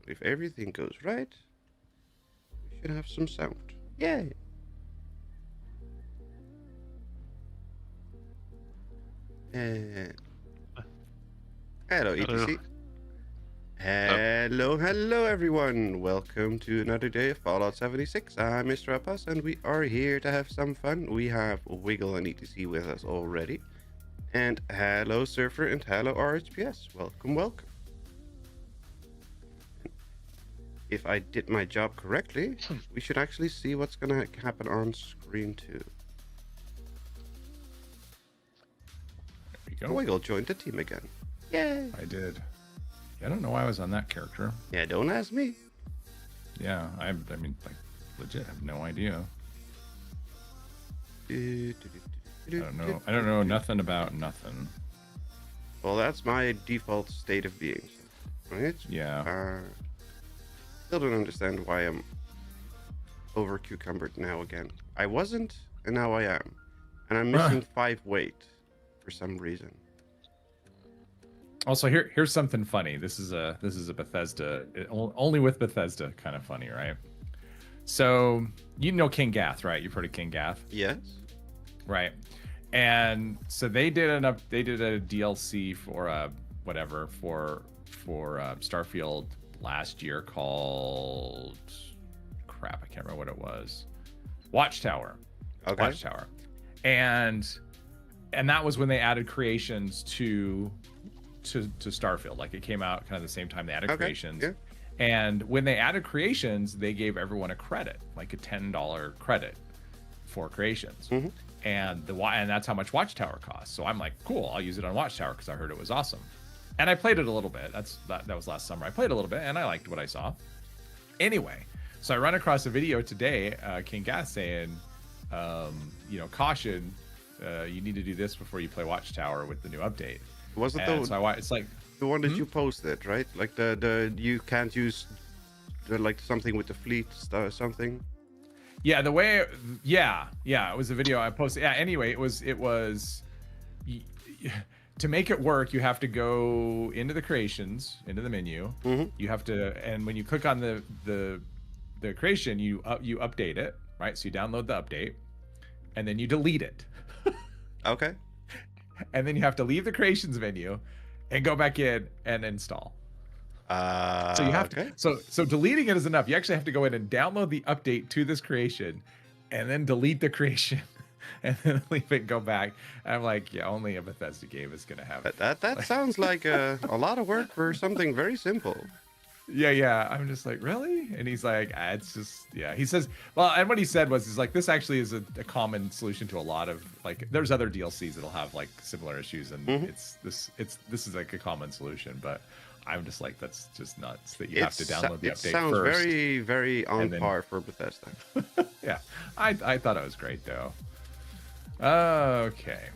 If everything goes right, we should have some sound. Yay! And hello, Hello. ETC. Hello, everyone. Welcome to another day of Fallout 76. I'm Mr. Appas, and we are here to have some fun. We have Wiggle and ETC with us already. And hello, Surfer, and hello, RHPS. Welcome. If I did my job correctly, we should actually see what's gonna happen on screen too. There you go. Wiggle joined the team again. Yay! I did. I don't know why I was on that character. Yeah, don't ask me. Yeah, I mean, like, legit have no idea. I don't know nothing about nothing. Well, that's my default state of being, right? Yeah. Still don't understand why I'm over cucumbered now again. I wasn't, and now I am. And I'm missing 5 weight for some reason. Also, here's something funny. This is a Bethesda, only with Bethesda kind of funny, right? So you know King Gath, right? You've heard of King Gath, Yes. right? And so they did a DLC for Starfield last year called crap. I can't remember what it was. Watchtower. Okay. Watchtower, and that was when they added creations to Starfield. Like it came out kind of the same time they added creations. Yeah. And when they added creations, they gave everyone a credit, like a $10 credit for creations. Mm-hmm. And that's how much Watchtower costs. So I'm like, cool, I'll use it on Watchtower because I heard it was awesome. And I played it a little bit. That was last summer. I played a little bit and I liked what I saw. Anyway, so I run across a video today, King Gath saying, caution, you need to do this before you play Watchtower with the new update. Was it it's like the one that you posted, right? Like the you can't use like something with the fleet something. Yeah, it was a video I posted. Yeah, anyway, it was to make it work, you have to go into the creations, into the menu. Mm-hmm. You have to, and when you click on the creation, you update it, right? So you download the update, and then you delete it. Okay. And then you have to leave the creations menu and go back in and install. So you have to. So deleting it is enough. You actually have to go in and download the update to this creation, and then delete the creation, and then leave it and go back. And I'm like, yeah, only a Bethesda game is gonna have it. That sounds like a lot of work for something very simple. Yeah. I'm just like, really? And he's like, it's just, yeah. He says, well, and what he said was, is like, this actually is a common solution to a lot of, like, there's other DLCs that'll have like similar issues, and this is like a common solution. But I'm just like, that's just nuts that you have to download the update first. It sounds very, very on par for Bethesda. Yeah, I thought it was great though. Okay.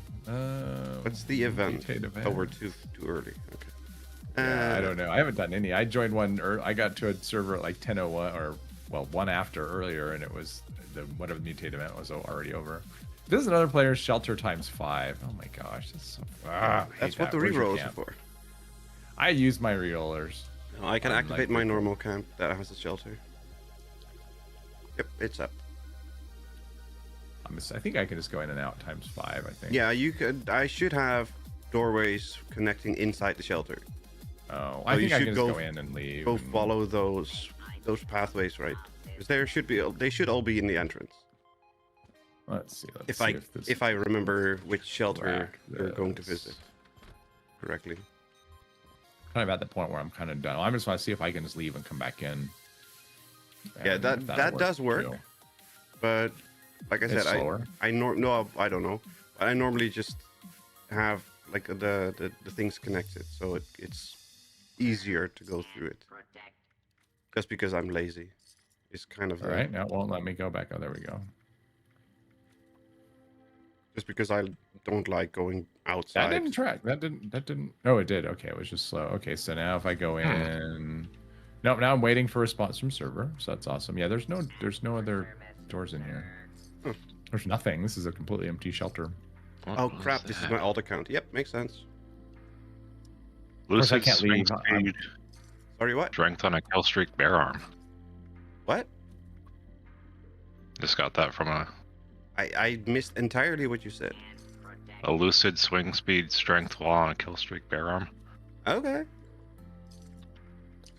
What's the event? Oh, we're too early. Okay. I don't know. I haven't done any. I joined one, or I got to a server at like 10:01, one after earlier, and it was whatever the mutate event was already over. This is another player's shelter times 5. Oh my gosh, that's what the rerolls are for. I used my rerollers. No, I can activate my normal camp that has a shelter. Yep, it's up. I think I can just go in and out times 5. I think. Yeah, you could. I should have doorways connecting inside the shelter. Oh, I think I can just go in and leave. Go follow those pathways, right? Because they should all be in the entrance. Let's see. If I remember which shelter we're going to visit correctly. Kind of at the point where I'm kind of done. I just want to see if I can just leave and come back in. Yeah, that does work. Too. But like I said, I don't know. I normally just have like the things connected, so it's easier to go through it. Just because I'm lazy, it's kind of. All right, now it won't let me go back. Oh, there we go. Just because I don't like going outside. That didn't track. That didn't. Oh, it did. Okay, it was just slow. Okay, so now if I go in, no, now I'm waiting for a response from server. So that's awesome. Yeah, there's no other doors in here. There's nothing. This is a completely empty shelter. Oh crap! This is my alt account. Yep, makes sense. Of course, I can't leave. Sorry, what? Strength on a kill streak bear arm. What? Just got that from a... I missed entirely what you said. A lucid swing speed strength while on a kill streak bear arm. Okay.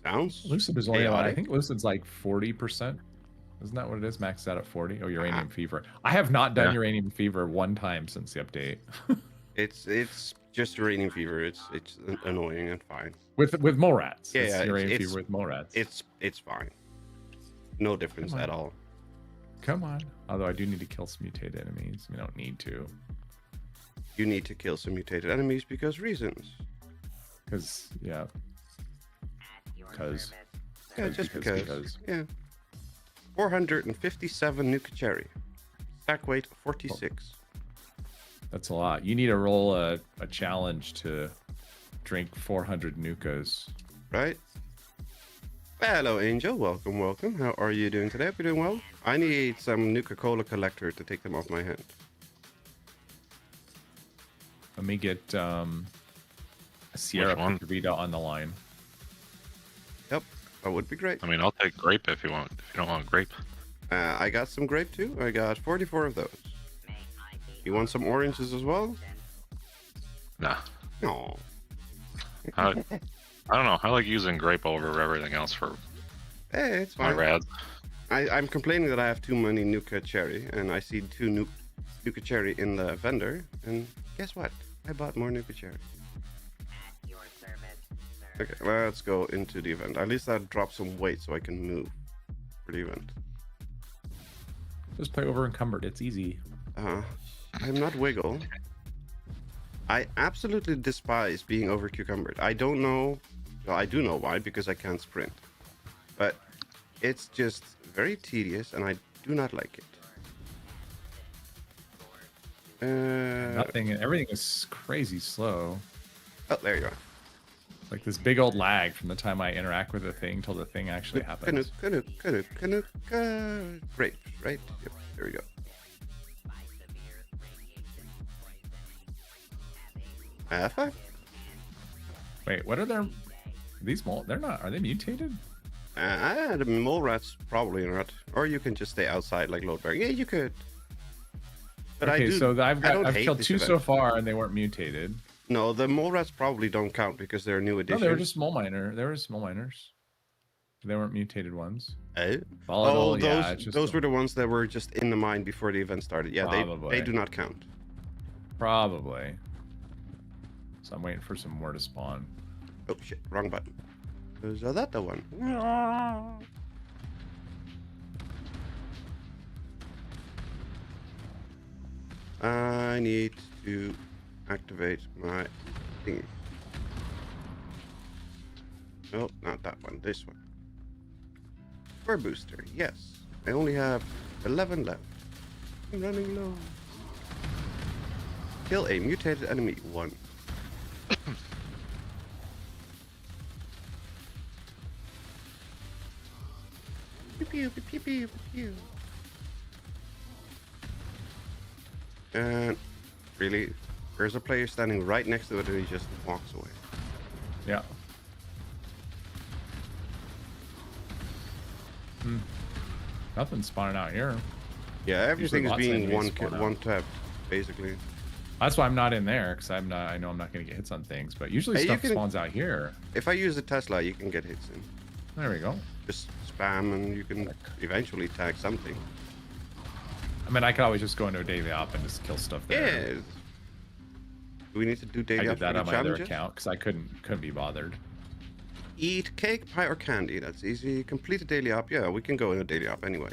Sounds Lucid is only about, I think Lucid's like 40%. Isn't that what it is? Maxed out at 40? Oh, Uranium Fever. I have not done Uranium Fever one time since the update. It's just Uranium Fever. It's annoying and fine. With mole rats. Yeah, it's Uranium Fever with mole rats. It's fine. No difference at all. Come on. Although I do need to kill some mutated enemies. We don't need to. You need to kill some mutated enemies because reasons. Because, yeah. Because. Yeah, just because. Yeah. 457 Nuka Cherry. Stack weight 46. That's a lot. You need to roll a challenge to drink 400 Nukas. Right? Hello, Angel. Welcome, welcome. How are you doing today? Are you doing well? I need some Nuka-Cola collector to take them off my hand. Let me get a Sierra Pecorita on the line. Yep, that would be great. I mean, I'll take grape if you want. If you don't want grape. I got some grape too. I got 44 of those. You want some oranges as well? Nah. No. I don't know. I like using grape over everything else for hey, it's fine. my rads. I'm complaining that I have too many Nuka Cherry, and I see two Nuka Cherry in the vendor, and guess what? I bought more Nuka Cherry. Okay, let's go into the event. At least that drops some weight so I can move for the event. Just play over encumbered. It's easy. I'm not Wiggle. I absolutely despise being over cucumbered. I don't know. Well, I do know why, because I can't sprint. But it's just very tedious, and I do not like it. Nothing. Everything is crazy slow. Oh, there you are. It's like this big old lag from the time I interact with the thing till the thing actually happens. Great, right? Yep, there we go. F5? Wait, what are their... These mole... They're not... Are they mutated? The mole rats probably not. Or you can just stay outside like load bearing. Yeah, you could. But okay, so I've killed two so far and they weren't mutated. No, the mole rats probably don't count because they're a new addition. No, they were just mole miner. They were small miners. They weren't mutated ones. Oh, those were the ones that were just in the mine before the event started. Yeah, they do not count. Probably. So I'm waiting for some more to spawn. Oh shit, wrong button. Is that the one? I need to activate my thing. No, not that one. This one. Square booster. Yes. I only have 11 left. I'm running low. Kill a mutated enemy. 1. Pew, pew, pew, pew, pew. And really, there's a player standing right next to it and he just walks away. Yeah. Nothing's spawning out here. Yeah, everything is being one tapped, basically. That's why I'm not in there, because I know I'm not going to get hits on things. But usually stuff spawns out here. If I use a Tesla, you can get hits in. There we go. Just spam and you can eventually tag something. I mean, I could always just go into a daily op and just kill stuff there. Yeah. Do we need to do daily ops? I did that on my other account because I couldn't be bothered. Eat cake, pie, or candy. That's easy. Complete a daily op. Yeah, we can go in a daily op anyway.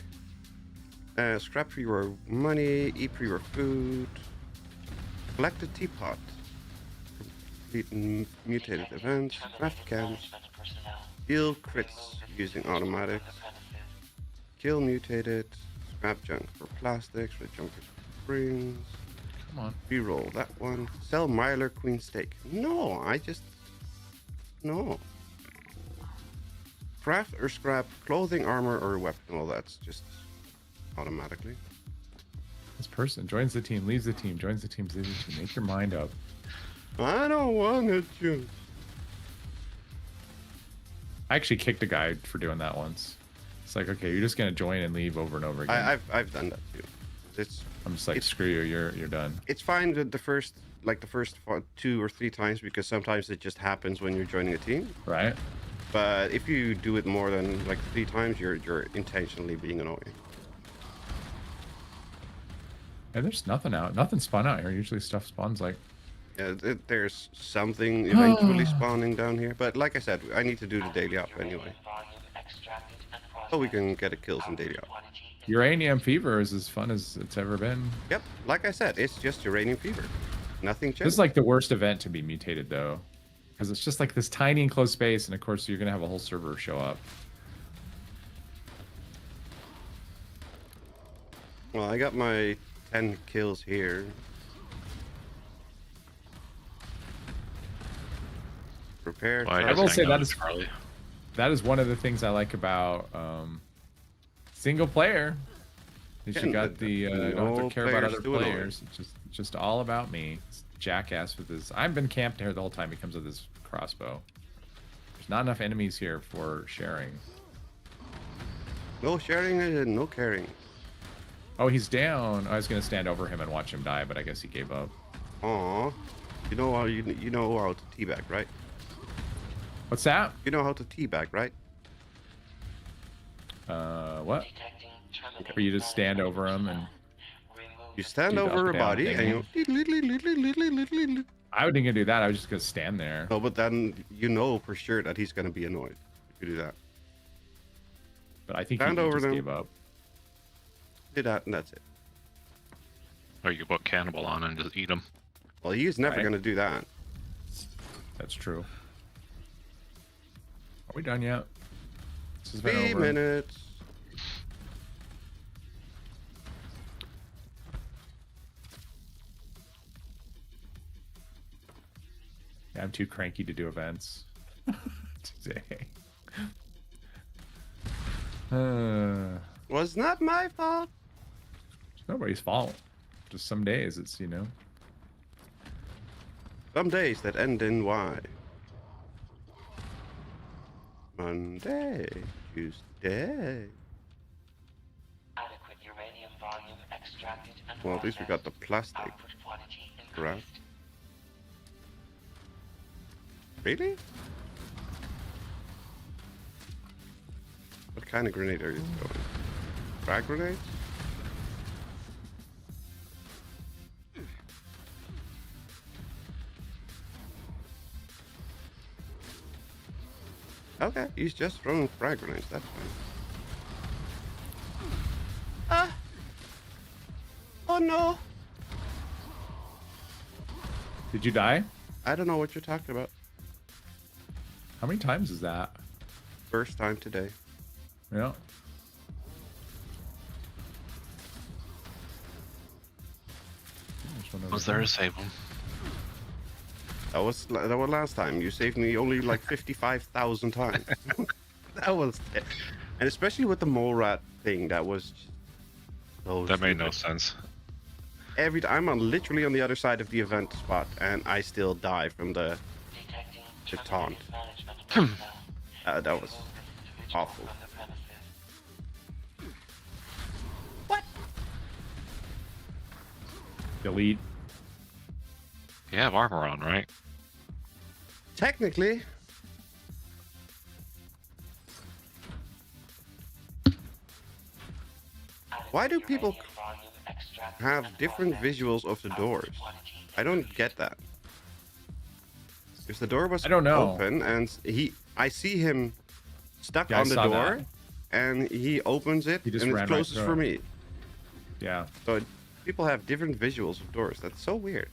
Scrap for your money. Eat for your food. Collect a teapot. Complete mutated events. Craft cans. Kill crits using automatics. Kill mutated. Scrap junk for plastics. Red junk for springs. Come on. Reroll that one. Sell Myler Queen Steak. No, No. Craft or scrap clothing, armor, or weapon. Well, that's just automatically. This person joins the team, leaves the team, joins the team, leaves the team. Make your mind up. I don't want to choose. I actually kicked a guy for doing that once. It's like, okay, you're just gonna join and leave over and over again. I've done that too. I'm just like, screw you, you're done. It's fine the first 2 or 3 times because sometimes it just happens when you're joining a team. Right. But if you do it more than like 3 times, you're intentionally being annoying. And there's nothing spun out here. Usually stuff spawns like. Yeah, there's something eventually spawning down here. But like I said, I need to do the daily up anyway. So we can get a kills in daily up. Uranium Fever is as fun as it's ever been. Yep, like I said, it's just Uranium Fever. Nothing changed. This is like the worst event to be mutated though. Because it's just like this tiny enclosed space, and of course you're going to have a whole server show up. Well, I got my 10 kills here. Prepare. I will say that is one of the things I like about single player. Is you got the you don't have to care about other players. It's just all about me. It's jackass with his. I've been camped here the whole time. He comes with his crossbow. There's not enough enemies here for sharing. No sharing and no caring. Oh, he's down. I was gonna stand over him and watch him die, but I guess he gave up. Aw, you know how you know how to teabag, right? What's that? You know how to teabag, right? What? Where you just stand over him and you stand over a body and you. I wasn't gonna do that. I was just gonna stand there. No, but then you know for sure that he's gonna be annoyed if you do that. But I think he just gave up. Do that and that's it. Or you put cannibal on and just eat him. Well, he's never gonna do that. That's true. Are we done yet? This has 3 minutes. Yeah, I'm too cranky to do events today. Was not my fault. It's nobody's fault. Just some days it's, you know. Some days that end in Y. Monday, Tuesday. Adequate uranium volume extracted and well, at least we got the plastic. Right. Really? What kind of grenade are you throwing? Frag grenades? Okay, he's just throwing frag grenades, that's fine. Oh no! Did you die? I don't know what you're talking about. How many times is that? First time today. Yeah. Was there a save him? That was last time. You saved me only like 55,000 times. That was it. And especially with the mole rat thing, that was so that made no sense. Every time I'm literally on the other side of the event spot, and I still die from the taunt. That was awful. What? Delete. You have armor on, right? Technically. Why do people have different visuals of the doors? I don't get that. Because the door was open and I see him stuck on the door and he opens it and it closes for me. Yeah. So people have different visuals of doors. That's so weird.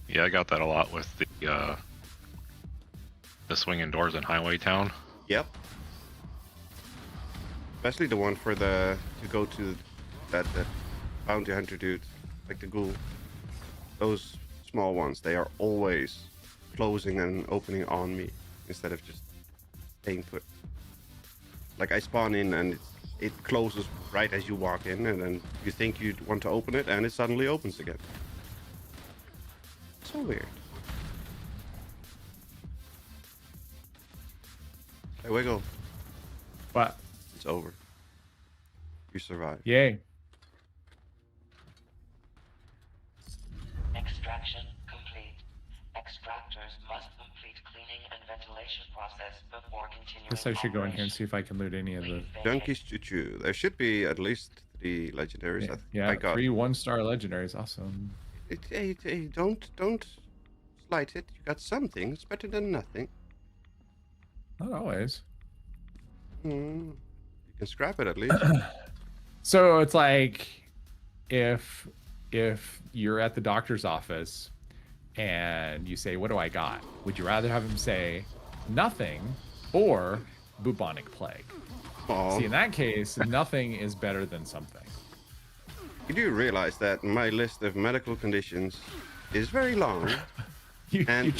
Yeah, I got that a lot with the swinging doors in Highway Town. Yep. Especially the one for to go to that bounty hunter dude, like the ghoul. Those small ones, they are always closing and opening on me instead of just staying put. Like I spawn in and it closes right as you walk in, and then you think you want to open it and it suddenly opens again. So weird. Hey, Wiggle. What? It's over. You survived. Yay. Extraction complete. Extractors must complete cleaning and ventilation process before continuing. Guess I should go in here and see if I can loot any of the. Junkies choo-choo. There should be at least 3 legendaries. Yeah, I got 3 1-star legendaries. Awesome. Hey, don't slight it. You got something. It's better than nothing. Not always. You can scrap it at least. So it's like if you're at the doctor's office and you say, "What do I got?" Would you rather have him say nothing or bubonic plague? Aww. See, in that case, nothing is better than something. You do realize that my list of medical conditions is very long, and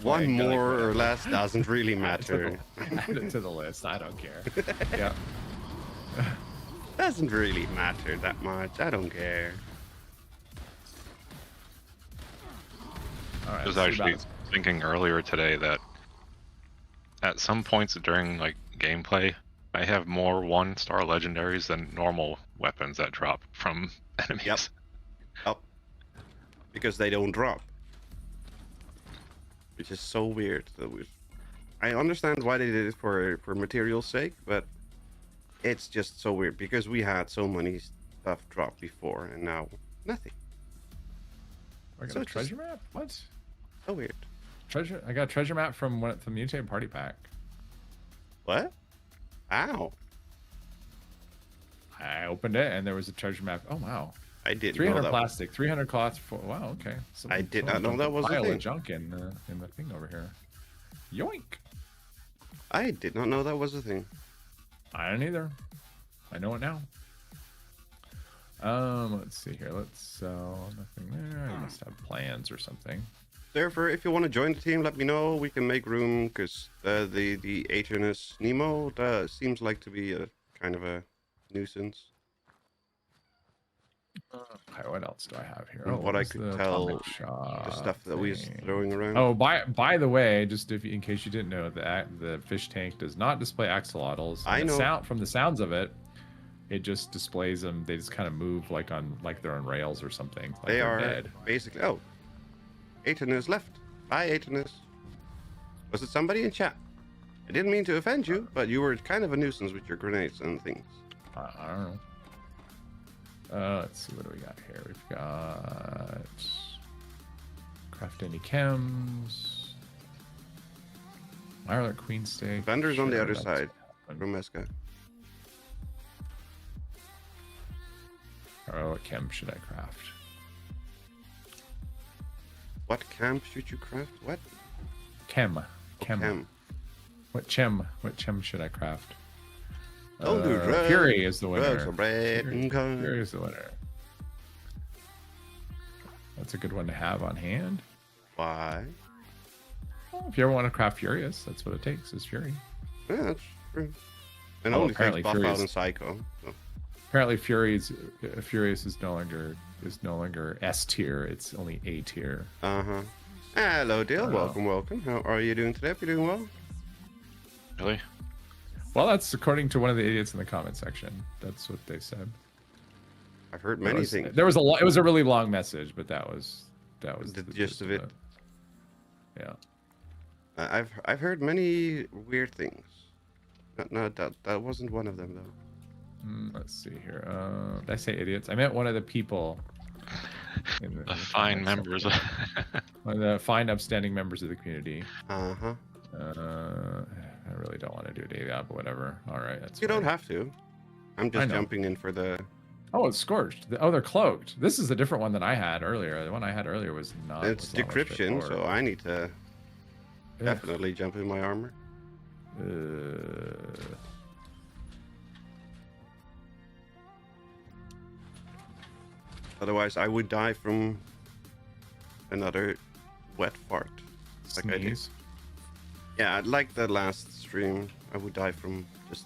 one more or less doesn't really matter. Add it to the list. I don't care. Yeah. Doesn't really matter that much. I don't care. All right, I was actually thinking earlier today that at some points during like gameplay, I have more 1-star legendaries than normal weapons that drop from enemies. Yep. Because they don't drop. Which is so weird. I understand why they did it for material's sake, but it's just so weird because we had so many stuff drop before and now nothing. I got a treasure map? What? So weird. Treasure? I got a treasure map from the Mutated Party Pack. What? Ow. I opened it and there was a treasure map. Oh wow. I didn't 300 know that plastic, 300 cloths. Wow, okay. I did not know that was a pile thing. of junk in the thing over here. Yoink. I did not know that was a thing. I don't either. I know it now. Let's see here. Let's sell nothing there. I must have plans or something. Therefore, if you want to join the team, let me know. We can make room because the Aternus Nemo seems like to be a kind of a nuisance. Okay, what else do I have here? From what I could tell, the stuff that we was throwing around. Oh, by the way, just in case you didn't know, the fish tank does not display axolotls. I know. From the sounds of it, it just displays them. They just kind of move like they're on rails or something. Like they are dead. basically. Oh, Aternus left. Bye, Aternus. Was it somebody in chat? I didn't mean to offend you, but you were kind of a nuisance with your grenades and things. I don't know. Let's see, what do we got here? We've got craft any chems. Violet Queen steak. Vendors on the other side. Romeska. Oh, what chem should I craft? What camp should you craft? What? Chem. Chem. What chem should I craft? Don't do drugs. Fury is the winner. Drugs are bread and corn. Fury is the winner. That's a good one to have on hand. Why? Well, if you ever want to craft Furious, that's what it takes, is Fury. Yeah, that's true. And Oh, only apparently things buff out Furious- in Psycho. So. Apparently Furious is no longer S tier, it's only A tier. Uh-huh. Hello, Dale. Wow. Welcome. How are you doing today? Are you doing well? Really? Well, that's according to one of the idiots in the comment section. That's what they said. I've heard many things. There was it was a really long message, but that was the gist of it. Yeah. I've heard many weird things. No, that wasn't one of them though. Let's see here. Did I say idiots? I meant one of the people. The fine members. One of the fine, upstanding members of the community. Uh-huh. I really don't want to do it, but whatever. All right, that's. You fine. don't have to. I'm just jumping in for the. Oh, it's scorched. Oh, they're cloaked. This is a different one than I had earlier. The one I had earlier was not. It's decryption, so I need to definitely jump in my armor. Otherwise, I would die from another wet fart. Like I did. Yeah, like the last stream, I would die from just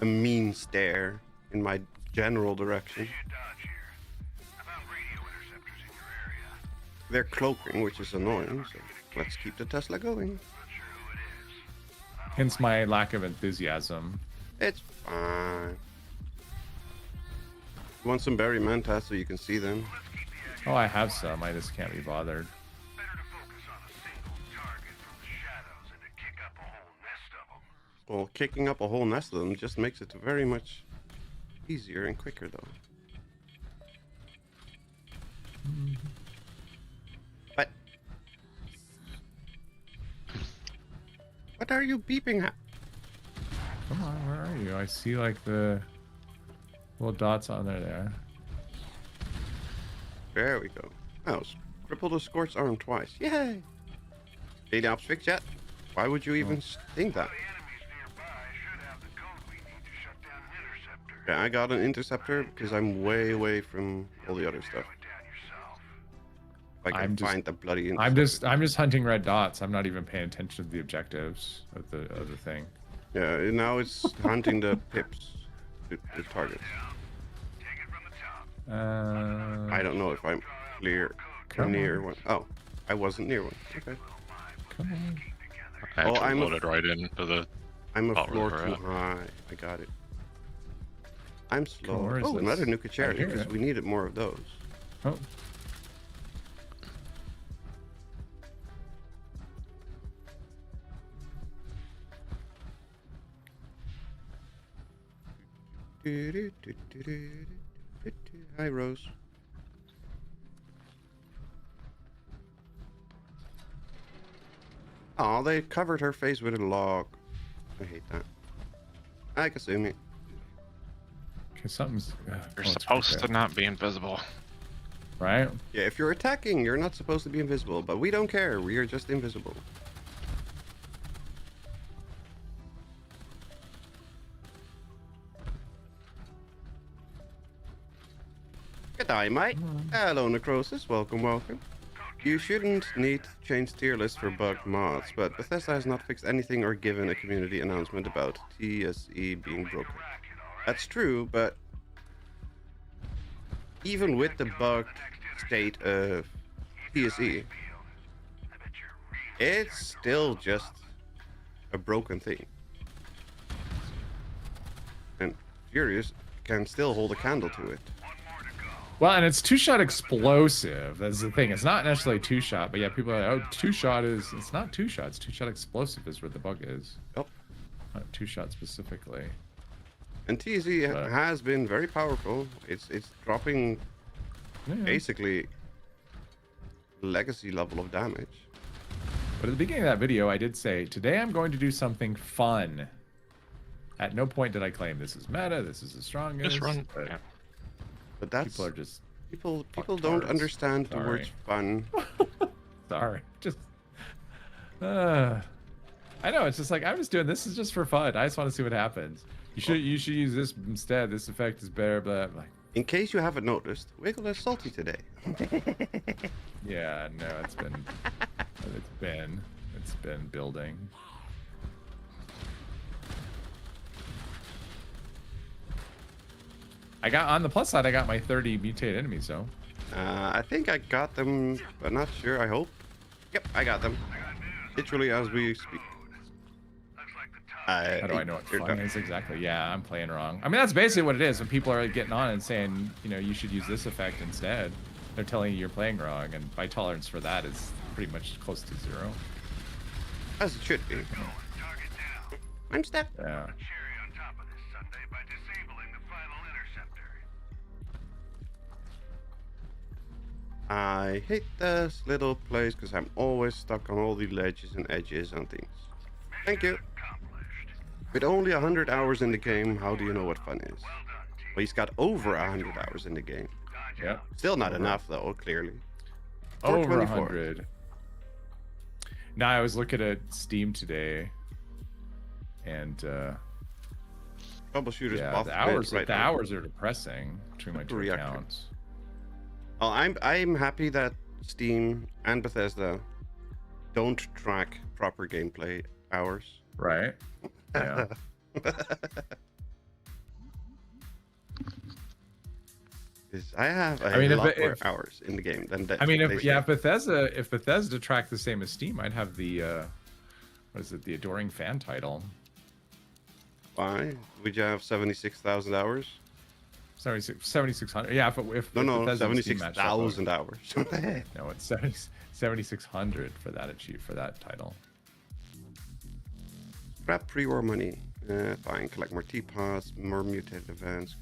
a mean stare in my general direction. They're cloaking, which is annoying, so let's keep the Tesla going. Hence my lack of enthusiasm. It's fine. You want some berry manta so you can see them? Oh, I have some. I just can't be bothered. Well, kicking up a whole nest of them just makes it very much easier and quicker, though. But what are you beeping at? Come on, where are you? I see like the little dots on there. There we go. Oh, crippled a scorched arm twice. Yay! Data ops fix yet? Why would you even think that? Yeah, I got an interceptor because I'm way away from all the other stuff. If I can find the bloody interceptor. I'm just hunting red dots. I'm not even paying attention to the objectives of the thing. Yeah, now it's hunting the pips, the targets. I don't know if I'm near one. Oh, I wasn't near one. Okay. Come on. I actually loaded right into the. I'm a floor too high. I got it. I'm slow. Oh, another nuka cherry because we needed more of those. Oh. Hi, Rose. Oh, they covered her face with a log. I hate that. I can assume it. Okay, something's. You're supposed to not be invisible. Right? Yeah, if you're attacking, you're not supposed to be invisible, but we don't care. We are just invisible. Good day, mate. Hello, Necrosis. Welcome, welcome. You shouldn't need to change tier list for bugged mods, but Bethesda has not fixed anything or given a community announcement about TSE being broken. That's true, but even with the bugged state of TSE, it's still just a broken thing. And Furious can still hold a candle to it. Well, and it's two-shot explosive. That's the thing. It's not necessarily two-shot, but yeah, people are like, oh, two-shot is... It's not two-shot. It's two-shot explosive is where the bug is. Yep. Not two-shot specifically. And TSE has been very powerful. It's dropping basically legacy level of damage. But at the beginning of that video, I did say, today I'm going to do something fun. At no point did I claim this is meta, this is the strongest. Just run. But that's people are just people don't understand the words fun. Sorry, just I know, it's just like I'm just doing this is just for fun. I just want to see what happens. You should use this instead. This effect is better, but like in case you haven't noticed, Wiggle is salty today. Yeah, no, it's been building. I got on the plus side. I got my 30 mutated enemies, though. I think I got them, but not sure. I hope. Yep, I got them. Literally as we speak. How do I know what fun is exactly? Yeah, I'm playing wrong. I mean, that's basically what it is. When people are getting on and saying, you know, you should use this effect instead, they're telling you you're playing wrong, and my tolerance for that is pretty much close to 0. As it should be. I'm stuck. Yeah. I hate this little place because I'm always stuck on all the ledges and edges and things. Thank you. With only 100 hours in the game, how do you know what fun is? Well, he's got over 100 hours in the game. Yeah. Still not enough, though, clearly. Over 100. Now, I was looking at Steam today, and troubleshooters. Yeah, the hours are depressing between my two accounts. Well, I'm happy that Steam and Bethesda don't track proper gameplay hours. Right. Yeah. I have a lot more hours in the game than that. I mean, if Bethesda tracked the same as Steam, I'd have the what is it? The Adoring Fan title. Why? Would you have 76,000 hours? 7,600. Yeah, if no, Bethesda 76,000 hours. No, it's 7,600 for that title. Grab pre-war money. Fine, collect more teapots, more mutated events.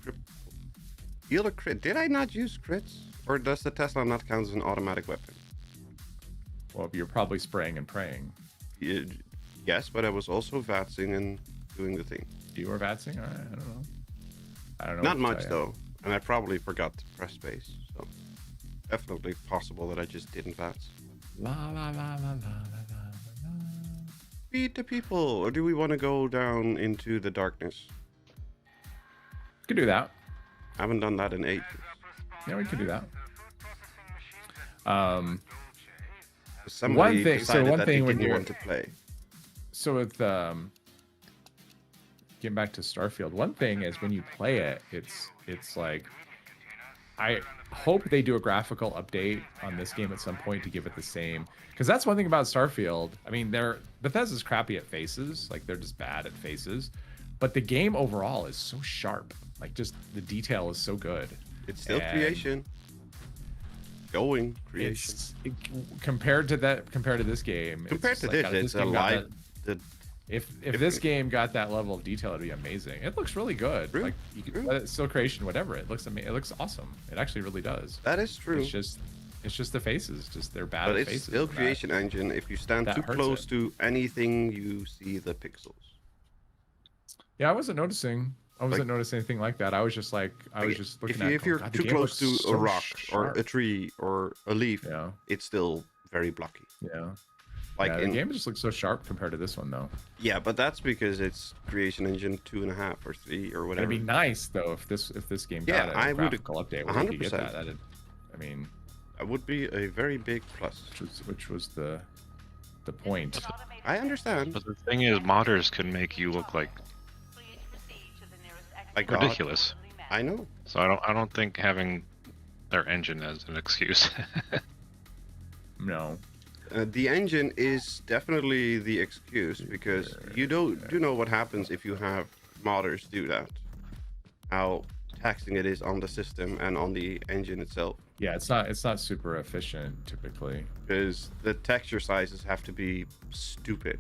Deal a crit. Did I not use crits? Or does the Tesla not count as an automatic weapon? Well, you're probably spraying and praying. Yes, but I was also vatsing and doing the thing. You were vatsing? All right, I don't know. Not much though, and I probably forgot to press space. So definitely possible that I just didn't vats. La la la la la la la. Feed the people, or do we want to go down into the darkness? We could do that. I haven't done that in 8 years. Yeah, we could do that. Somebody decided one that thing they when didn't you want to play. So with getting back to Starfield, one thing is when you play it, it's like, I hope they do a graphical update on this game at some point to give it the same, because that's one thing about Starfield. I mean, Bethesda's crappy at faces, like they're just bad at faces, but the game overall is so sharp. Like just the detail is so good. It's still creation. Going creation. Compared to this game. Compared to this, it's a live. If this game got that level of detail, it'd be amazing. It looks really good. True. Like you can, it's still creation, whatever. It looks amazing. It looks awesome. It actually really does. That is true. It's just the faces. Just they're bad. But at it's faces still creation engine. If you stand too close to anything, you see the pixels. Yeah, I wasn't noticing. I wasn't noticing anything like that. I was just like, looking at. If you're too close to a rock or a tree or a leaf, it's still very blocky. Yeah. Like the game just looks so sharp compared to this one, though. Yeah, but that's because it's Creation Engine 2.5 or 3 or whatever. It'd be nice though if this game got a graphical update. 100%. I mean, that would be a very big plus. Which was the point. I understand. But the thing is, modders can make you look like ridiculous. I know. So I don't think having their engine as an excuse. No. The engine is definitely the excuse, because you do know what happens if you have modders do that. How taxing it is on the system and on the engine itself. Yeah, it's not super efficient typically. Because the texture sizes have to be stupid.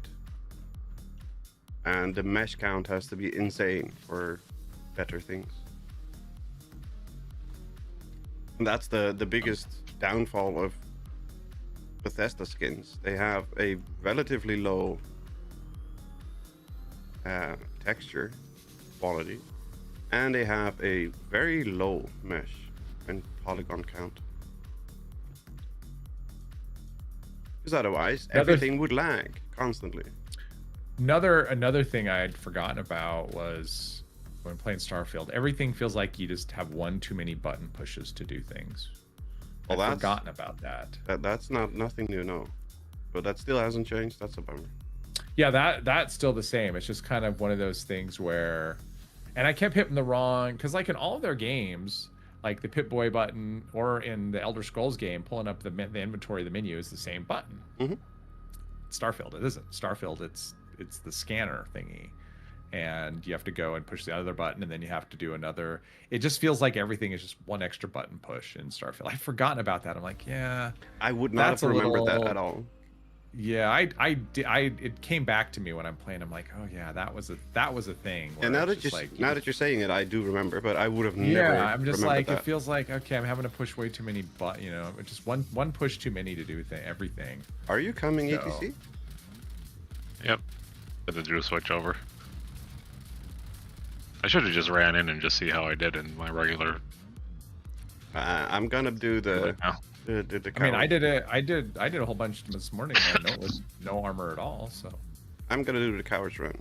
And the mesh count has to be insane for better things. And that's the biggest downfall of Bethesda skins. They have a relatively low texture quality, and they have a very low mesh and polygon count, because otherwise everything would lag constantly. Another thing I'd forgotten about was when playing Starfield, everything feels like you just have one too many button pushes to do things. Well, I've forgotten about that. That's nothing new, no. But that still hasn't changed. That's a bummer. Yeah, that's still the same. It's just kind of one of those things where, and I kept hitting the wrong, because like in all of their games, like the Pip-Boy button, or in the Elder Scrolls game, pulling up the inventory, the menu is the same button. Mm-hmm. Starfield, it isn't. Starfield, it's the scanner thingy. And you have to go and push the other button, and then you have to do another. It just feels like everything is just one extra button push in Starfield. I've forgotten about that. I'm like, yeah, I would not have remembered that at all. Yeah, it came back to me when I'm playing. I'm like, oh yeah, that was a thing. And now that you're saying it, I do remember, but I would have never. Yeah, I'm just like, that. It feels like, okay, I'm having to push way too many just one push too many to do everything. Are you coming, ETC? Yep. Had to do a switch over. I should have just ran in and just see how I did in my regular. I'm gonna do the I mean, I did a whole bunch this morning. And it was no armor at all. So I'm gonna do the coward's run.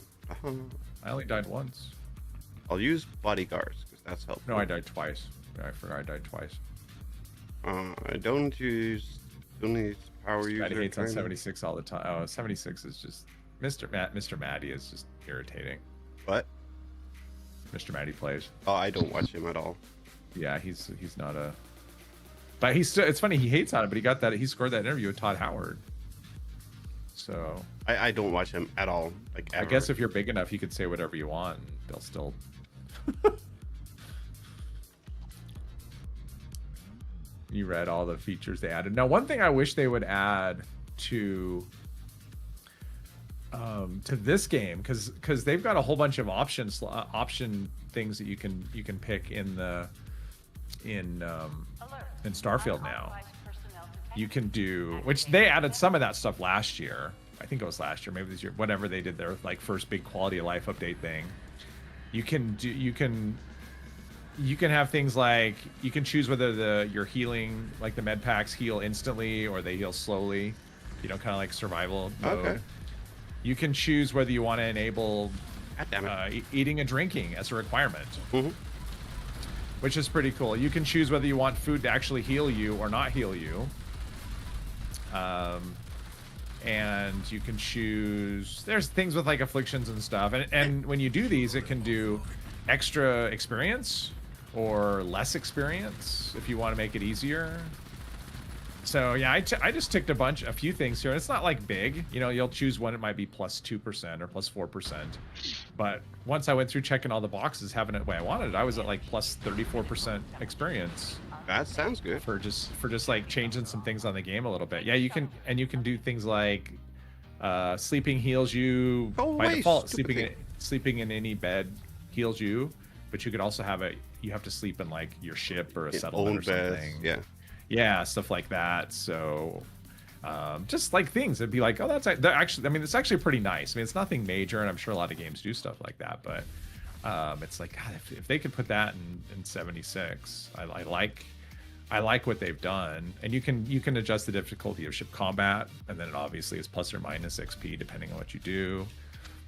I only died once. I'll use bodyguards because that's helpful. No, I died twice. I forgot I died twice. I don't use power user. Matty hates on 76 all the time. Oh, 76 is just Mr. Matty is just irritating. What? Mr. Matty plays. Oh, I don't watch him at all. Yeah, he's not a. But he's still. It's funny, he hates on it, but he scored that interview with Todd Howard. So I don't watch him at all. Like ever. I guess if you're big enough, you could say whatever you want. And they'll still. You read all the features they added. Now, one thing I wish they would add to this game, because they've got a whole bunch of option things that you can pick in Starfield now. You can do, which they added some of that stuff last year. I think it was last year, maybe this year. Whatever they did their like first big quality of life update thing. You can have things like you can choose whether your healing, like the med packs, heal instantly or they heal slowly. You know, kind of like survival mode. Okay. You can choose whether you want to enable eating and drinking as a requirement, which is pretty cool. You can choose whether you want food to actually heal you or not heal you. And you can choose, there's things with like afflictions and stuff. And when you do these, it can do extra experience or less experience if you want to make it easier. So yeah, I just ticked a few things here. It's not like big, you know, you'll choose one, it might be plus 2% or plus 4%. But once I went through checking all the boxes, having it the way I wanted it, I was at like plus 34% experience. That sounds good. For just like changing some things on the game a little bit. Yeah, you can do things like sleeping heals you by default. Sleeping in any bed heals you, but you could also have you have to sleep in like your ship or a settlement or something. Yeah, stuff like that. So just like things, it'd be like, oh, that's actually, I mean, it's actually pretty nice. I mean, it's nothing major, and I'm sure a lot of games do stuff like that, but it's like, God, if they could put that in 76, I like what they've done. And you can adjust the difficulty of ship combat, and then it obviously is plus or minus XP depending on what you do.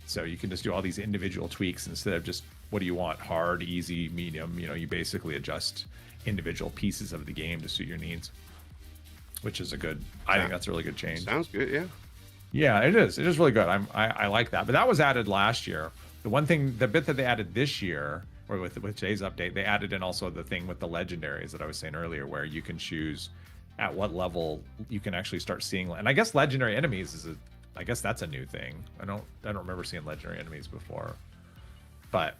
So you can just do all these individual tweaks instead of just, what do you want, hard, easy, medium. You know, you basically adjust individual pieces of the game to suit your needs, which is I think that's a really good change. Sounds good. Yeah, it is really good. I like that. But that was added last year. The bit that they added this year, or with today's update, they added in also the thing with the legendaries that I was saying earlier, where you can choose at what level you can actually start seeing. And I guess legendary enemies I guess that's a new thing. I don't remember seeing legendary enemies before, but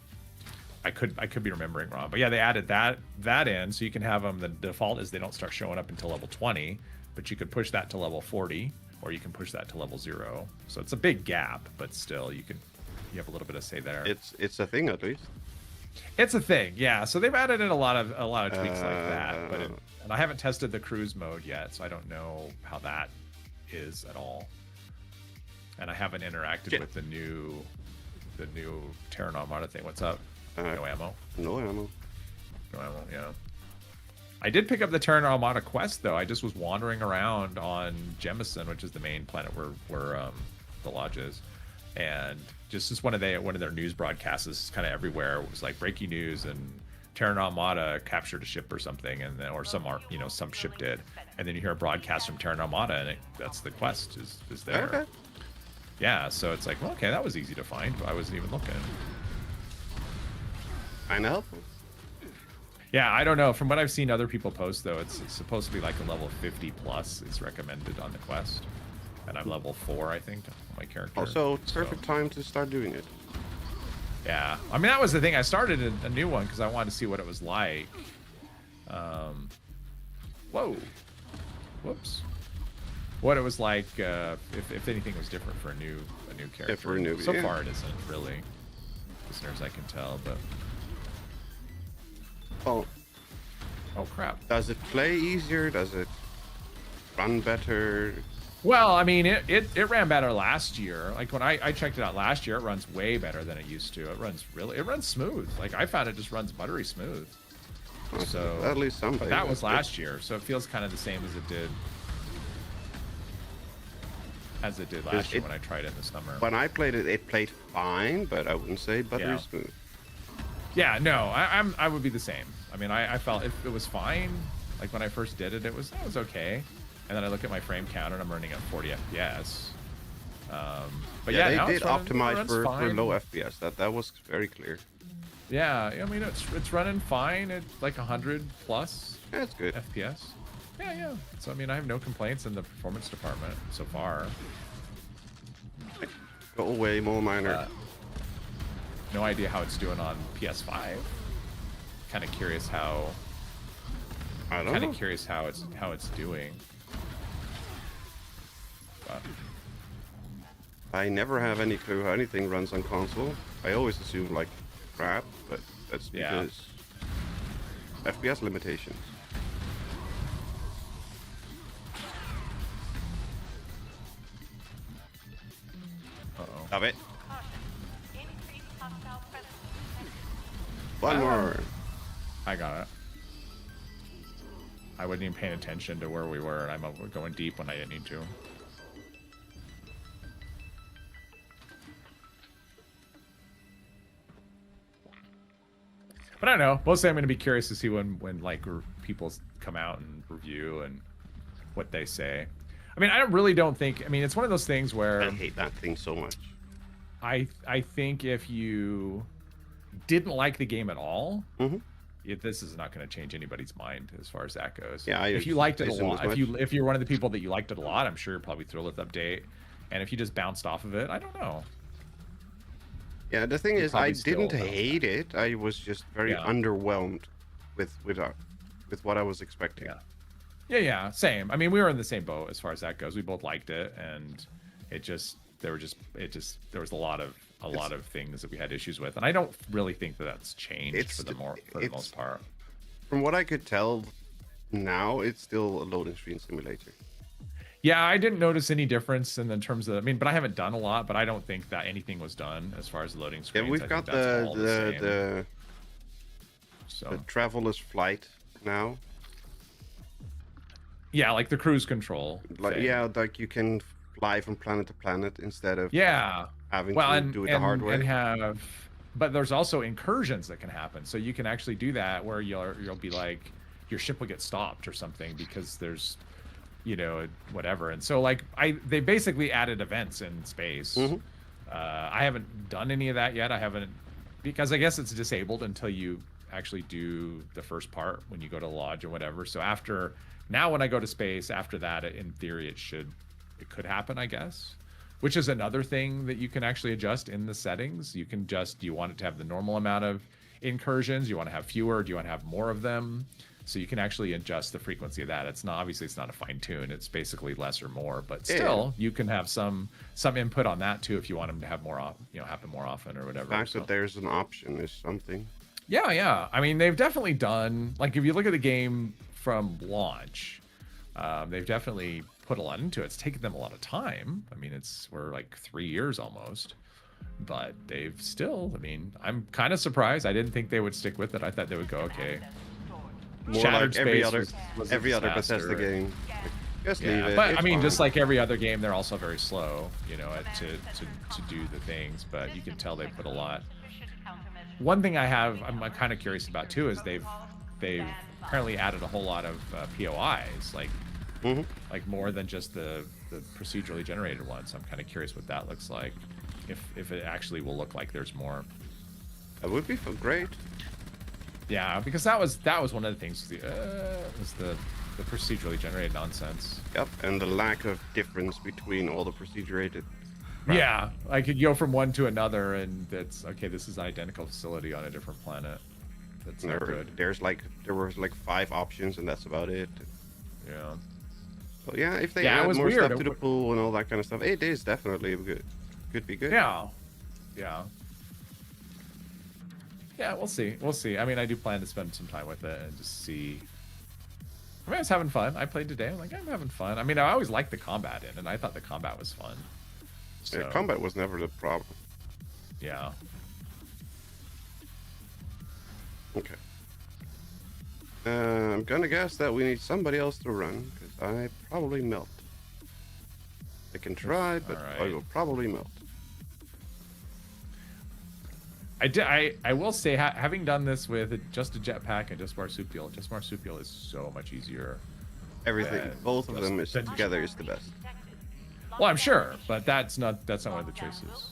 I could be remembering wrong. But yeah, they added that in, so you can have them. The default is they don't start showing up until level 20, but you could push that to level 40, or you can push that to level 0. So it's a big gap, but still you have a little bit of say there. It's a thing, at least. It's a thing, yeah. So they've added in a lot of tweaks like that, and I haven't tested the cruise mode yet, so I don't know how that is at all. And I haven't interacted with the new Terran Armada thing. What's up? No ammo. No ammo. Yeah. I did pick up the Terran Armada quest though. I just was wandering around on Jemison, which is the main planet where the lodge is, and just as one of their news broadcasts is kind of everywhere. It was like breaking news, and Terran Armada captured a ship or something, and then some ship did, and then you hear a broadcast from Terran Armada, and that's the quest is there. Okay. Yeah, so it's like, well, okay, that was easy to find. I wasn't even looking. I know. Yeah, I don't know. From what I've seen other people post, though, it's supposed to be like a level 50 plus is recommended on the quest. And I'm level 4, I think, on my character. Also, perfect time to start doing it. Yeah. I mean, that was the thing. I started a new one because I wanted to see what it was like. Whoa. Whoops. What it was like, if anything was different for a new character. Yeah, for a newbie, so far, it isn't really, as near as I can tell, but... Oh crap. Does it play easier? Does it run better? Well, I mean, it ran better last year. Like when I checked it out last year, it runs way better than it used to. It runs smooth. Like I found it just runs buttery smooth. So at least something. But that was last year, so it feels kind of the same as it did last year when I tried it in the summer. When I played it, it played fine, but I wouldn't say buttery smooth. Yeah, no, I would be the same. I mean, I felt it was fine. Like when I first did it, it was okay. And then I look at my frame counter and I'm running at 40 FPS. But yeah, they did optimize for low FPS. That was very clear. Yeah, I mean it's running fine at like 100 plus. Yeah, that's good. FPS. Yeah. So I mean, I have no complaints in the performance department so far. Go away, mole miner. No idea how it's doing on PS5. Kind of curious how. I don't know. Kind of curious how it's doing. But I never have any clue how anything runs on console. I always assume like crap, but that's because FPS limitations. uh-oh. Stop it. One more. I got it. I wasn't even paying attention to where we were, and I'm going deep when I didn't need to. But I don't know. Mostly I'm going to be curious to see when like people come out and review and what they say. I mean, I really don't think... I mean, it's one of those things where... I hate that thing so much. I think if you didn't like the game at all, this is not going to change anybody's mind as far as that goes. Yeah, if you liked it a lot, if you're one of the people that you liked it a lot, I'm sure you're probably thrilled with the update. And if you just bounced off of it, I don't know. Yeah, the thing is, I didn't hate it. I was just very underwhelmed with what I was expecting. Yeah, same. I mean, we were in the same boat as far as that goes. We both liked it, and there was a lot of things that we had issues with, and I don't really think that that's changed for the most part. From what I could tell, now it's still a loading screen simulator. Yeah, I didn't notice any difference in terms of. I mean, but I haven't done a lot, but I don't think that anything was done as far as loading screens. Yeah, we've got the traveler's flight now. Yeah, like the cruise control. Like you can fly from planet to planet instead of having to do it the hard way. But there's also incursions that can happen. So you can actually do that where you'll be like, your ship will get stopped or something because there's, whatever. And so like they basically added events in space. I haven't done any of that yet. Because I guess it's disabled until you actually do the first part when you go to lodge or whatever. So now when I go to space, after that, in theory, it could happen, I guess. Which is another thing that you can actually adjust in the settings. You can do you want it to have the normal amount of incursions? You want to have fewer? Do you want to have more of them? So you can actually adjust the frequency of that. It's not a fine tune. It's basically less or more, but still you can have some input on that too if you want them to have more, happen more often or whatever. The fact that there's an option is something. Yeah. I mean, they've definitely done, like, if you look at the game from launch, they've definitely put a lot into it. It's taken them a lot of time. I mean, we're like 3 years almost, but they've still, I mean, I'm kind of surprised. I didn't think they would stick with it. I thought they would go, okay. More Shattered like every Space other Bethesda game. Just leave it. But it's I mean, fine. just like every other game, they're also very slow, to do the things. But you can tell they put a lot. One thing I'm kind of curious about too is they've apparently added a whole lot of POIs, like more than just the procedurally generated ones. I'm kind of curious what that looks like, if it actually will look like there's more. That would be great. Yeah, because that was one of the things. Was the procedurally generated nonsense. Yep, and the lack of difference between all the procedurated. Yeah, I could go from one to another, and that's okay. This is an identical facility on a different planet. That's not good. There were like 5 options, and that's about it. Yeah. So yeah, if they add more stuff to the pool and all that kind of stuff, it is definitely good. Could be good. Yeah. Yeah, we'll see. I mean, I do plan to spend some time with it and just see. I mean, I was having fun. I played today. I'm having fun. I mean, I always liked the combat in it, and I thought the combat was fun. So, yeah, combat was never the problem. Yeah. Okay. I'm gonna guess that we need somebody else to run, because I probably melt. I can try, but I will probably melt. I will say, having done this with just a jetpack and just marsupial is so much easier. Everything, both of them together is the best. Well, I'm sure, but that's not one of the choices.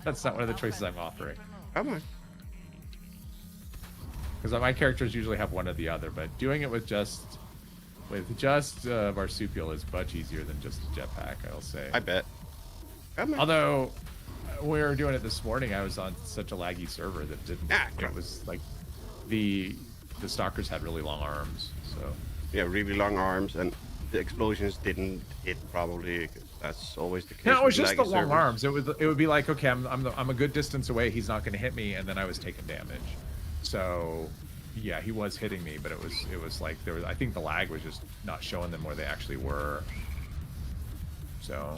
That's not one of the choices I'm offering. Come on. Because my characters usually have one or the other, but doing it with just marsupial is much easier than just a jetpack, I'll say. I bet. Although when we were doing it this morning, I was on such a laggy server that didn't. It was like the stalkers had really long arms. So yeah, really long arms, and the explosions didn't hit probably. That's always the case. No, it was just the laggy long servers. arms. It would be like, okay, I'm a good distance away. He's not going to hit me, and then I was taking damage. So yeah, he was hitting me, but it was like there was. I think the lag was just not showing them where they actually were. So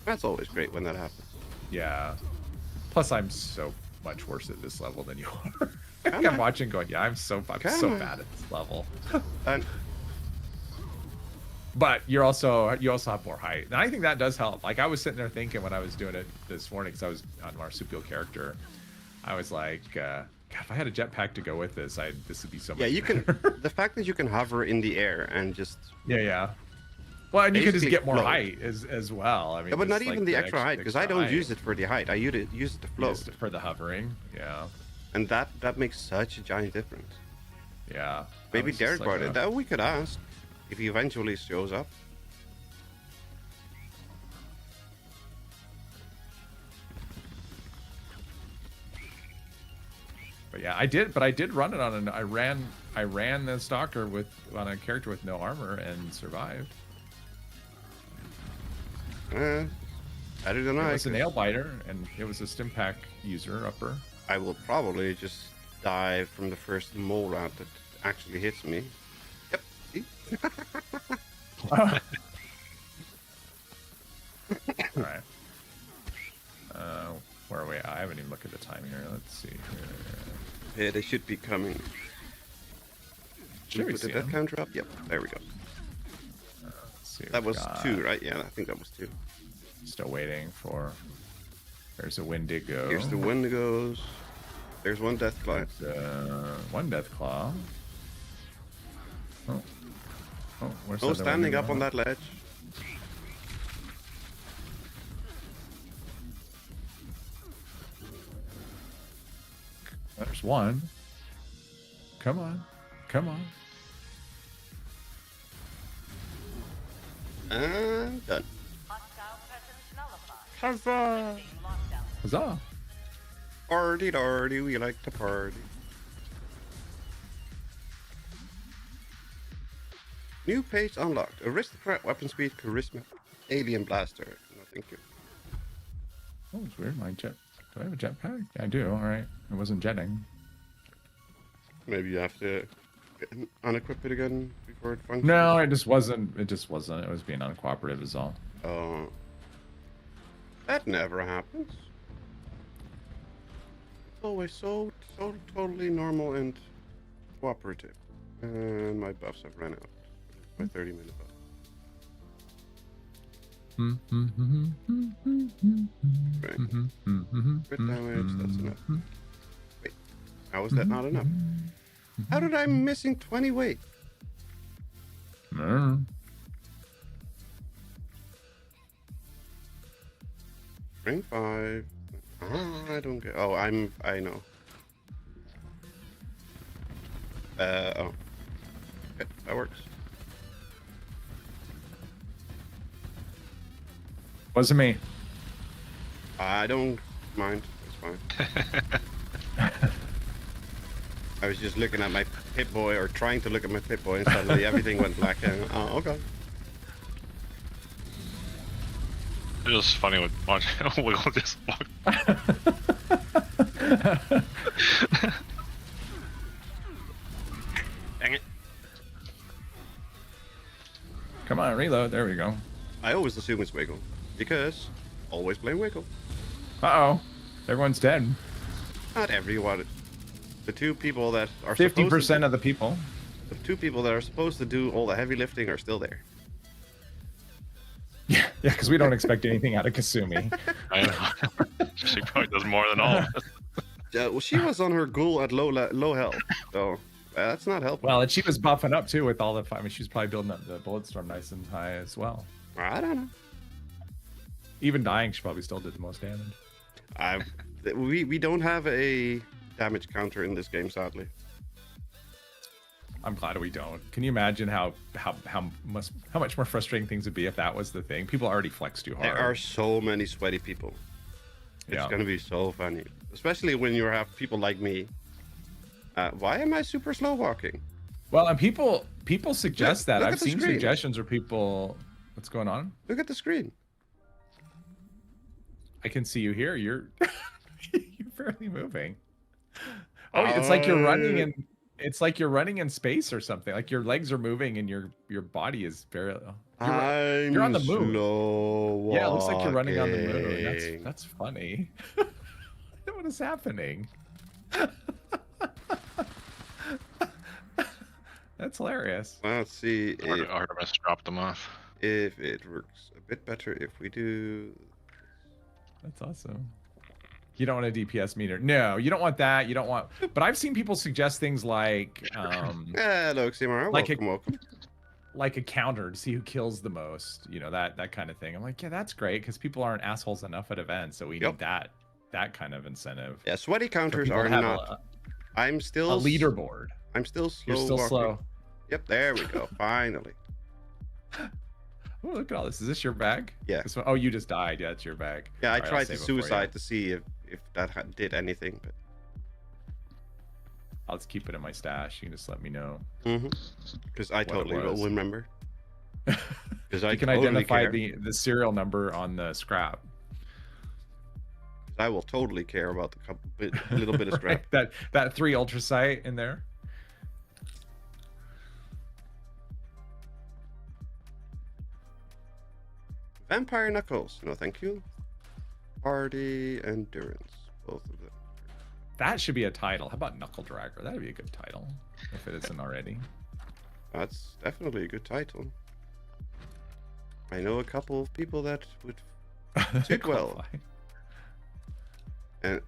that's always great when that happens. Yeah. Plus, I'm so much worse at this level than you are. I'm watching, going, yeah, I'm so bad at this level. But you also have more height, and I think that does help. Like I was sitting there thinking when I was doing it this morning, because I was on marsupial character, I was like, God, if I had a jetpack to go with this, this would be so much. Yeah, you better. can. The fact that you can hover in the air and just yeah. Well, and you can just get more height as well. I mean, yeah, but not even the extra height, because I don't use it for the height. I use it to float. Use it for the hovering, yeah. And that makes such a giant difference. Yeah. Maybe Derek brought it. That we could ask if he eventually shows up. But yeah, I did run it on I ran the stalker on a character with no armor and survived. Better than I. It was a nail biter, and it was a stim pack user upper. I will probably just die from the first mole rat that actually hits me. Yep. See? All right. Where are we? I haven't even looked at the time here. Let's see here. Yeah, they should be coming. Should we put see the death counter up? Yep. There we go. That was 2, right? Yeah, I think that was 2. Still waiting for. There's a Wendigo. Here's the Wendigos. There's one Death Claw. One Death Claw. Oh, where's no standing up on that ledge. There's one. Come on. And done. Huzzah! Huzzah! Party, darty, we like to party. New page unlocked. Aristocrat, weapon speed, charisma, alien blaster. No, thank you. Oh, it's weird. Do I have a jetpack? Yeah, I do. All right. It wasn't jetting. Maybe you have to unequip it again before it functions. No, it just wasn't. It was being uncooperative is all. Oh. That never happens. It's always so totally normal and cooperative. And my buffs have run out. My 30-minute buff. Right. Crit damage, that's enough. Wait, how is that not enough? How did I missing 20 weight? Rank 5. I don't get. Oh, I know. Oh. Okay, that works. Wasn't me. I don't mind. It's fine. I was just looking at my Pip-Boy, or trying to look at my Pip-Boy, and suddenly everything went black. And oh, okay. It's just funny with watching Wiggle just walk. Dang it. Come on, reload. There we go. I always assume it's Wiggle, because always blame Wiggle. Uh-oh. Everyone's dead. Not everyone. The 2 people that are 50% of the people. The 2 people that are supposed to do all the heavy lifting are still there. Yeah, because we don't expect anything out of Kasumi. I know. She probably does more than all of us. Well, she was on her ghoul at low health, so that's not helping. Well, and she was buffing up too with all the. I mean, she was probably building up the Bulletstorm nice and high as well. I don't know. Even dying, she probably still did the most damage. We don't have a damage counter in this game, sadly. I'm glad we don't. Can you imagine how much more frustrating things would be if that was the thing? People already flex too hard. There are so many sweaty people. It's gonna be so funny, especially when you have people like me. Why am I super slow walking? Well, and people suggest that. Look I've seen suggestions where people. What's going on? Look at the screen. I can see you here. You're you're barely moving. Oh, it's like you're running in. It's like you're running in space or something. Like your legs are moving and your body is barely. You're on the moon. Yeah, it looks like you're running on the moon. That's funny. What is happening? That's hilarious. Let's see. Artemis dropped them off. If it works a bit better if we do. That's awesome. You don't want a DPS meter. No, you don't want that. You don't want. But I've seen people suggest things like. Hello, Ximara. Welcome. Like a counter to see who kills the most. You know, that kind of thing. I'm like, yeah, that's great because people aren't assholes enough at events, so we need that kind of incentive. Yeah, sweaty counters are not. I'm still a leaderboard. I'm still slow. You're still walking. Slow. Yep, there we go. Finally. Oh, look at all this. Is this your bag? Yeah. This one, oh, you just died. Yeah, it's your bag. Yeah, I tried to suicide to see if that did anything, but I'll just keep it in my stash. You can just let me know. Because I totally will remember. Because you can identify the serial number on the scrap. I will totally care about the little bit of scrap. Right, that 3 ultrasight in there. Vampire Knuckles, no thank you. Party Endurance, both of them. That should be a title. How about Knuckle Dragger? That'd be a good title, if it isn't already. That's definitely a good title. I know a couple of people that would fit well. And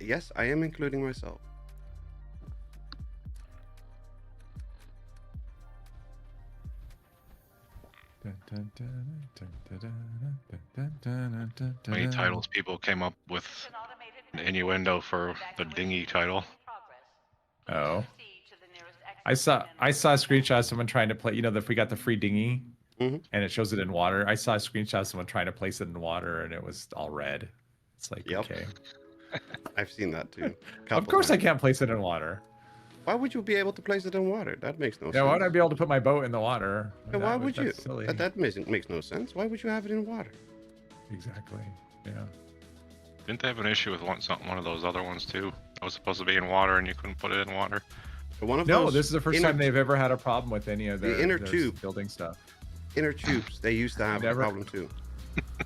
yes, I am including myself. Many titles people came up with an innuendo for the dinghy title. Oh. I saw a screenshot of someone trying to play, you know, if we got the free dinghy and it shows it in water. I saw a screenshot of someone trying to place it in water and it was all red. It's like, okay. I've seen that too. Of course I can't place it in water. Why would you be able to place it in water? That makes no sense. Yeah, why would I be able to put my boat in the water? Yeah, why would you? That makes no sense. Why would you have it in water? Exactly. Yeah. Didn't they have an issue with one of those other ones too? That was supposed to be in water and you couldn't put it in water. No, this is the first time they've ever had a problem with any of their inner tube building stuff. Inner tubes, they used to have a problem too.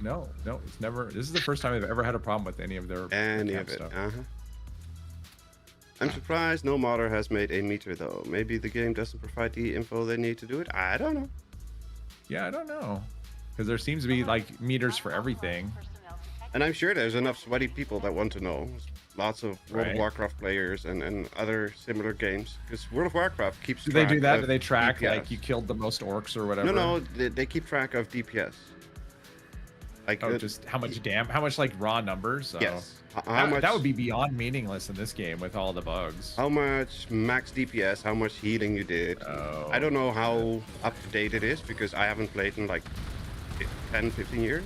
No, it's never. This is the first time they've ever had a problem with any of their stuff. I'm surprised no modder has made a meter though. Maybe the game doesn't provide the info they need to do it. I don't know. Yeah, I don't know. Because there seems to be like meters for everything. And I'm sure there's enough sweaty people that want to know. Lots of World of Warcraft players and other similar games. Because World of Warcraft keeps track. Do they do that? Do they track DPS. like you killed the most orcs or whatever? No, they keep track of DPS. Like just how much like raw numbers? Yes. That would be beyond meaningless in this game with all the bugs. How much max DPS, how much healing you did. I don't know how up to date it is because I haven't played in like 10, 15 years.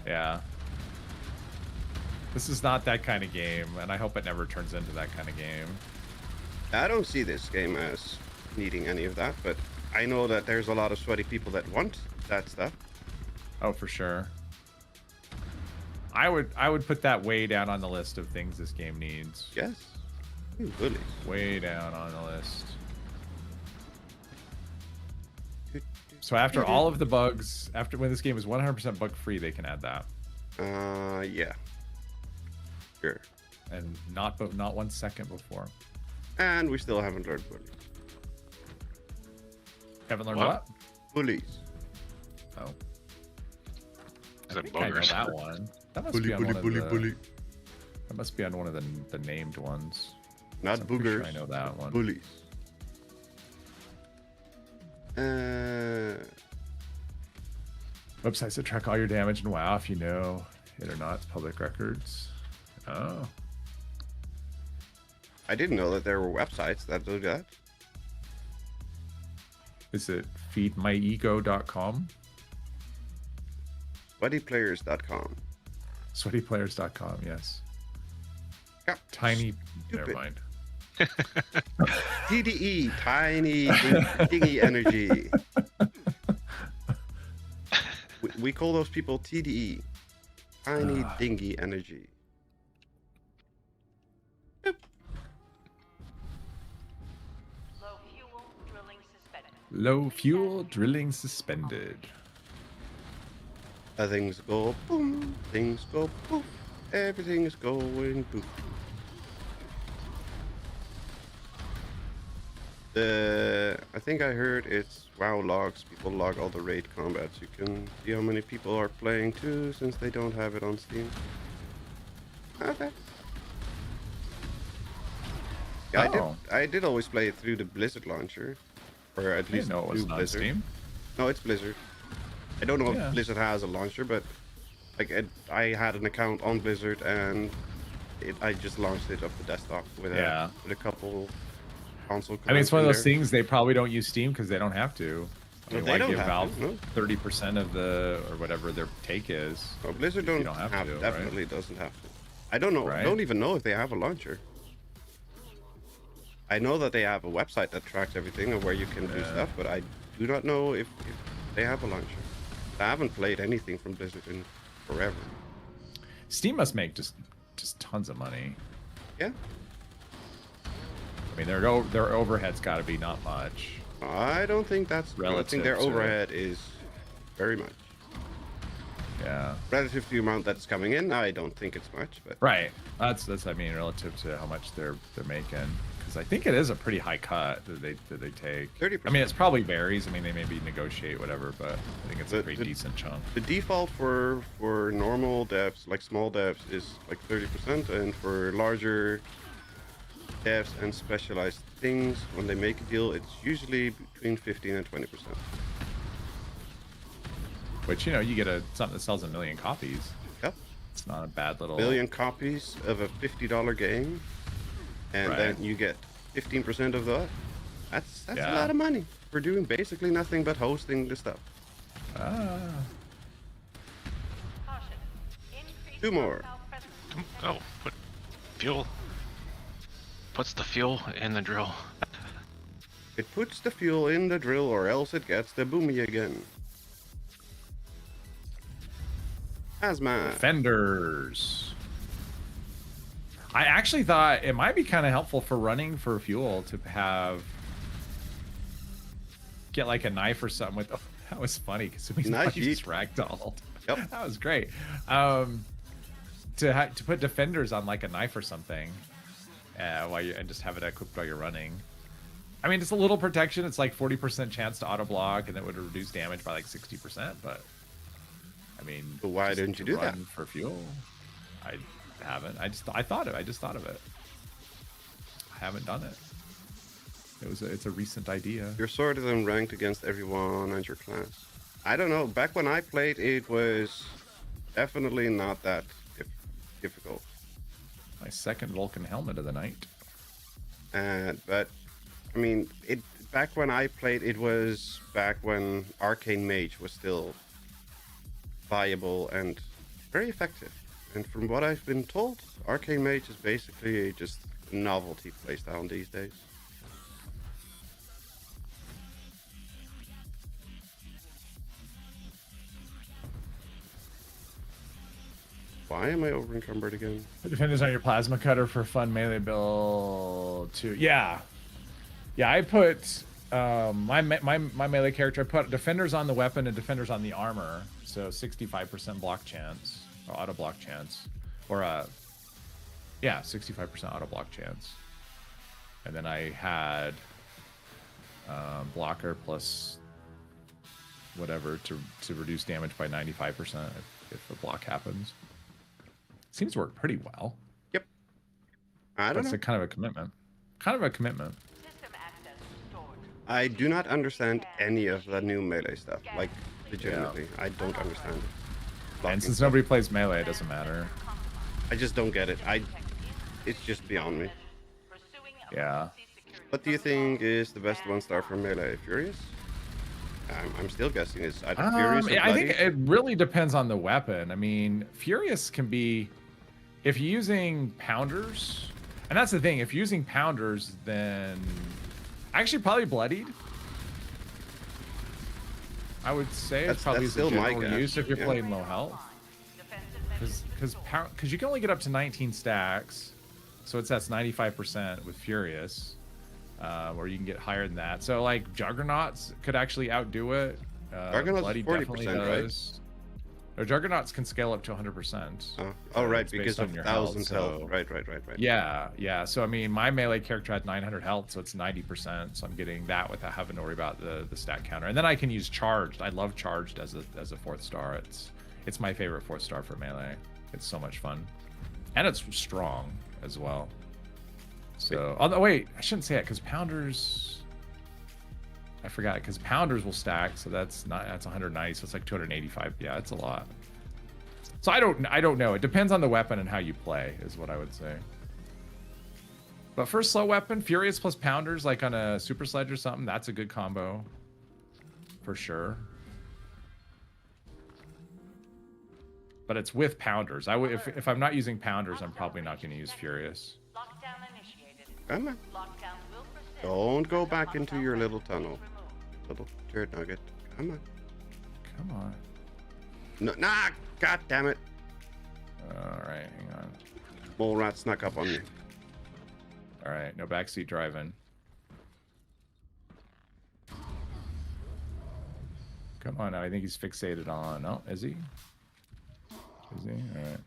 Yeah. This is not that kind of game, and I hope it never turns into that kind of game. I don't see this game as needing any of that, but I know that there's a lot of sweaty people that want that stuff. Oh, for sure. I would put that way down on the list of things this game needs. Yes. Ooh, really? Way down on the list. So after all of the bugs, when this game is 100% bug free, they can add that. Yeah. Sure. And not 1 second before. And we still haven't learned bullies. Haven't learned what? Bullies. Oh. Is it I know that one. That must be on one of the. That must be on one of the named ones. Not boogers. Sure I know that one. Bullies. Websites that track all your damage and WoW if you know it or not. It's public records. Oh. I didn't know that there were websites that do that. Is it feedmyego.com? Sweatyplayers.com. Sweatyplayers.com, yes. Yeah. Tiny. Stupid. Never mind. TDE, tiny dingy energy. We call those people TDE, tiny dingy energy. Yep. Low fuel drilling suspended. Low fuel drilling suspended. Things go boom, things go poof, everything is going poof. I think I heard it's WoW logs. People log all the raid combats. You can see how many people are playing too, since they don't have it on Steam. Okay. Yeah, I did always play it through the Blizzard launcher, or at least know it was through not Blizzard. Steam. No, it's Blizzard. I don't know if Blizzard has a launcher, but like I had an account on Blizzard and I just launched it off the desktop with a couple console. I mean, it's one of those things. They probably don't use Steam because they don't have to. I mean, why give Valve 30% of the or whatever their take is? Well, Blizzard don't have to, definitely doesn't have to. I don't know. I don't even know if they have a launcher. I know that they have a website that tracks everything and where you can do stuff, but I do not know if they have a launcher. I haven't played anything from Blizzard in forever. Steam must make just tons of money. Yeah. I mean, their overhead's got to be not much. I don't think that's relative. I think their overhead is very much. Yeah. Relative to the amount that's coming in, I don't think it's much. But right. That's I mean, relative to how much they're making. Because I think it is a pretty high cut that they take. 30%. I mean, it's probably varies. I mean, they maybe negotiate whatever, but I think it's a pretty decent chunk. The default for normal devs, like small devs, is like 30%, and for larger devs and specialized things, when they make a deal, it's usually between 15 and 20%. Which, you know, you get something that sells 1 million copies. Yep. It's not a bad little... 1 million copies of a $50 game, and then you get 15% of that. That's a lot of money for doing basically nothing but hosting the stuff. Two more. Oh, put fuel. Puts the fuel in the drill. It puts the fuel in the drill, or else it gets the boomy again. Asma. Defenders. I actually thought it might be kind of helpful for running for fuel to get like a knife or something with. Oh, that was funny because we just ragdolled. Yep. That was great. To put defenders on like a knife or something, and just have it equipped while you're running. I mean, it's a little protection. It's like 40% chance to auto block, and that would reduce damage by like 60%. But I mean, but why didn't you do that for fuel? I haven't. I just thought of it. I haven't done it. It's a recent idea. You're sorted and ranked against everyone and your class. I don't know. Back when I played, it was definitely not that difficult. My second Vulcan helmet of the night. But I mean, back when I played, it was back when Arcane Mage was still viable and very effective. And from what I've been told, Arcane Mage is basically just a novelty playstyle these days. Why am I over encumbered again? The defenders on your plasma cutter for fun melee build too. Yeah. I put my melee character. I put defenders on the weapon and defenders on the armor. So 65% block chance. Auto block chance, or 65% auto block chance, and then I had blocker plus whatever to reduce damage by 95% if the block happens. Seems to work pretty well. Yep. I don't know. It's kind of a commitment. System access stored. I do not understand any of the new melee stuff. Like, legitimately, I don't understand it. And since nobody plays melee, it doesn't matter. I just don't get it. It's just beyond me. Yeah. What do you think is the best 1-star for melee? Furious? I'm still guessing it's either Furious or Bloody. I think it really depends on the weapon. I mean, Furious can be, if you're using pounders, and that's the thing, if you're using pounders, then actually probably Bloodied. I would say it's probably still my use if you're playing low health. Because you can only get up to 19 stacks, so that's 95% with Furious. Or you can get higher than that. So like Juggernauts could actually outdo it. Juggernauts Bloody 40%, right? Or Juggernauts can scale up to 100%. Oh, right, because of 1,000 health. Right. Yeah. So I mean, my melee character had 900 health, so it's 90%. So I'm getting that without having to worry about the stat counter. And then I can use Charged. I love Charged as a 4th star. It's my favorite 4th star for melee. It's so much fun, and it's strong as well. So, wait, I shouldn't say that because Pounders. I forgot because Pounders will stack, so that's 190, so it's like 285. Yeah, it's a lot. So I don't know. It depends on the weapon and how you play, is what I would say. But for a slow weapon, Furious plus Pounders, like on a Super Sledge or something, that's a good combo, for sure. But it's with Pounders. If I'm not using Pounders, I'm probably not going to use Furious. Come on. Don't go back into your little tunnel. Little turd nugget. Come on. Come on. No, nah, god damn it. Alright, hang on. Mole rat snuck up on me. Alright, no backseat driving. Come on now, I think he's fixated on... Oh, is he? Is he? Alright.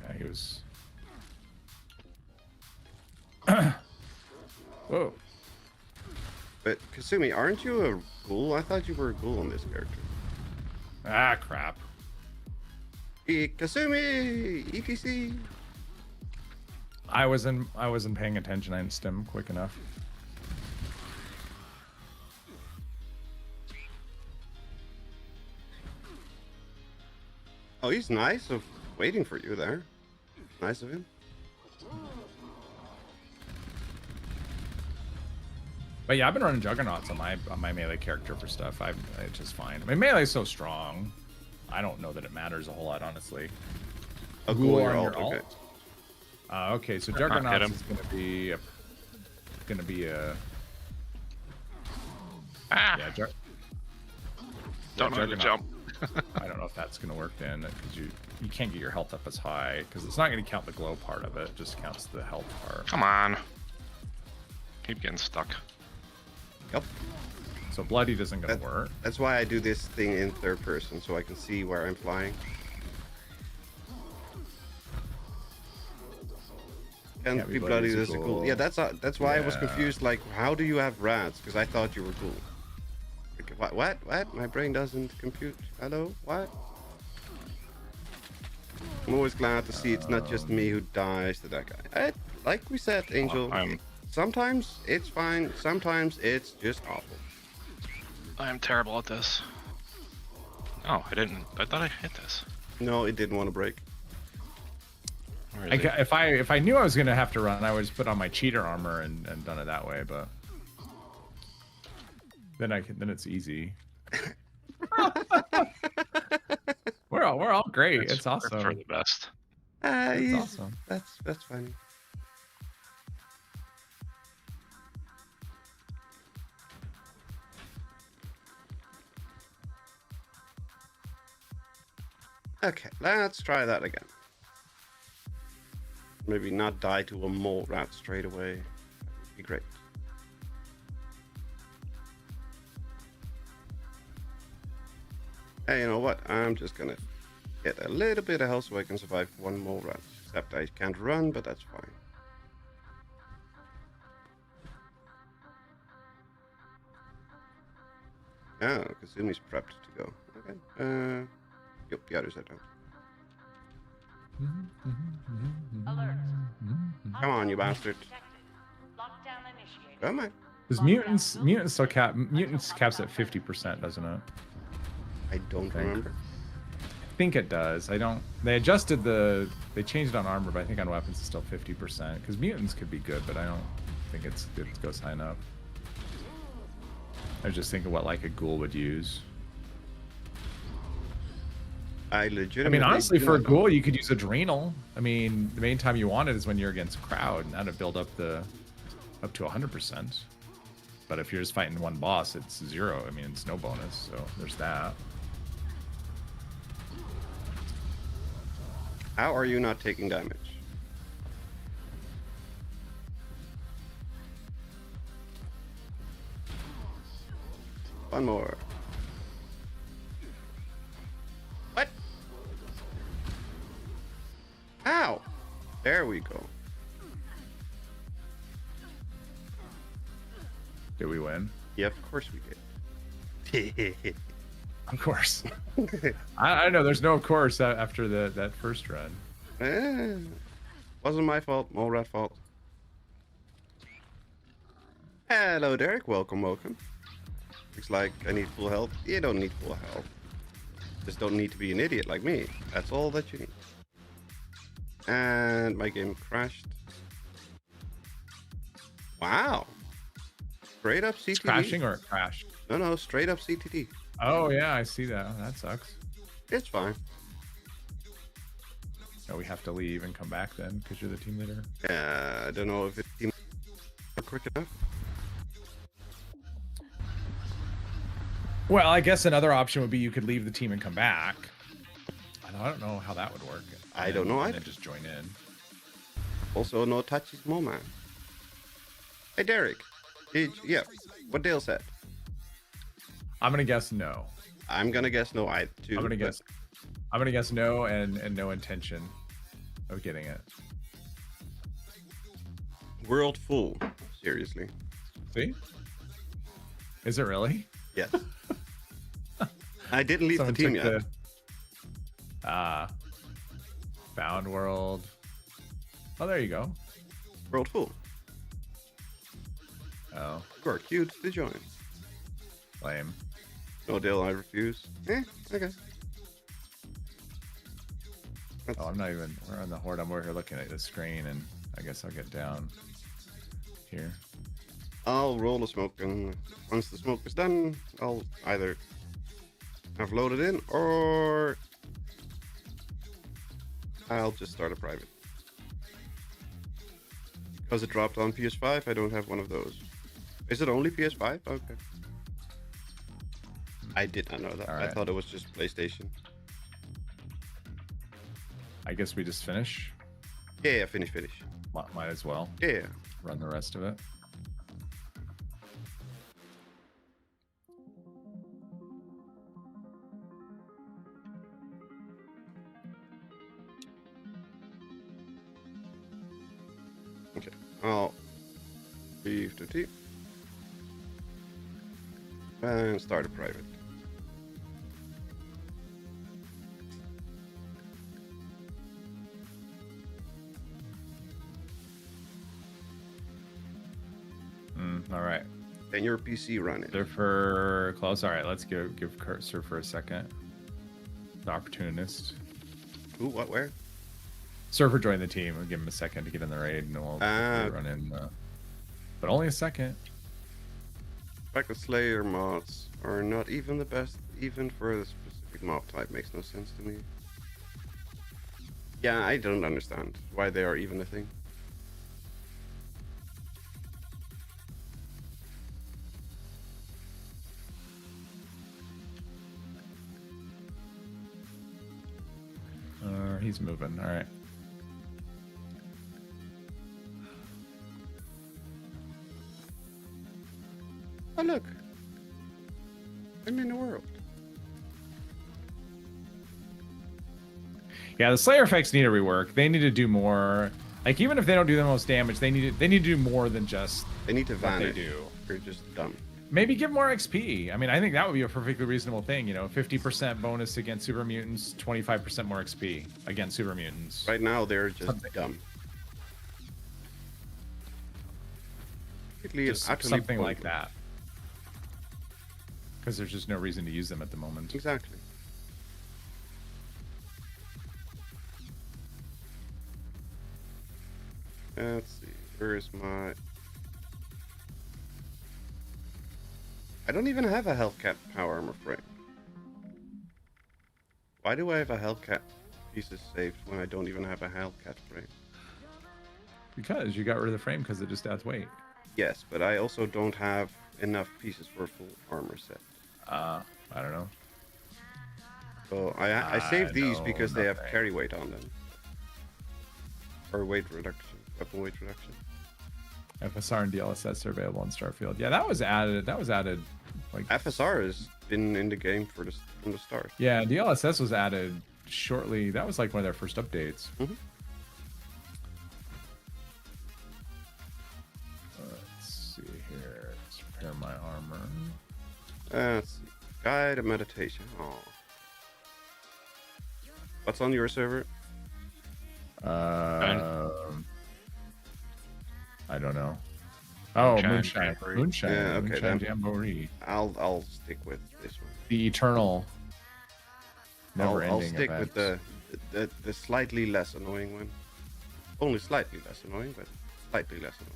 Yeah, he was... Whoa. But Kasumi, aren't you a ghoul? I thought you were a ghoul in this character. Ah, crap. Kasumi, ETC. I wasn't paying attention. I didn't stim quick enough. Oh, he's nice of waiting for you there. Nice of him. But yeah, I've been running Juggernauts on my melee character for stuff. It's just fine. I mean, melee is so strong. I don't know that it matters a whole lot, honestly. A ghoul on your ult. Okay. Okay, so Juggernauts is gonna be a. Ah. Yeah, don't know how to jump. I don't know if that's gonna work then, because you can't get your health up as high, because it's not gonna count the glow part of it. It just counts the health part. Come on. Keep getting stuck. Yep. So Bloody isn't gonna work. That's why I do this thing in third person, so I can see where I'm flying. Can't be Bloody is a ghoul. Yeah, that's why I was confused. Like, how do you have rats? Because I thought you were ghoul. Like, what? My brain doesn't compute. Hello? What? I'm always glad to see it's not just me who dies to that guy. Like we said, Angel. Sometimes it's fine. Sometimes it's just awful. I am terrible at this. Oh, I didn't. I thought I hit this. No, it didn't want to break. If I knew I was gonna have to run, I would just put on my cheater armor and done it that way. But then it's easy. we're all great. It's awesome. For the best. It's awesome. That's funny. Okay, let's try that again. Maybe not die to a mole rat straight away. That would be great. Hey, you know what? I'm just gonna get a little bit of health so I can survive one mole rat. Except I can't run, but that's fine. Oh, Kazumi's prepped to go. Okay. Yep, the others are done. Alert. Come on, you bastard. Lockdown initiated. Come on. Because mutants caps at 50%, doesn't it? I don't remember. I think it does. They adjusted they changed it on armor, but I think on weapons it's still 50%. Because mutants could be good, but I don't think it's good to go sign up. I was just thinking what like a ghoul would use. I mean, honestly, for a ghoul, you could use Adrenal. I mean, the main time you want it is when you're against crowd, and that'd build up to 100%. But if you're just fighting one boss, it's 0. I mean, it's no bonus, so there's that. How are you not taking damage? One more. What? Ow! There we go. Did we win? Yeah, of course we did. Of course. I know there's no of course after that first run. Wasn't my fault. Morat's fault. Hello, Derek. Welcome. Looks like I need full health. You don't need full health. Just don't need to be an idiot like me. That's all that you need. And my game crashed. Wow. Straight up CTD. It's crashing or it crashed? No, straight up CTD. Oh yeah, I see that. That sucks. It's fine. So we have to leave and come back then because you're the team leader. Yeah, I don't know if it's team quick enough. Well, I guess another option would be you could leave the team and come back. I don't know how that would work. I don't know either. And then just join in. Also, no touches, more man. Hey, Derek. Yeah, what Dale said. I'm gonna guess no. I'm gonna guess no. I too. I'm gonna guess no and no intention of getting it. World full. Seriously. See? Is it really? Yes. I didn't leave the team yet. Found world. Oh, there you go. World full. Oh. You are cute to join. Lame. No deal, I refuse. Okay. Oh, I'm not even. We're on the horde. I'm over here looking at the screen, and I guess I'll get down here. I'll roll the smoke, and once the smoke is done, I'll either have loaded in or I'll just start a private. Because it dropped on PS5, I don't have one of those. Is it only PS5? Okay. I did not know that. Right. I thought it was just PlayStation. I guess we just finish. Yeah, finish. Might as well. Yeah. Run the rest of it. Okay. I'll leave the team and start a private. All right. And your PC running. Surfer close. All right, let's give Surfer a second. The opportunist. Who? What? Where? Surfer joined the team. We'll give him a second to get in the raid, and we'll run in. But only a second. Packet Slayer mods are not even the best, even for the specific mob type. Makes no sense to me. Yeah, I don't understand why they are even a thing. He's moving. All right. Oh, look. I'm in the world. Yeah, the Slayer effects need a rework. They need to do more. Like, even if they don't do the most damage, they need to do more than just they need to vanish. What they do. They're just dumb. Maybe give more XP. I mean, I think that would be a perfectly reasonable thing. 50% bonus against super mutants, 25% more XP against super mutants. Right now, they're just dumb. Just something like that. Because there's just no reason to use them at the moment. Exactly. Let's see. Where is my... I don't even have a Hellcat power armor frame. Why do I have a Hellcat pieces saved when I don't even have a Hellcat frame? Because you got rid of the frame because it just adds weight. Yes, but I also don't have enough pieces for a full armor set. I don't know. So I saved these because they have carry weight on them. Or weight reduction, weapon weight reduction. FSR and DLSS are available on Starfield. Yeah, that was added. Like FSR has been in the game from the start. Yeah, DLSS was added shortly. That was like one of their first updates. Mm-hmm. Let's see here. Let's repair my armor. Let's see. Guided meditation. Oh. What's on your server? I don't know. Oh, Moonshine. Jamboree. Moonshine. Yeah, okay, Moonshine then. Jamboree. I'll stick with this one. The eternal, I'll never-ending stick event. with the slightly less annoying one. Only slightly less annoying, but slightly less annoying.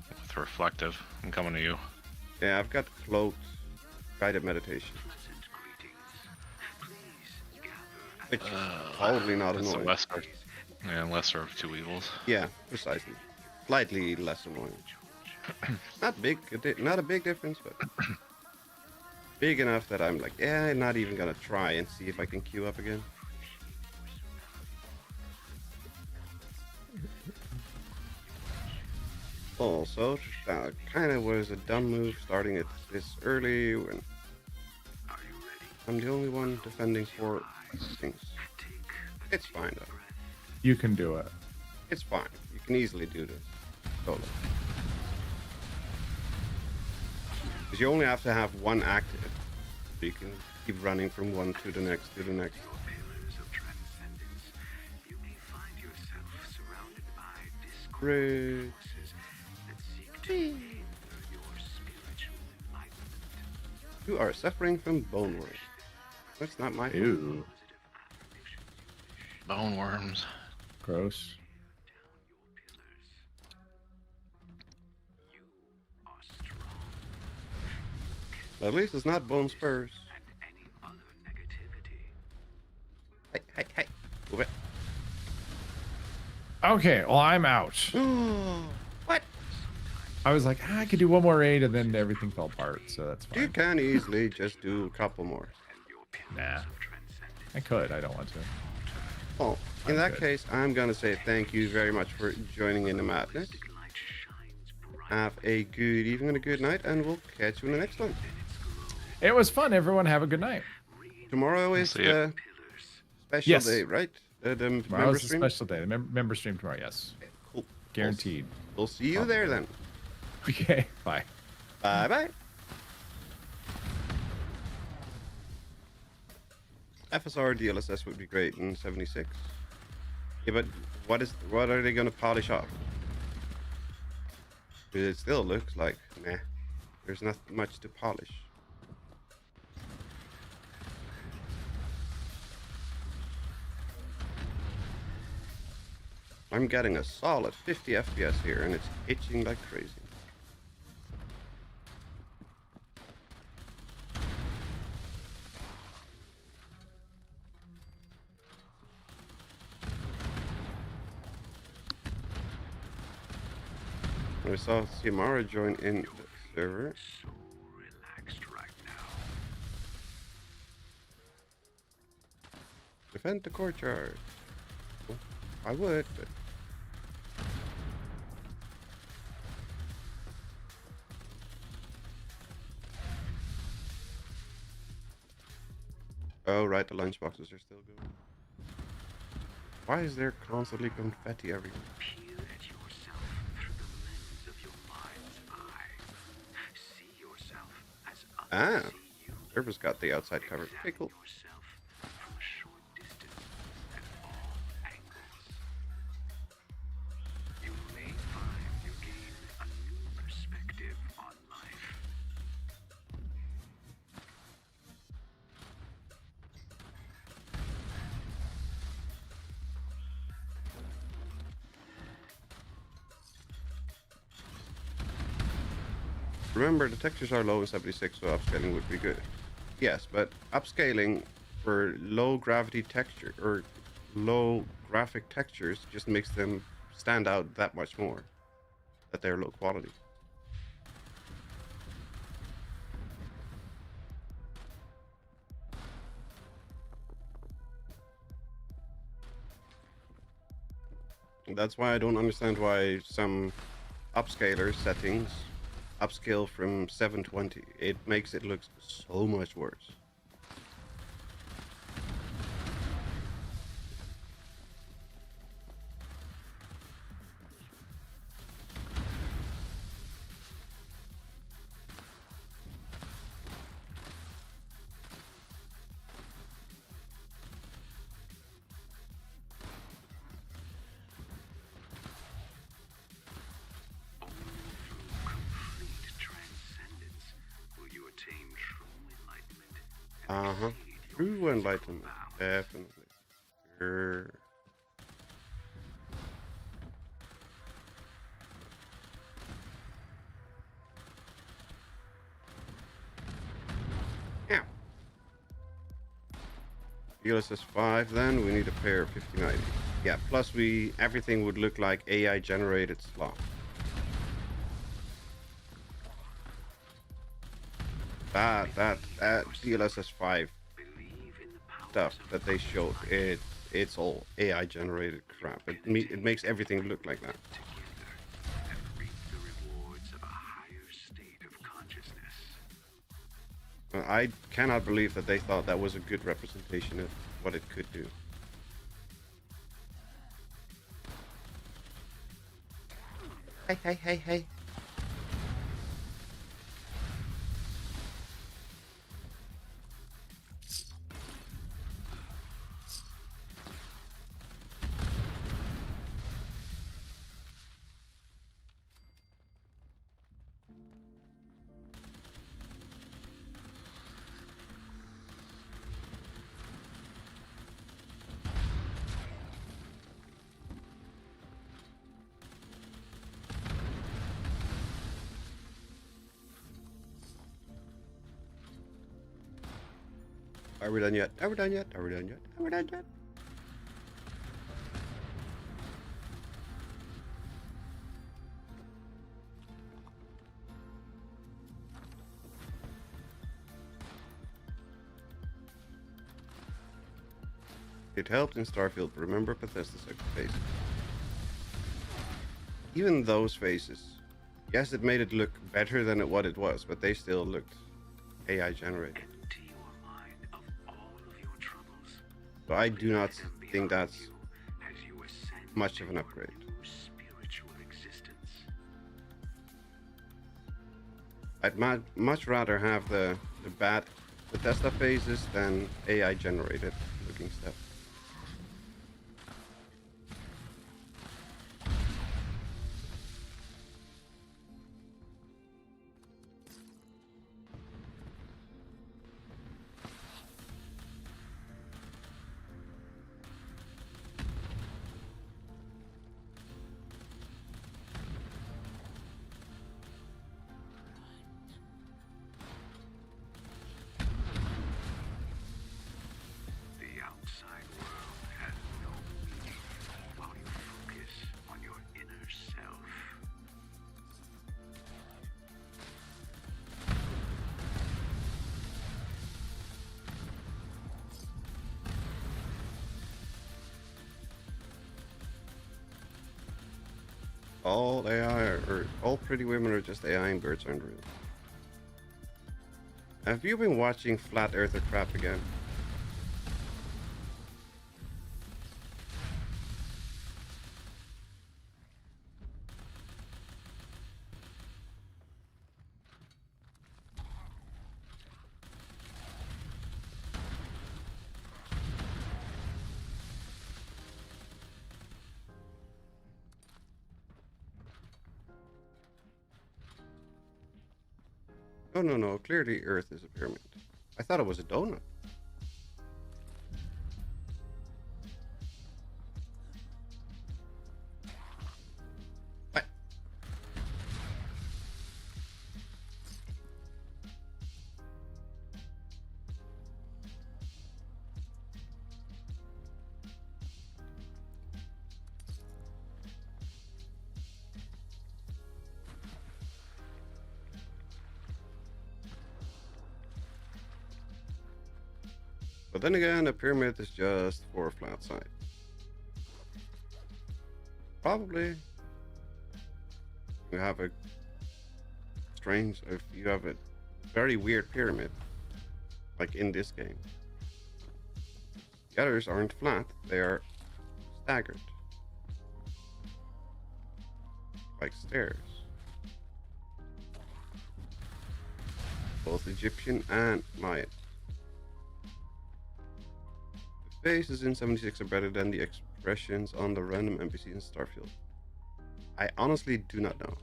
With reflective, I'm coming to you. Yeah, I've got cloaked guided meditation. Which probably not It's the annoying. lesser of two evils. Yeah, precisely. Slightly less annoying. Not a big difference, but big enough that I'm like, yeah, I'm not even gonna try and see if I can queue up again. Also, that kind of was a dumb move starting it this early when I'm the only one defending 4 things. It's fine though. You can do it. It's fine. You can easily do this solo. Because you only have to have one active. So you can keep running from one to the next to the next. Great. You are suffering from bone worm. That's not my fault. Ew. Bone worms. Gross. But at least it's not bone spurs. Hey. Move it. Okay, well, I'm out. What? I was like, I could do one more raid, and then everything fell apart, so that's You fine. can easily just do a couple more. Nah. I could. I don't want to. Oh, in I'm that good. case, I'm gonna say thank you very much for joining in the madness. Have a good evening and a good night, and we'll catch you in the next one. It was fun. Everyone have a good night. Tomorrow is See ya. the special Yes. day, right? The member Tomorrow's a stream? special day. The member stream tomorrow, yes. Cool. Guaranteed. We'll see you there then. Okay, bye. Bye-bye. FSR DLSS would be great in 76. Yeah, but what are they gonna polish off? It still looks like meh. There's not much to polish. I'm getting a solid 50 FPS here, and it's itching like crazy. I saw Xiomara join in the server. Defend the courtyard. Well, I would, but... Oh, right, the lunchboxes are still going. Why is there constantly confetti everywhere? Ah, Server's got the outside covered. Okay, cool. remember the textures are low in 76, so upscaling would be good. Yes, but upscaling for low gravity texture or low graphic textures just makes them stand out that much more, that they're low quality. That's why I don't understand why some upscaler settings upscale from 720. It makes it look so much worse. True enlightenment, definitely. Sure. Yeah. DLSS 5, then we need a pair of 5090. Yeah, plus everything would look like AI generated slop. That DLSS 5 stuff that they showed, it's all AI generated crap. It makes everything look like that. I cannot believe that they thought that was a good representation of what it could do. Hey. Are we done yet? Are we done yet? Are we done yet? Are we done yet? It helped in Starfield, but remember Bethesda's face. Even those faces, yes, it made it look better than what it was, but they still looked AI generated. So I do not think that's much of an upgrade. I'd much rather have the bad Bethesda phases than AI generated looking stuff. All AI or all pretty women are just AI and birds aren't real. Have you been watching Flat Earther crap again? Oh, no. Clearly Earth is a pyramid. I thought it was a donut. What? But then again, a pyramid is just 4 flat sides. Probably you have a strange, if you have a very weird pyramid, like in this game. The others aren't flat, they are staggered. Like stairs. Both Egyptian and Mayan. The faces in 76 are better than the expressions on the random NPC in Starfield. I honestly do not know.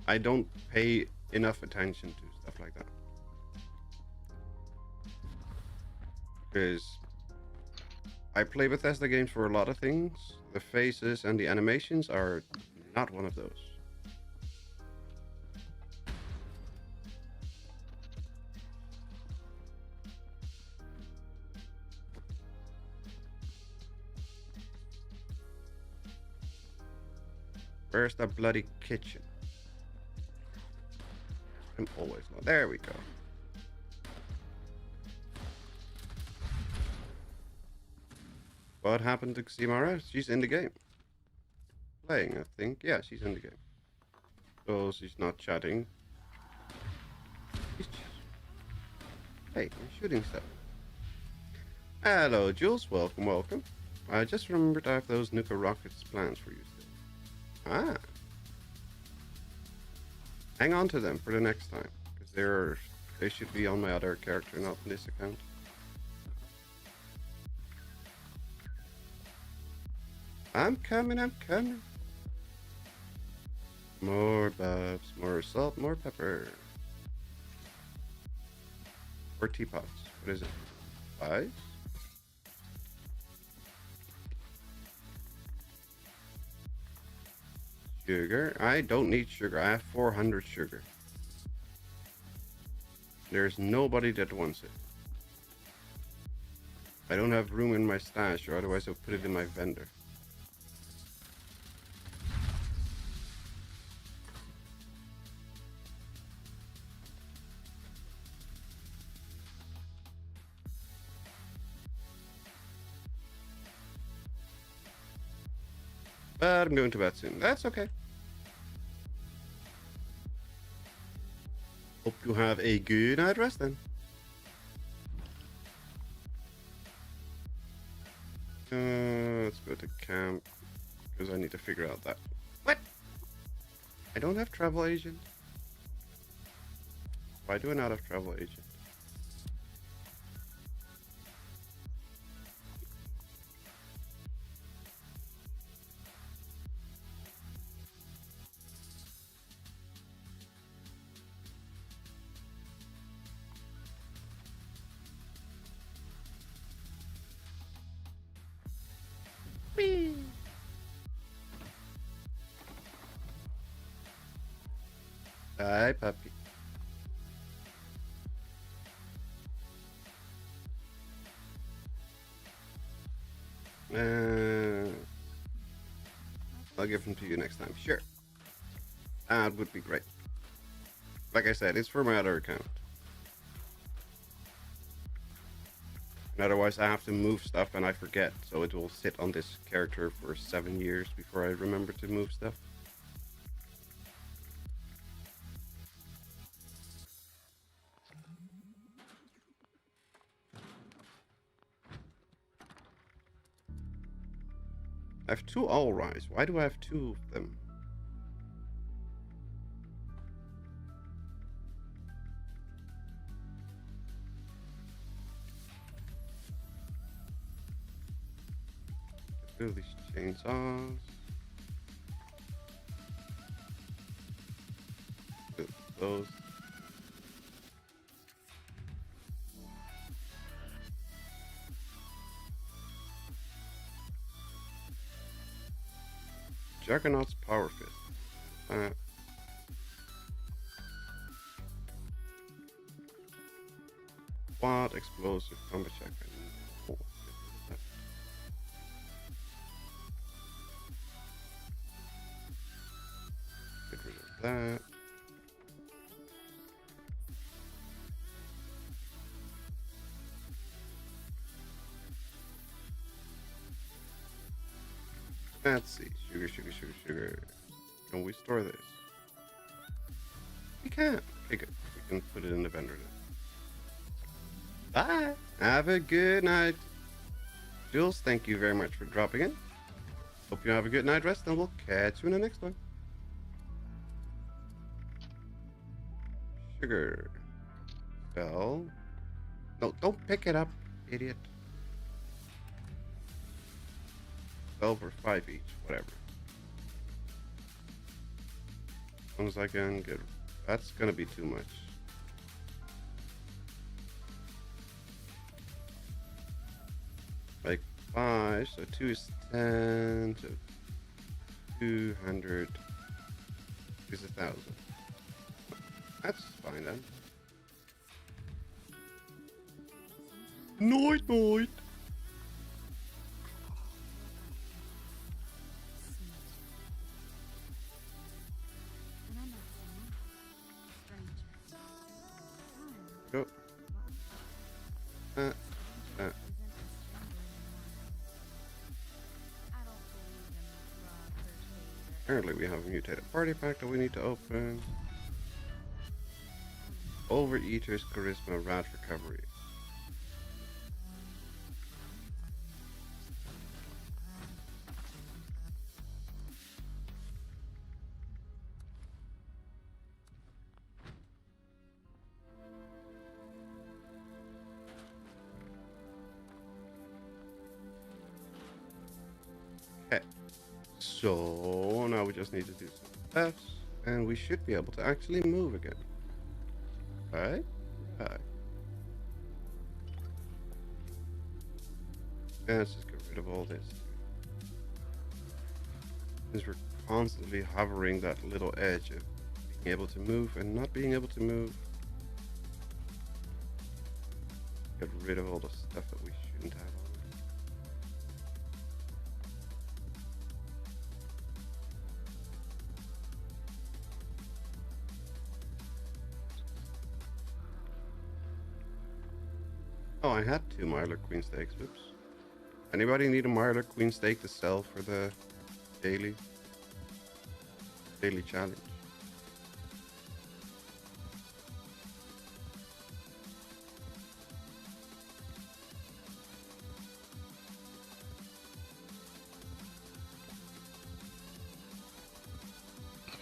I don't pay enough attention to stuff like that. Because I play Bethesda games for a lot of things. The faces and the animations are not one of those. Where's the bloody kitchen? I'm always lost. There we go. What happened to Ximara? She's in the game. Playing, I think. Yeah, she's in the game. So she's not chatting. Hey, I'm shooting stuff. Hello, Jules. Welcome, welcome. I just remembered I have those Nuka Rockets plans for you still. Ah. Hang on to them for the next time, because they should be on my other character, not in this account. I'm coming, I'm coming. More buffs, more salt, more pepper. Or teapots. What is it? 5? Sugar. I don't need sugar. I have 400 sugar. There's nobody that wants it. I don't have room in my stash, or otherwise I'll put it in my vendor. But I'm going to bed soon. That's okay. Hope you have a good night rest then. Let's go to camp, because I need to figure out that. What? I don't have travel agent. Why do I not have travel agent? Whee! Hi, puppy. I'll give them to you next time. Sure. That would be great. Like I said, it's for my other account. And otherwise I have to move stuff and I forget. So it will sit on this character for 7 years before I remember to move stuff. I have 2 all rise. Why do I have 2 of them? Do these chainsaws. Do those. Juggernaut's Power Fist. Quad explosive combat shotgun. Oh, get rid of that. Let's see. Sugar. Can we store this? We can. Okay, good. We can put it in the vendor now. Bye. Have a good night. Jules, thank you very much for dropping in. Hope you have a good night rest, and we'll catch you in the next one. Sugar. Bell. No, don't pick it up, idiot. 12 or 5 each, whatever. As long as I can get... That's gonna be too much. Like 5, so 2 is 10, so 200 is 1,000. That's fine then. Night. Go. Apparently we have a mutated party pack that we need to open. Overeater's Charisma Rat Recovery. Okay. So now we just need to do some steps and we should be able to actually move again. Right? And let's just get rid of all this. Since we're constantly hovering that little edge of being able to move and not being able to move. Get rid of all the stuff that we shouldn't have on. Oh, I had 2 Marler Queen steaks. Oops. Anybody need a Marler Queen steak to sell for the daily challenge?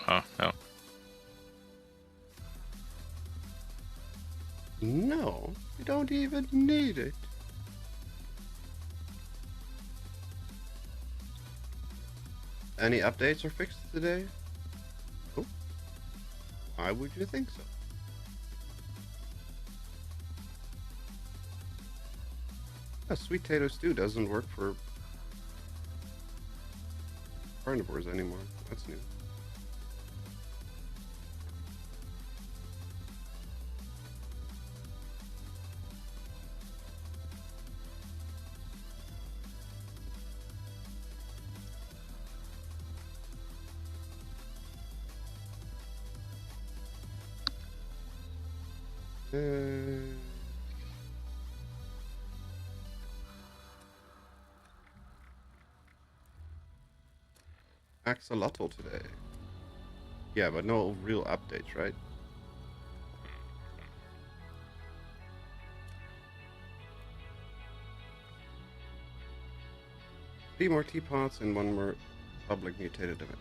No. No, you don't even need it. Any updates or fixes today? Oh, why would you think so? Sweet potato stew doesn't work for carnivores anymore. That's new. Axolotl today. Yeah, but no real updates, right? Three more teapots and 1 more public mutated event.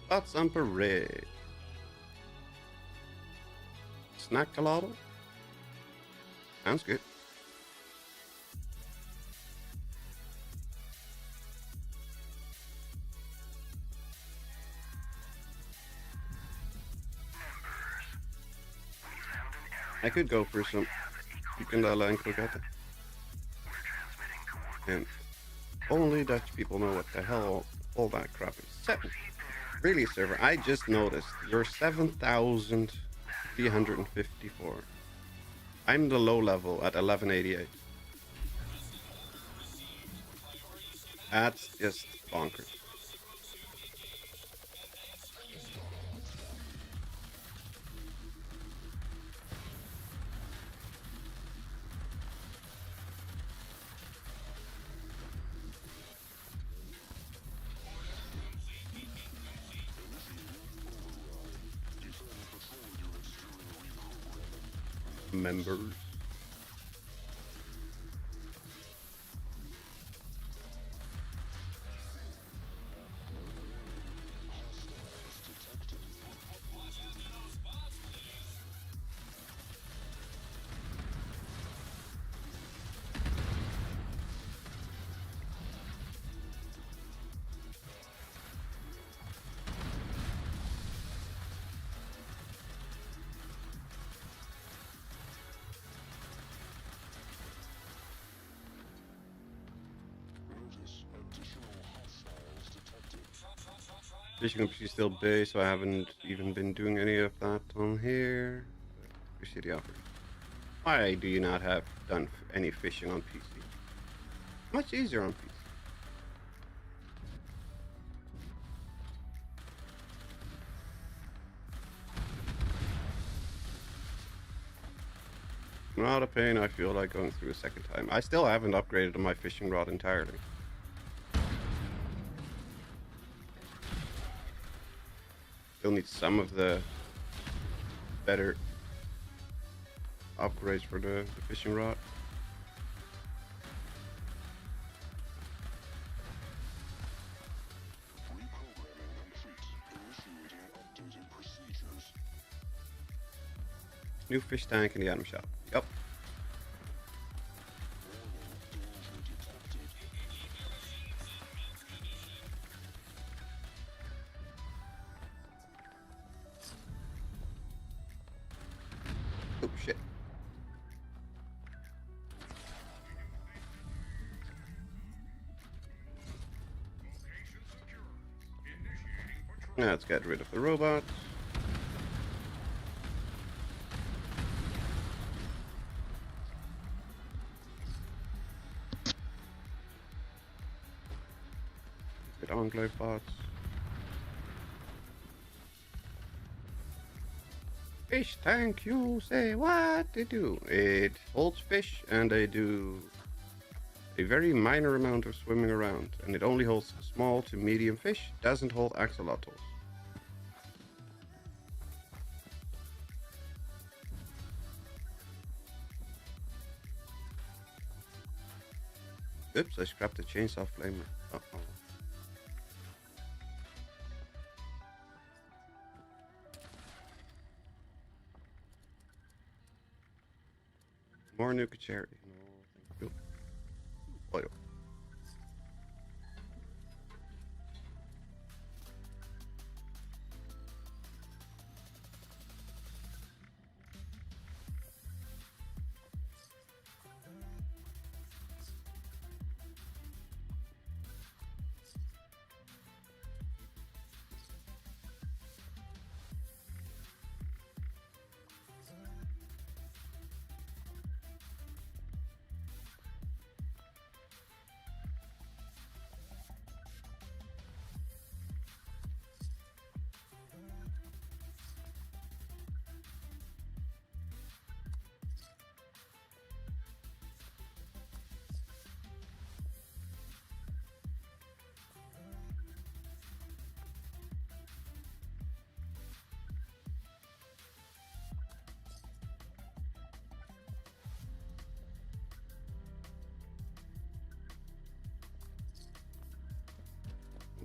Thoughts on parade. Snack-a-lotl? Sounds good. I could go for some Ukandala and Krokata. And only Dutch people know what the hell all that crap is. Really, server, I just noticed you're 7,354. I'm the low level at 1188. That's just bonkers. members. Fishing on PC still base, so I haven't even been doing any of that on here. Appreciate the offer. Why do you not have done any fishing on PC? Much easier on PC. Not a pain I feel like going through a second time. I still haven't upgraded my fishing rod entirely. Still need some of the better upgrades for the fishing rod. New fish tank in the item shop. Yep. Oh shit. Now let's get rid of the robots. Get enclave bots. Fish tank, you say what they do? It holds fish and they do a very minor amount of swimming around, and it only holds small to medium fish, doesn't hold axolotls. Oops, I scrapped the chainsaw flamer. Uh-oh. More nuka cherry. No, thank you. Oil.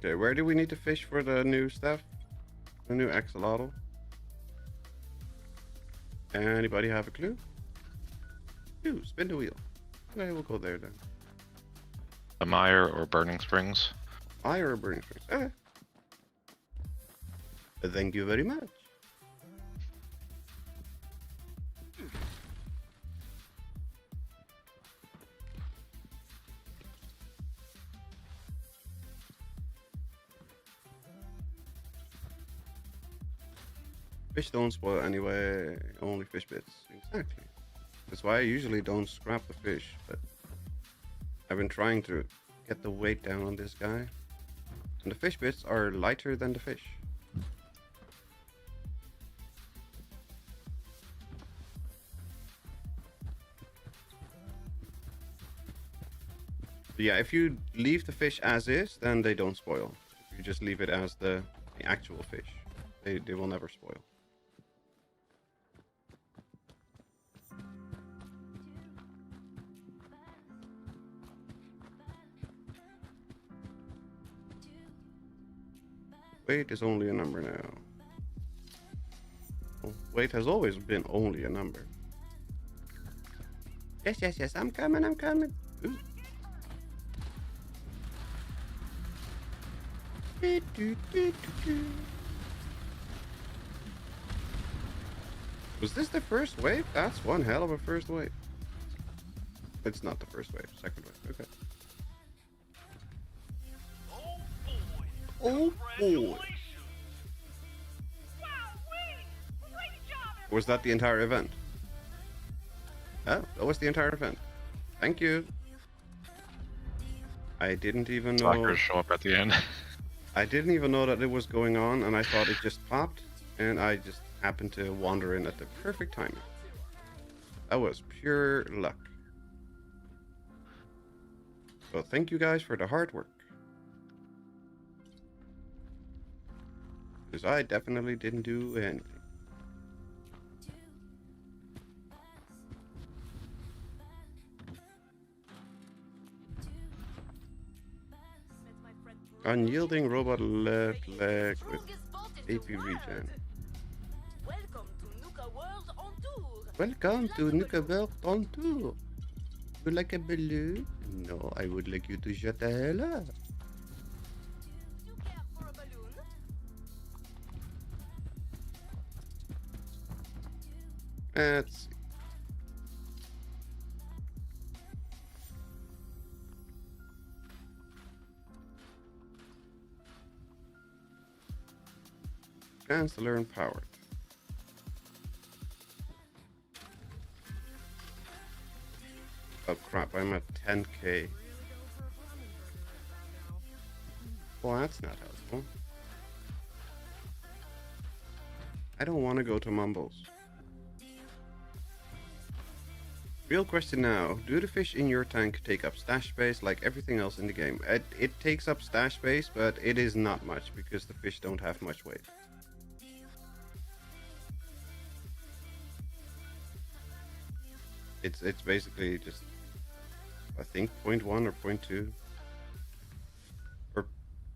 Okay, where do we need to fish for the new stuff? The new axolotl? Anybody have a clue? You, spin the wheel. Okay, we'll go there then. The Mire or Burning Springs? Mire or Burning Springs? Okay. Thank you very much. Fish don't spoil anyway, only fish bits. Exactly. That's why I usually don't scrap the fish, but I've been trying to get the weight down on this guy. And the fish bits are lighter than the fish. But yeah, if you leave the fish as is, then they don't spoil. If you just leave it as the actual fish, they will never spoil. Weight is only a number now. Well, weight has always been only a number. Yes, I'm coming. Ooh. Was this the first wave? That's one hell of a first wave. It's not the first wave, second wave. Okay. Oh boy. Was that the entire event? Oh, that was the entire event. Thank you. I didn't even know. Stalkers show up at the end. I didn't even know that it was going on, and I thought it just popped, and I just happened to wander in at the perfect timing. That was pure luck. So thank you guys for the hard work. Because I definitely didn't do anything. Unyielding robot left leg with AP regen. Welcome to Nuka World on tour. Would you like a balloon? No, I would like you to shut the hell up. Let's see. Chance to learn power. Oh crap, I'm at 10k. Well, that's not helpful. I don't want to go to Mumbles. Real question now, do the fish in your tank take up stash space like everything else in the game? It takes up stash space, but it is not much because the fish don't have much weight. It's basically just, I think 0.1 or 0.2 or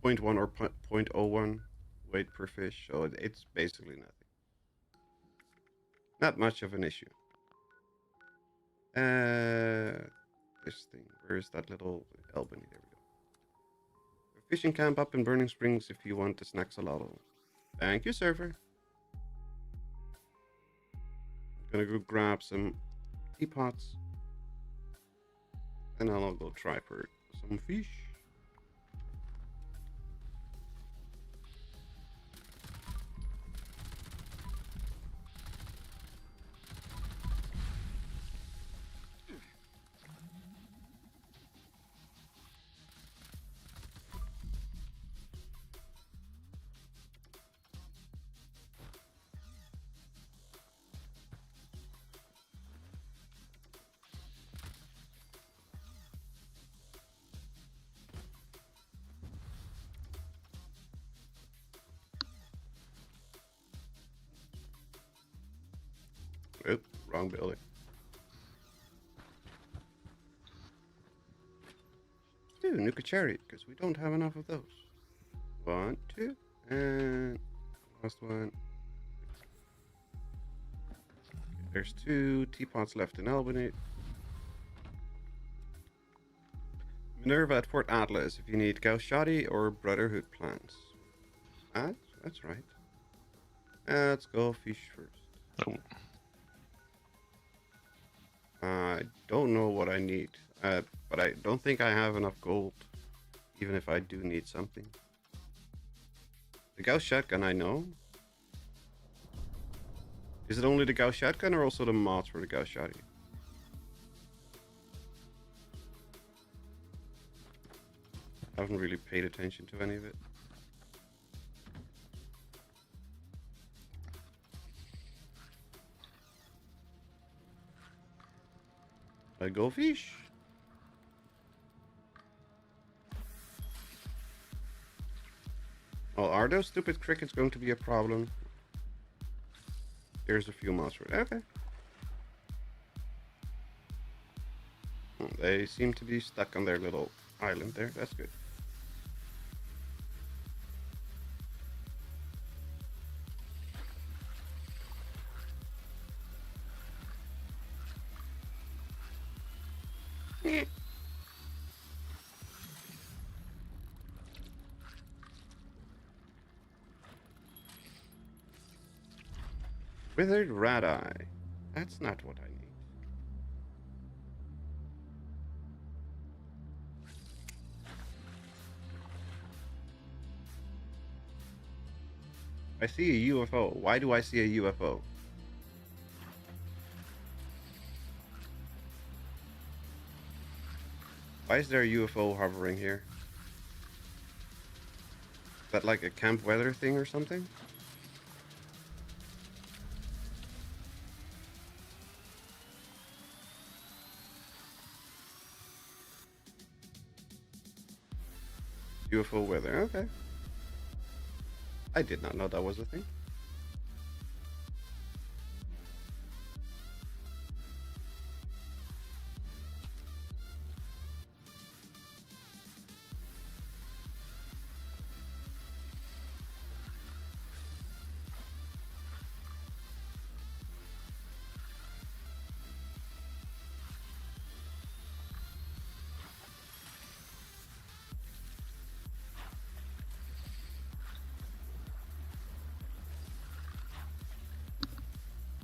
0.1 or 0.01 weight per fish, so it's basically nothing. Not much of an issue. This thing, where is that little Albany? There we go. A fishing camp up in Burning Springs if you want the snaxolotl. Thank you, server. I'm gonna go grab some teapots, and I'll go try for some fish. Oop, wrong building. Two Nuka Cherry, because we don't have enough of those. 1, 2, and last one. There's 2 teapots left in Albany. Minerva at Fort Atlas if you need Gauchati or Brotherhood plans. That's right. Let's go fish first. Oh. I don't know what I need, but I don't think I have enough gold, even if I do need something. The Gauss shotgun I know. Is it only the Gauss shotgun or also the mods for the Gauss shotty? I haven't really paid attention to any of it. I go fish. Oh, are those stupid crickets going to be a problem? Here's a few monsters. Okay. They seem to be stuck on their little island there. That's good. Withered rat eye. That's not what I need. I see a UFO. Why do I see a UFO? Why is there a UFO hovering here? Is that like a camp weather thing or something? UFO weather, okay. I did not know that was a thing.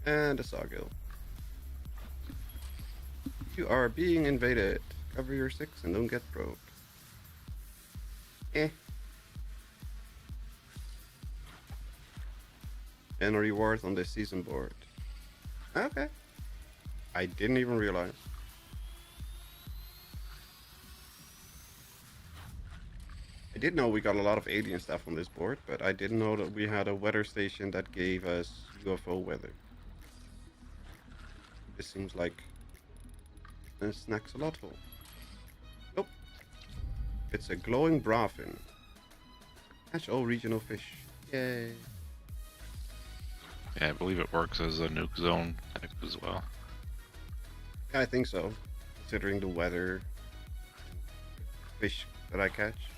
And a sawgill. You are being invaded. Cover your six and don't get probed. And a reward on the season board. Okay. I didn't even realize. I did know we got a lot of alien stuff on this board, but I didn't know that we had a weather station that gave us UFO weather. This seems like a snaxolotl. Nope. It's a glowing brafin. Catch all regional fish. Yay. Yeah, I believe it works as a nuke zone type as well. Yeah, I think so. Considering the weather, fish that I catch.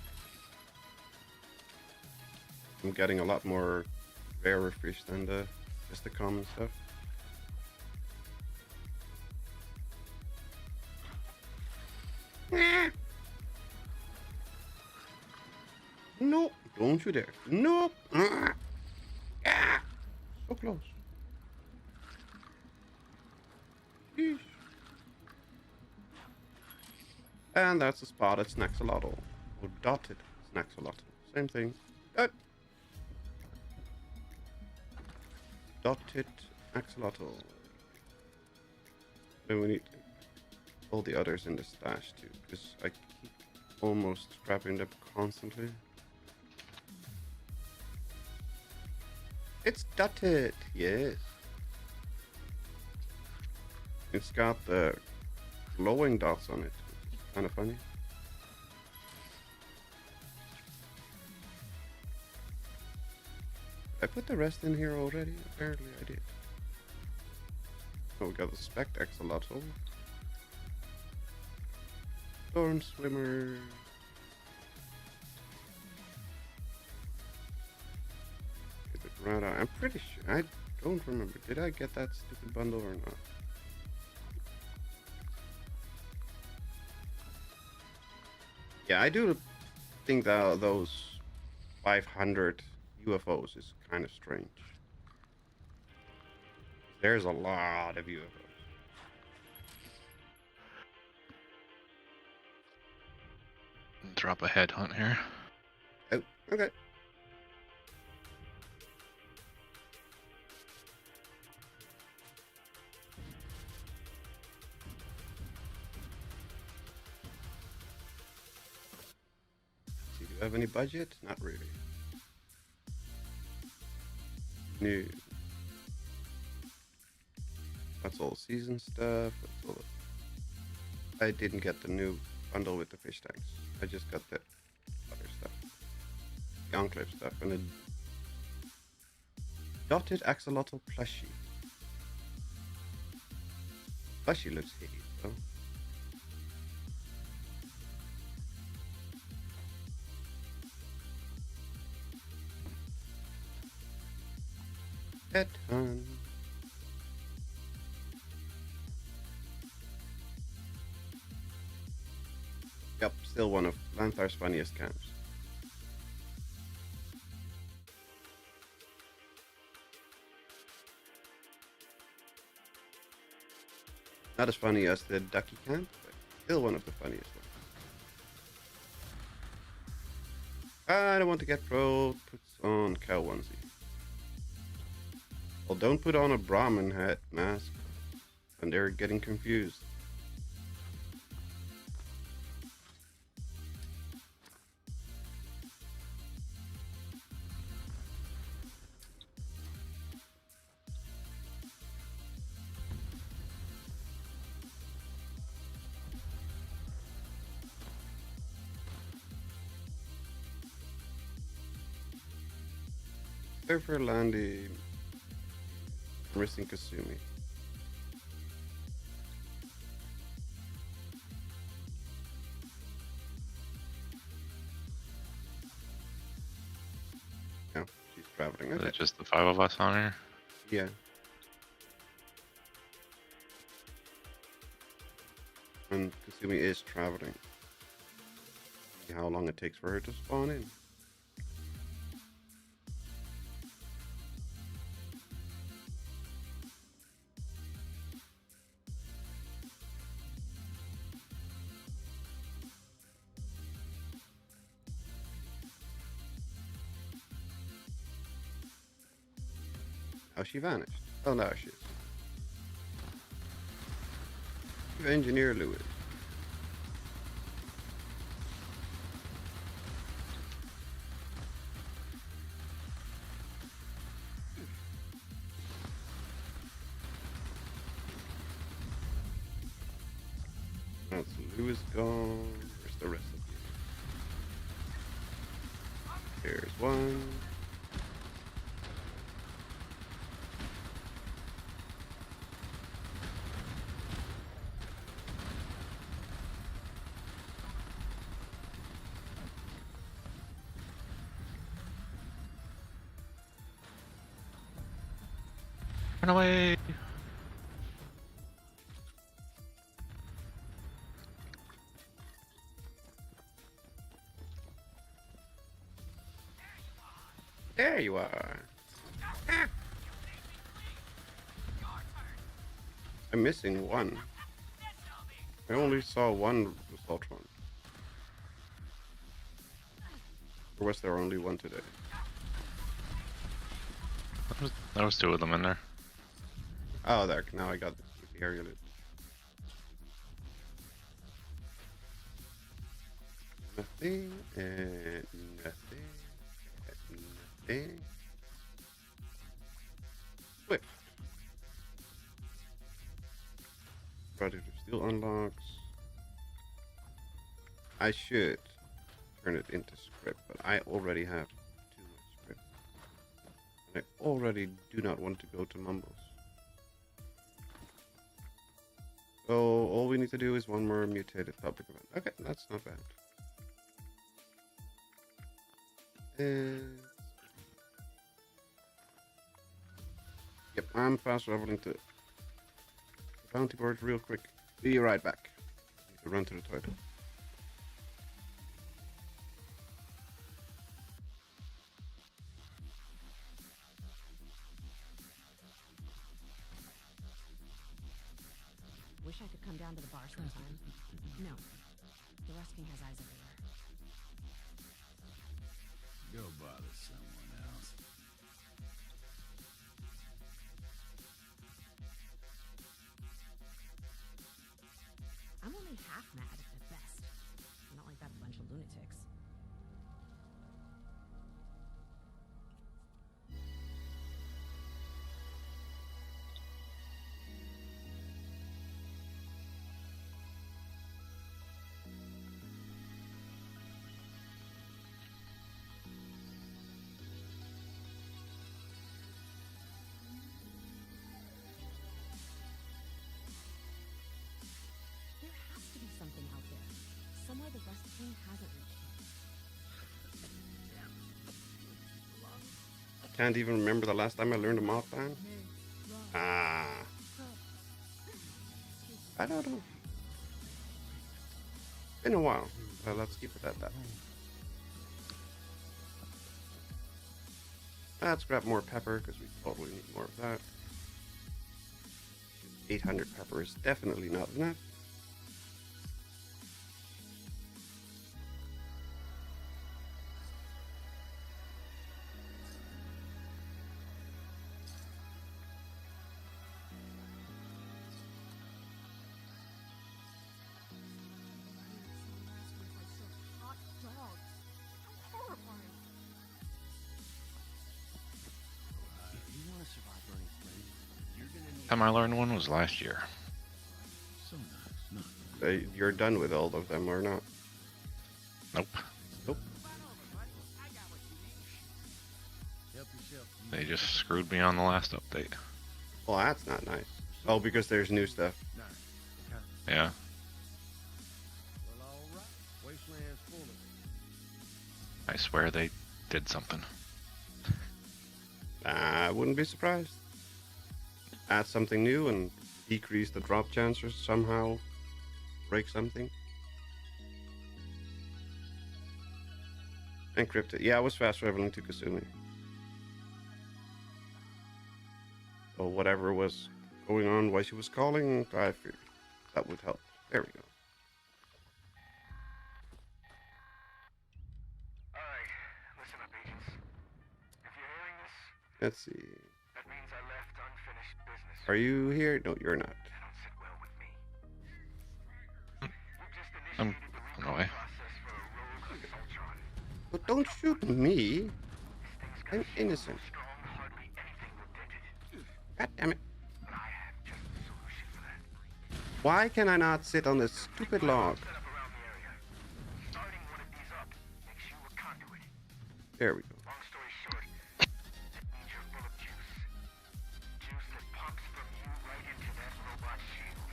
I'm getting a lot more rarer fish than just the common stuff. Nope, don't you dare. Nope. So close. Sheesh. And that's a spotted snaxolotl. Or dotted snaxolotl. Same thing. Dotted axolotl. Then we need all the others in the stash too, because I keep almost scrapping them constantly. It's dotted, yes. It's got the glowing dots on it. Kind of funny. I put the rest in here already? Apparently I did. Oh, we got the spect axolotl. Storm swimmer. I'm pretty sure. I don't remember. Did I get that stupid bundle or not? Yeah, I do think that those 500 UFOs is kind of strange. There's a lot of UFOs. Drop a headhunt here. Oh, okay. Do you have any budget? Not really. No. That's all season stuff. That's all. I didn't get the new bundle with the fish tanks. I just got the other stuff. The enclave stuff and a dotted axolotl plushie. Plushie looks hideous though. Pet hunt. Yep, still one of Lanthar's funniest camps. Not as funny as the Ducky camp, but still one of the funniest ones. I don't want to get pro. Puts on cow onesie. Well, don't put on a Brahmin hat mask, and they're getting confused. For landing, missing Kasumi. No, she's traveling. Okay. Is it just the 5 of us on here? Yeah. And Kasumi is traveling. See how long it takes for her to spawn in. Oh, she vanished. Oh, no, she is. Engineer Lewis. That's Lewis gone. Where's the rest of you? There's one. Run away! There you are. Ah. I'm missing one. I only saw one Assaultron. Or was there only one today? There was 2 of them in there. Oh, there. Now I got the area lit. Nothing and nothing and nothing. Swift. Project of Steel unlocks. I should turn it into script, but I already have too much script. And I already do not want to go to Mumbles. So all we need to do is one more mutated public event. Okay, that's not bad. Yep, I'm fast traveling to the bounty board real quick. Be right back. Need to run to the toilet. Wish I could come down to the bar sometime. No. The Rust King has eyes everywhere. Go bother someone else. I'm only half mad at best. I'm not like that bunch of lunatics. Something out there. Somewhere the Rust King hasn't reached. Can't even remember the last time I learned a mod ban. Ah. I don't know. Been a while. let's keep it at that. Let's grab more pepper because we totally need more of that. 800 pepper is definitely not enough. Time I learned one was last year. So nice. You're done with all of them or not? Nope. Nope. Help yourself. They just screwed me on the last update. Well, that's not nice. Oh, because there's new stuff. Yeah. Well, all right. Wasteland's full of it. I swear they did something. I wouldn't be surprised. Add something new and decrease the drop chance or somehow break something. Encrypted. Yeah, I was fast traveling to Kasumi. So whatever was going on while she was calling, I figured that would help. There we go. Alright, listen up, agents. If you're hearing this, Let's see. that means I left unfinished business. Are you here? No, you're not. That don't sit well with me. We've just I'm initiated the on the way. process for a rogue Assaultron. But don't shoot me. This thing's got I'm innocent. so strong, hardly anything will dent it. God damn it. But I have just the solution for that. Why can I not sit on this stupid log? Set up around the area. Starting one of these up makes you a conduit. There we go. Long story short, that means you're full of juice. Juice that pumps from you right into that robot shield.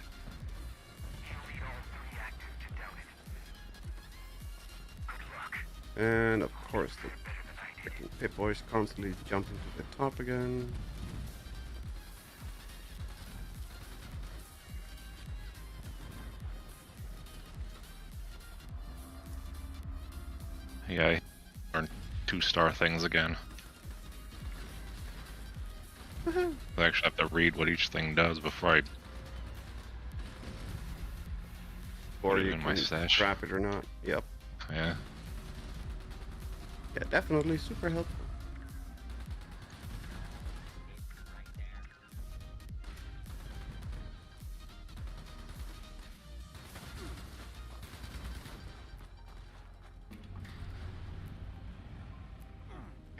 You'll need all three active to down it. Good luck. And of course, the Better than I did. freaking Pip-Boy's constantly jumping to the top again. Yeah, I learned 2-star things again. I actually have to read what each thing does before I Or put it you in my can stash. scrap it or not. Yep. Yeah. Yeah, definitely super helpful.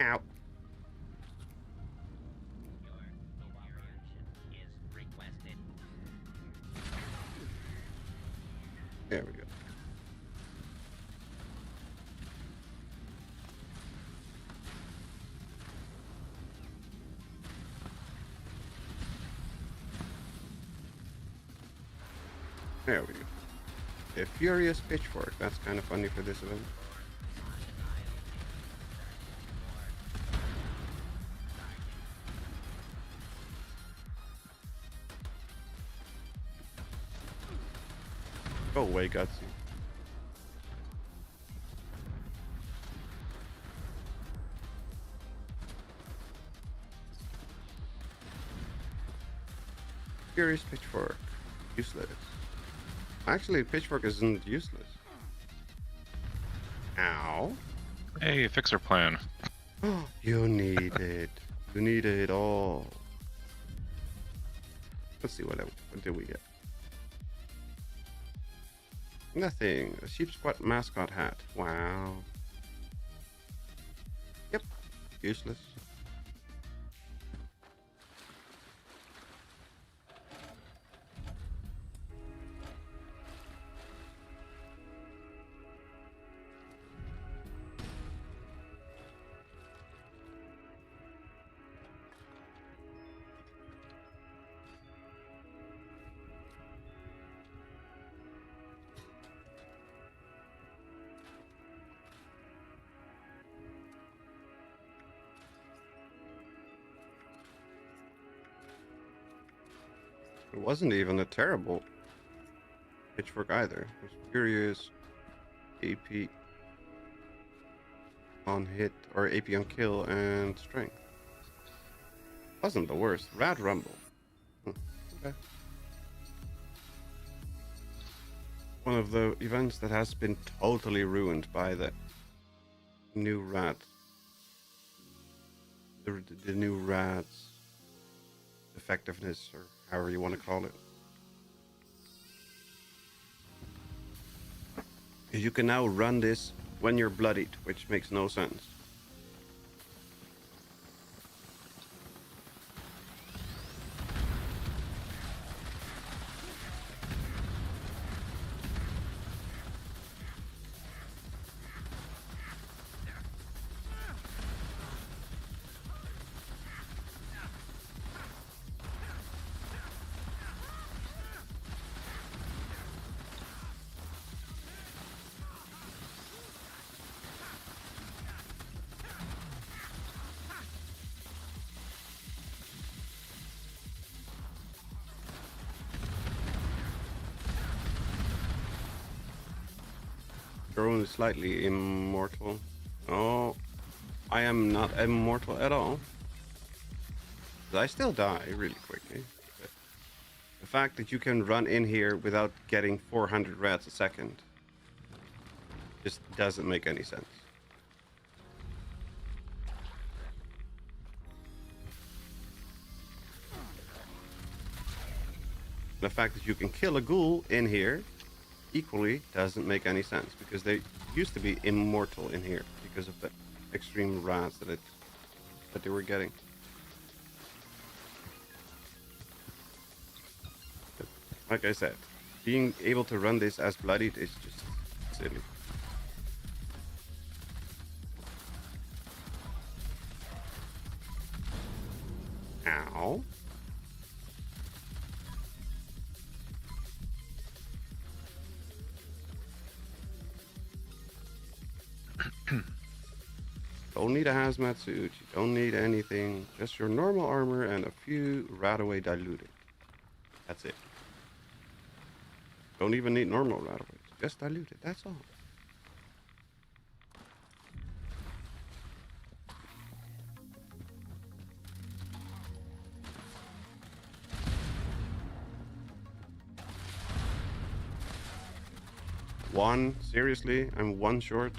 Ow. There we go. There we go. A furious pitchfork. That's kind of funny for this event. Go away, Gutsy. Furious pitchfork. Useless. Actually, pitchfork isn't useless. Ow. Hey, fixer plan. You need it. You need it all. Let's see what did we get. Nothing. A sheep squat mascot hat. Wow. Yep. Useless. It wasn't even a terrible pitchfork either. It was furious AP on hit or AP on kill and strength. Wasn't the worst. Rad Rumble. Okay. One of the events that has been totally ruined by the new rat. The new rat's effectiveness, or however you want to call it. You can now run this when you're bloodied, which makes no sense. You're only slightly immortal. Oh, I am not immortal at all. I still die really quickly. But the fact that you can run in here without getting 400 rats a second just doesn't make any sense. The fact that you can kill a ghoul in here equally doesn't make any sense, because they used to be immortal in here because of the extreme rats that they were getting. But like I said, being able to run this as bloodied is just silly. Ow. Don't need a hazmat suit, you don't need anything, just your normal armor and a few Radaway diluted. That's it. Don't even need normal Radaway, just diluted, that's all. One, seriously, I'm one short.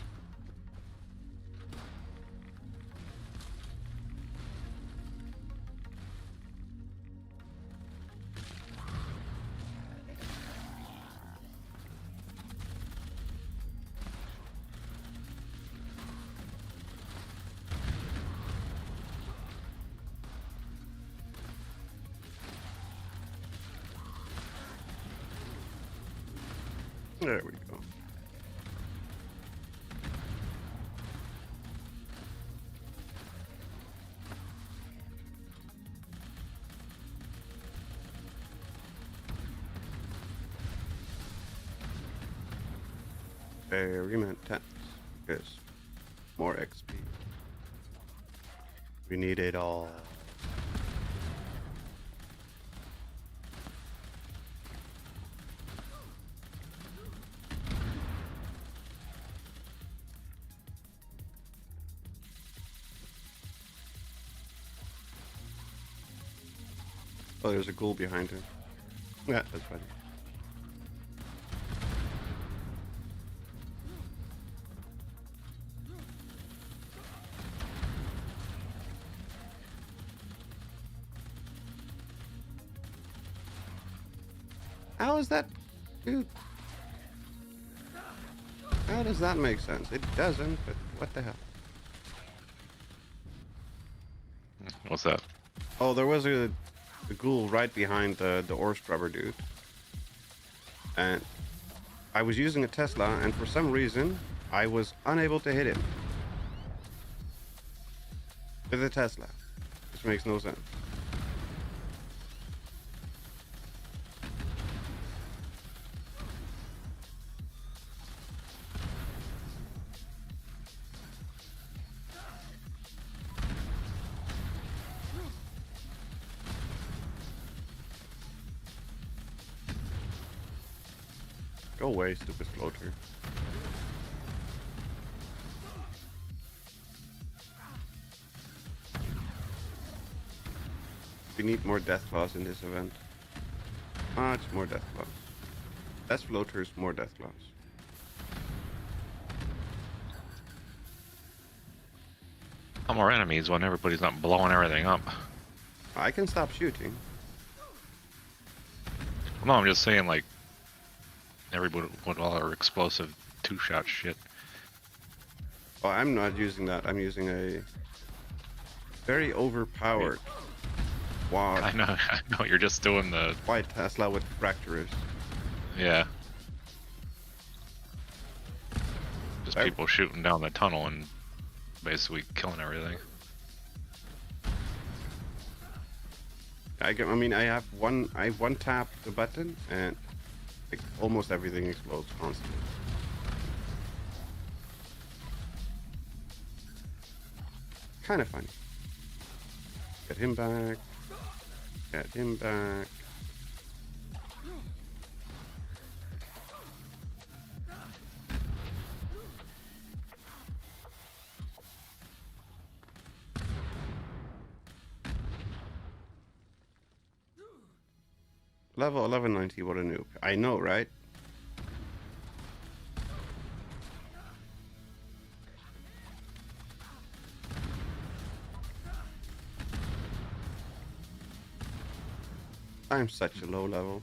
There we go. Very intense. Yes. More XP. We need it all. Oh, there's a ghoul behind him. Yeah, that's fine. How is that, dude? How does that make sense? It doesn't, but what the hell? What's that? Oh, there was a ghoul right behind the ore scrubber dude. And I was using a Tesla, and for some reason, I was unable to hit him. With a Tesla. Which makes no sense. Go away, stupid floater. We need more death claws in this event. Much more death claws. Less floaters, more death claws. Not more enemies when everybody's not blowing everything up. I can stop shooting. No, I'm just saying, like, everybody with all our explosive two-shot shit. Oh, I'm not using that. I'm using a very overpowered quad. I know, you're just doing the... White Tesla with fractures. Yeah. Just people shooting down the tunnel and basically killing everything. I mean, I have one tap the button and like almost everything explodes constantly. Kind of funny. Get him back. Get him back. Level 1190, what a noob. I know, right? I'm such a low level.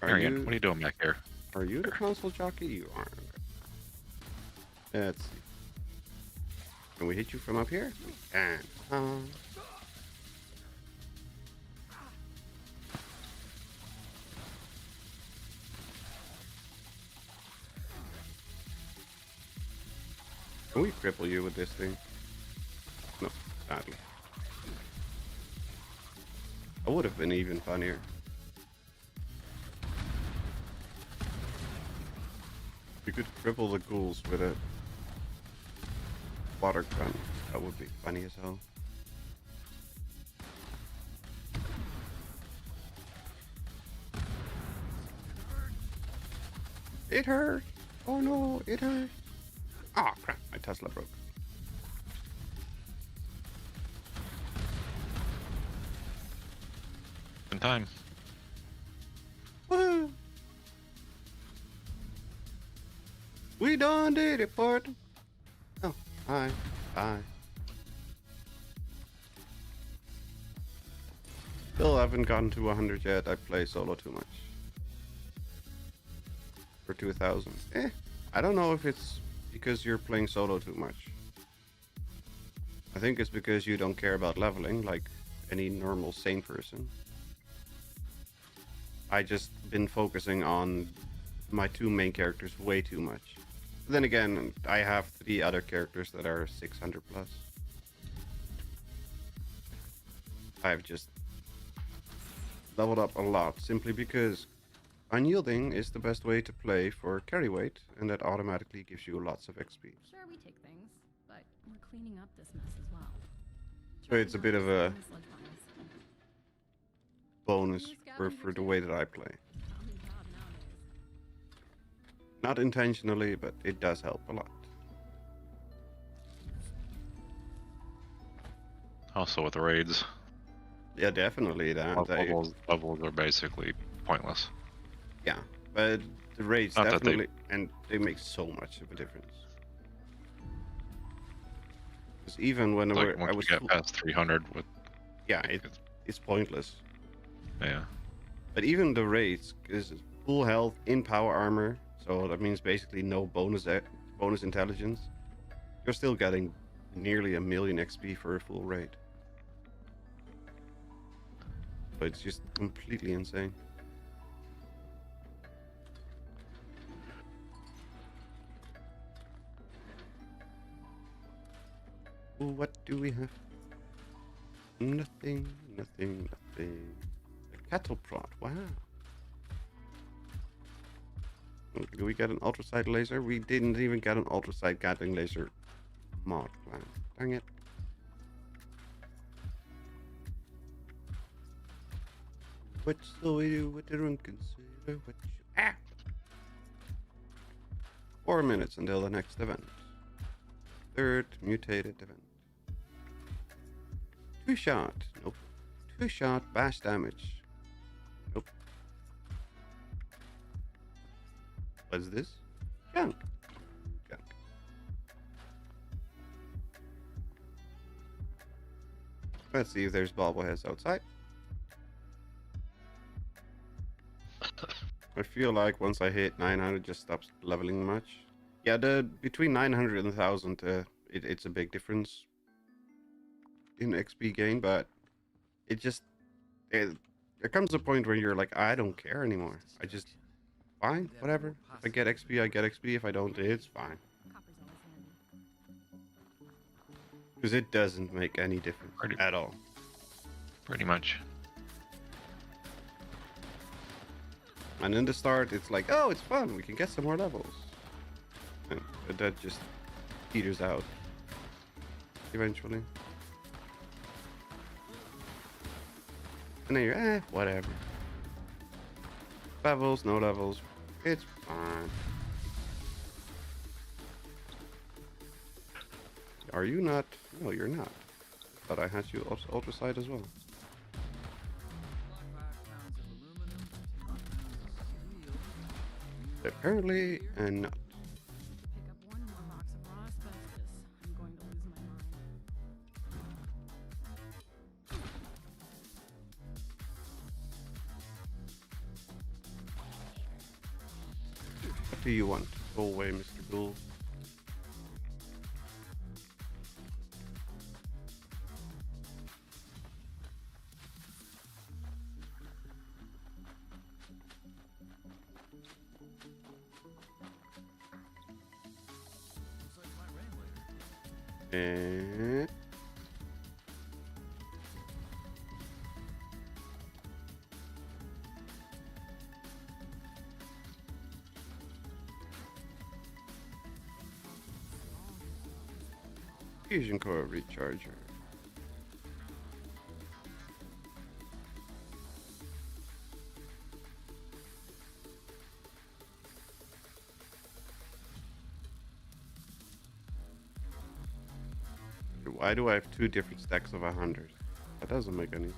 Marion, what are you doing back here? Are you the console jockey? You are. Let's see. Can we hit you from up here? We can. Can we cripple you with this thing? No, sadly. That would have been even funnier. We could cripple the ghouls with a water gun. That would be funny as hell. It hurt! Oh no, it hurt! Ah, crap, my Tesla broke. In time. Woo! We done did it, part. Oh, hi. Still haven't gotten to 100 yet. I play solo too much. For 2000. I don't know if it's because you're playing solo too much. I think it's because you don't care about leveling like any normal sane person. I just been focusing on my two main characters way too much. Then again, I have 3 other characters that are 600 plus. I've just leveled up a lot simply because unyielding is the best way to play for carry weight, and that automatically gives you lots of XP. Sure, we take things, but we're cleaning up this mess as well. So it's a bit of a bonus for the way that I play. Not intentionally, but it does help a lot. Also with the raids. Yeah, definitely. Levels are basically pointless. Yeah, but the raids Not definitely, and they make so much of a difference. Because even when Like once we get past 300 with... Yeah, it's pointless. Yeah. But even the raids is full health in power armor, so that means basically no bonus intelligence. You're still getting nearly 1 million XP for a full raid. So it's just completely insane. Ooh, what do we have? Nothing. A cattle prod. Wow. Do we get an ultrasight laser? We didn't even get an ultrasight Gatling laser mod plan. Dang it. What shall we do with the drunken sailor? What you... 4 minutes until the next event. Third mutated event. 2-shot. Nope. 2-shot bash damage. Nope. What's this? Junk. Let's see if there's bobbleheads outside. I feel like once I hit 900, it just stops leveling much. Yeah, between 900 and 1000, it's a big difference in XP gain, but it just there comes a point where you're like, I don't care anymore. I just fine, whatever. If I get XP, I get XP. If I don't, it's fine. Because it doesn't make any difference at all. Pretty much. And in the start, it's like, oh, it's fun. We can get some more levels. And that just peters out eventually. And then you're, whatever. Levels, no levels. It's fine. Are you not? No, you're not. But I had you ultrasight as well. Apparently, and not. Pick up one more box of raw asbestos. I'm going to lose my mind. What do you want? Go away, Mr. Bull. And fusion core recharger. Why do I have 2 different stacks of 100? That doesn't make any sense.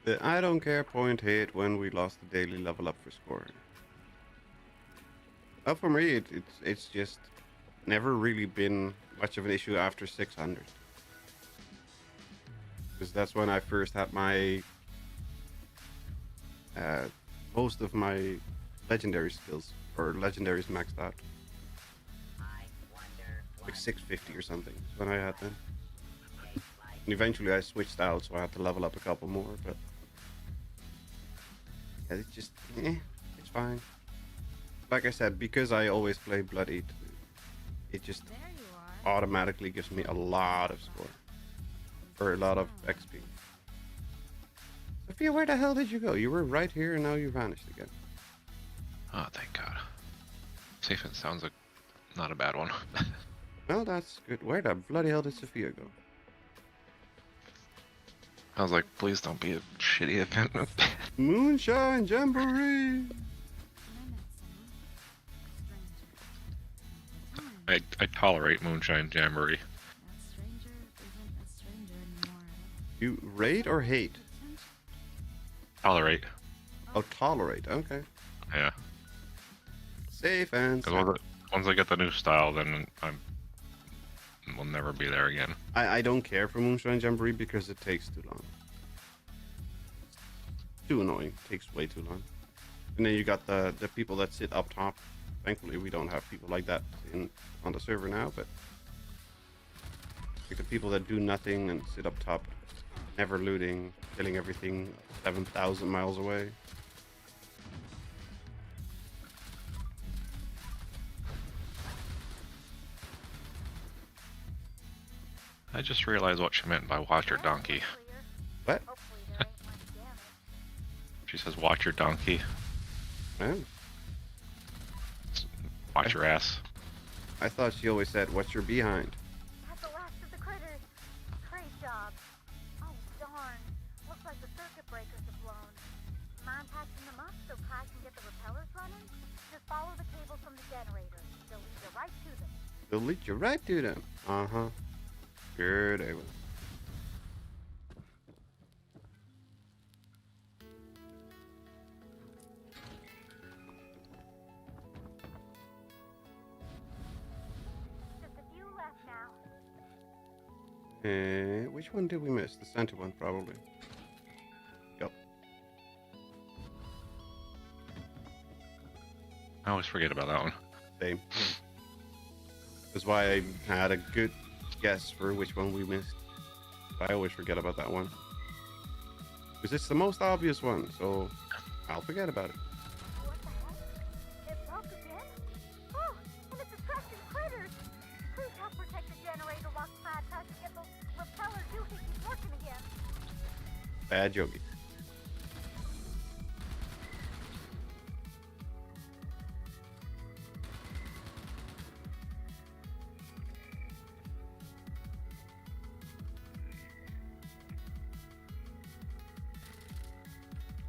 The I don't care point hit when we lost the daily level up for scoring. Well, for me, it's just never really been much of an issue after 600. Because that's when I first had my most of my legendary skills, or legendaries maxed out. Like 650 or something when I had them. And eventually I switched out, so I had to level up a couple more, but yeah, it's just, it's fine. Like I said, because I always play Bloodied, it just automatically gives me a lot of score. Or a lot of XP. Sophia, where the hell did you go? You were right here and now you vanished again. Oh, thank God. Safe, it sounds like not a bad one. Well, that's good. Where the bloody hell did Sophia go? I was like, please don't be a shitty event. Moonshine Jamboree! I tolerate Moonshine Jamboree. You rate or hate? Tolerate. Oh, tolerate. Okay. Yeah. Safe and sound. Once I get the new style, then we'll never be there again. I don't care for Moonshine Jamboree because it takes too long. Too annoying. Takes way too long. And then you got the people that sit up top. Thankfully, we don't have people like that on the server now, but like the people that do nothing and sit up top, never looting, killing everything 7,000 miles away. I just realized what she meant by watch your donkey. What? She says watch your donkey. Oh. Watch your ass. I thought she always said, "What's your behind?" That's the last of the critters. Great job. Oh darn. Looks like the circuit breakers have blown. Mind patching them up so Kai can get the repellers running? Just follow the cables from the generator. They'll lead you right to them. They'll lead you right to them. Uh-huh. Sure they will. Which one did we miss? The center one, probably. Yep. I always forget about that one. Same. That's why I had a good guess for which one we missed. I always forget about that one. Because it's the most obvious one, so I'll forget about it. What the heck? It broke again? Oh, and it's attracting critters. Please help protect the generator while Clyde tries to get those repeller doohickeys working again. Bad Yogi.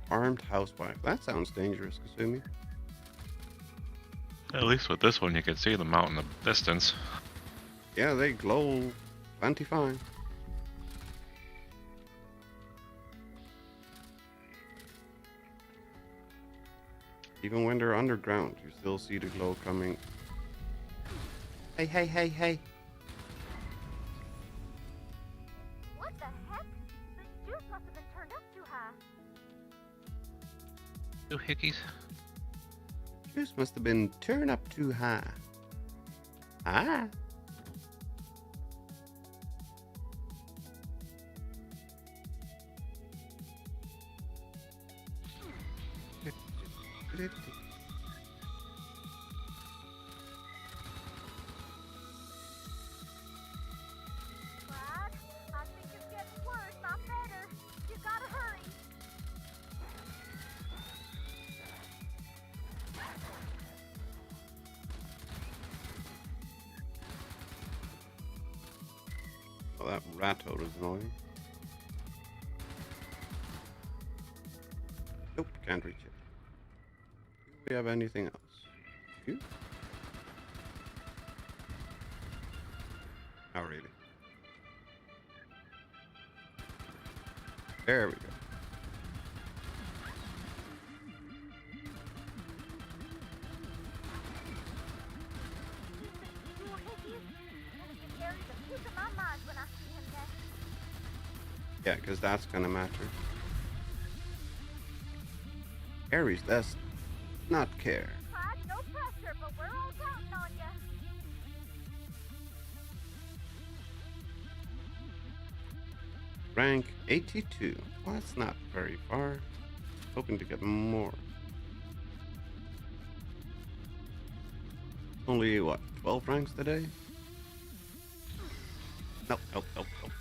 Armed housewife. That sounds dangerous, Kasumi. At least with this one, you can see them out in the distance. Yeah, they glow plenty fine. Even when they're underground, you still see the glow coming. Hey, hey, hey, hey. What the heck? The juice must have been turned up too high. Two hickeys. Juice must have been turned up too high. Ah. Clyde, I think it's getting worse, not better. You gotta hurry. Oh, that rat toad is annoying. Nope, can't reach it. Do we have anything else? You? Not really. There we go. Yeah, because that's gonna matter. Aries, that's not care. Clyde, no pressure, but we're all counting on you. Rank 82. Well, that's not very far. Hoping to get more. Only, what, 12 ranks today? Nope, nope, nope, nope.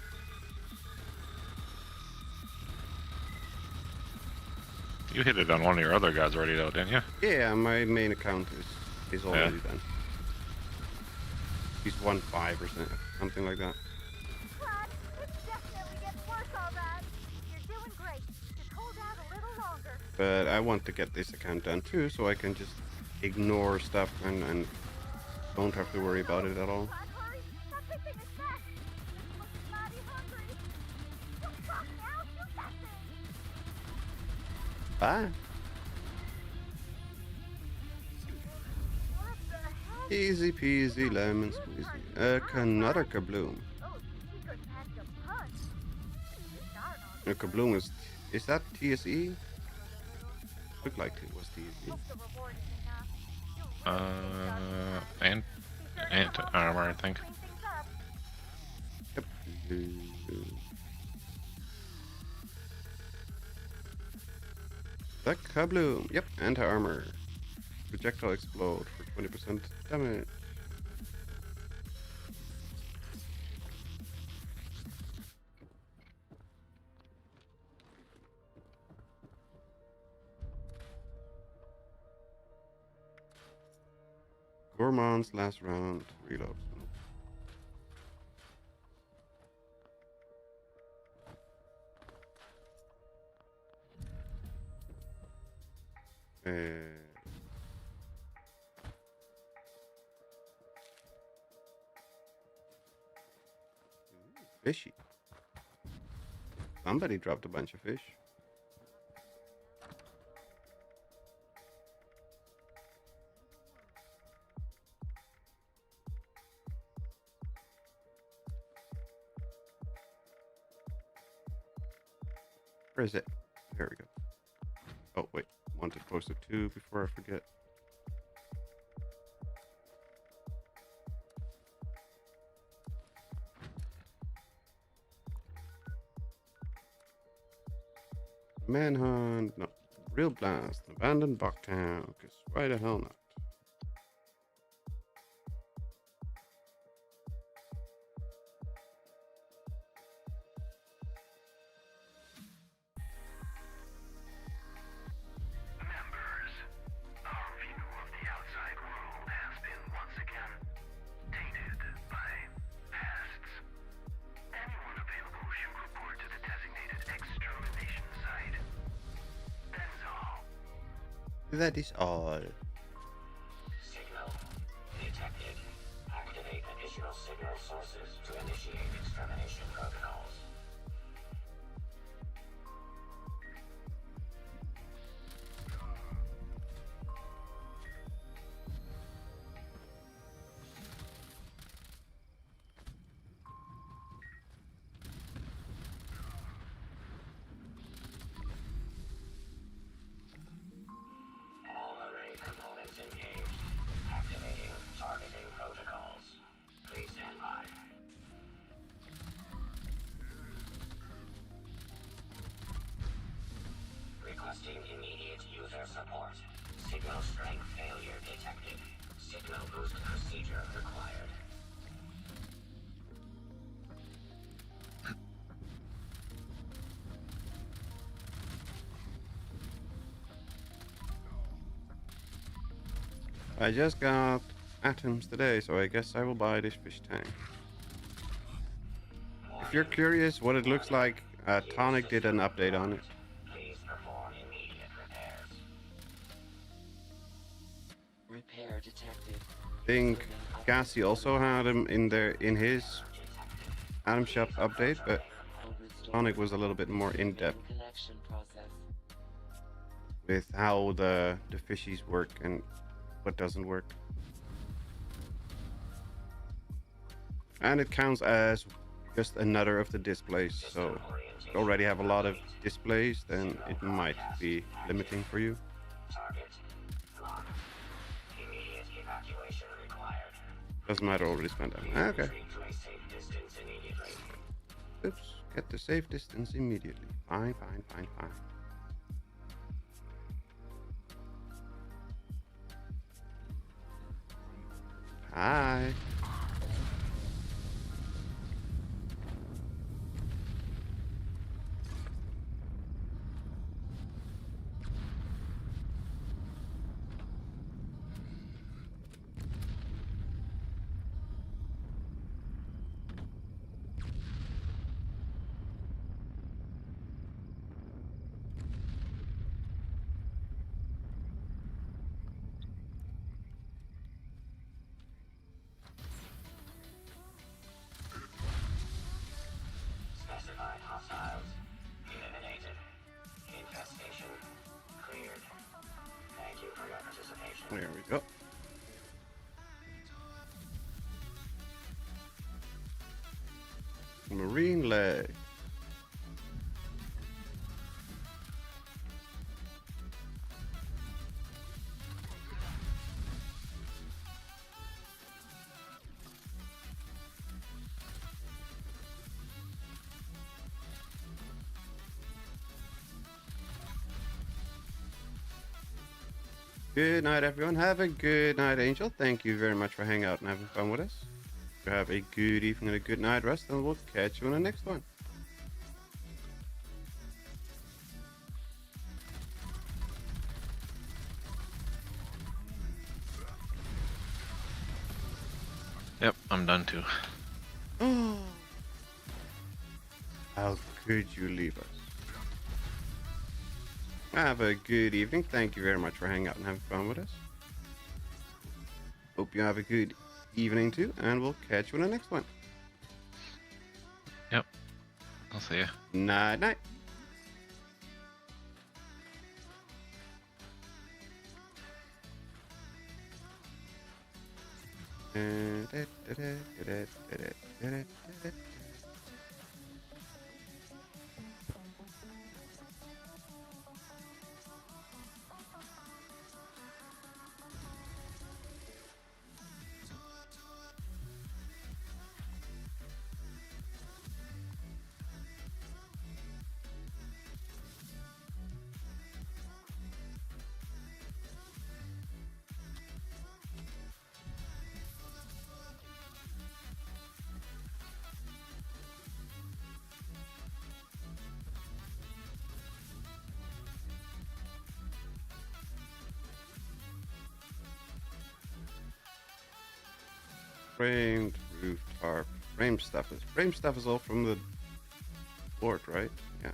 You hit it on one of your other guys already, though, didn't you? Yeah, my main account is already done. He's 1-5 or something like that. Clyde, it's definitely getting worse, all right. You're doing great. Just hold out a little longer. But I want to get this account done too, so I can just ignore stuff and don't have to worry about it at all. Clyde, hurry. That big thing is back. It looks mighty hungry. Don't stop now. Shoot that thing. Bye. Easy peasy lemon squeezy. Another kabloom. Oh, he couldn't pack a punch. Darn A kabloom is that TSE? Looked like it was TSE. Hope the reward is enough. And armor, I think. Clean things up. Yep. The kabloom. Yep, anti-armor. Projectile explode for 20% damage. Gourmand's last round. Reload. Fishy. Somebody dropped a bunch of fish. Where is it? There we go. Oh, wait. Want to post it too before I forget. Manhunt. No. Real blast. Abandoned Bucktown. Because why the hell not? Members, our view of the outside world has been once again tainted by pests. Anyone available should report to the designated extermination site. That is all. That is all. Signal detected. Activate additional signal sources to initiate extermination protocols. All array components engaged. Activating targeting protocols. Please stand by. Requesting immediate user support. Signal strength failure detected. Signal boost procedure required. I just got atoms today, so I guess I will buy this fish tank. If you're curious what it looks like, Tonic did an update on it. Please perform immediate repairs. Repair detected. I think Cassie also had him in his Atom Shop update, but Tonic was a little bit more in depth Connection process. with how the fishies work and what doesn't work. And it counts as just another of the displays, so if you already have a lot of displays, then it might be limiting for you. Target locked. Immediate evacuation required. Doesn't matter, already spent that. Okay. Retreat to a safe distance immediately. Oops. Get the safe distance immediately. Fine. Hi. Specified hostiles eliminated. Infestation cleared. Thank you for your participation. There we go. select. Good night, everyone. Have a good night, Angel. Thank you very much for hanging out and having fun with us. Have a good evening and a good night rest, and we'll catch you in the next one. Yep, I'm done too. Oh, how could you leave us? Have a good evening. Thank you very much for hanging out and having fun with us. Hope you have a good evening too, and we'll catch you in the next one. Yep, I'll see ya. Night, night. Framed roof tarp. Frame stuff is all from the board, right? Yeah.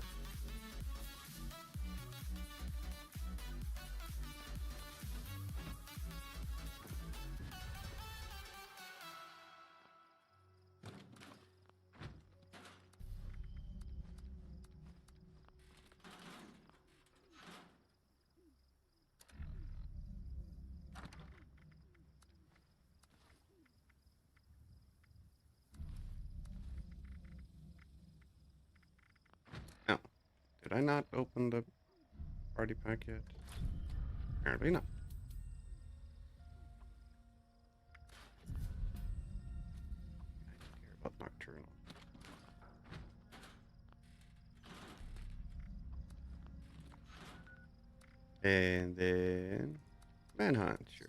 Did I not open the party pack yet? Apparently not. I don't care about Nocturnal. And then Manhunt, sure.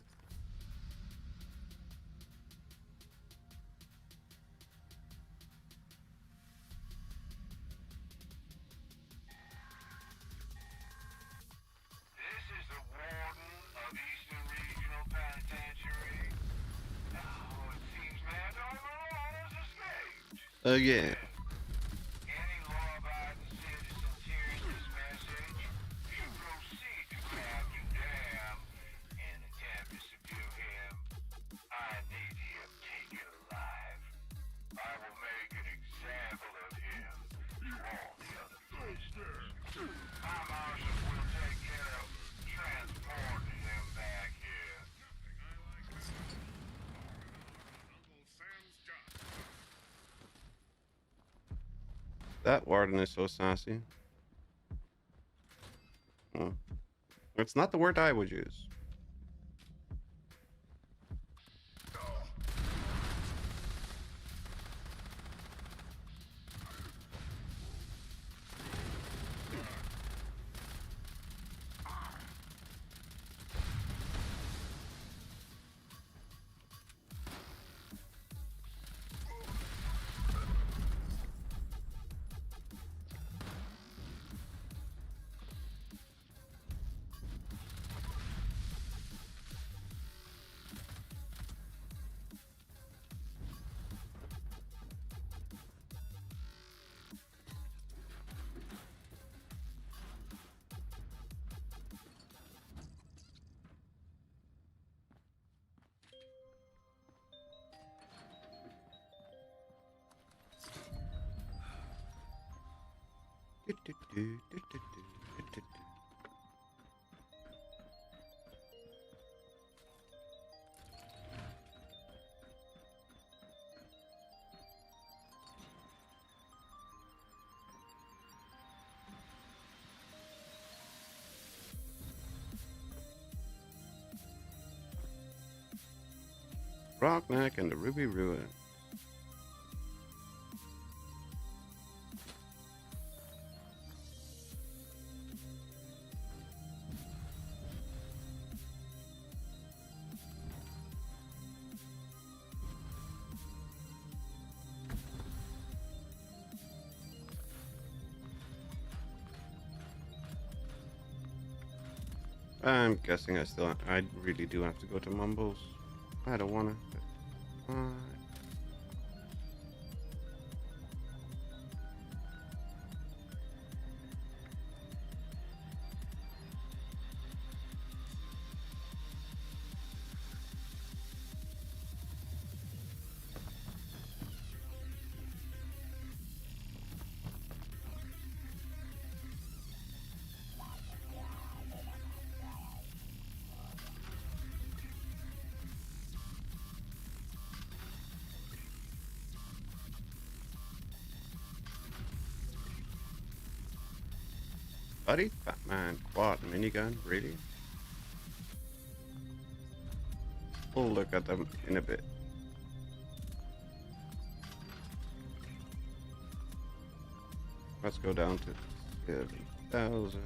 Again. Any law-abiding citizen hears this message, you proceed to grab the dam and attempt to subdue him. I need him taken alive. I will make an example of him to all the other prisoners. My marshal will take care of transporting him back here. That warden is so sassy. Oh. It's not the word I would use. Rockneck and the Ruby Ruin. I'm guessing I really do have to go to Mumbles. I don't wanna. But, buddy, Batman quad minigun, really? We'll look at them in a bit. Let's go down to 7,000.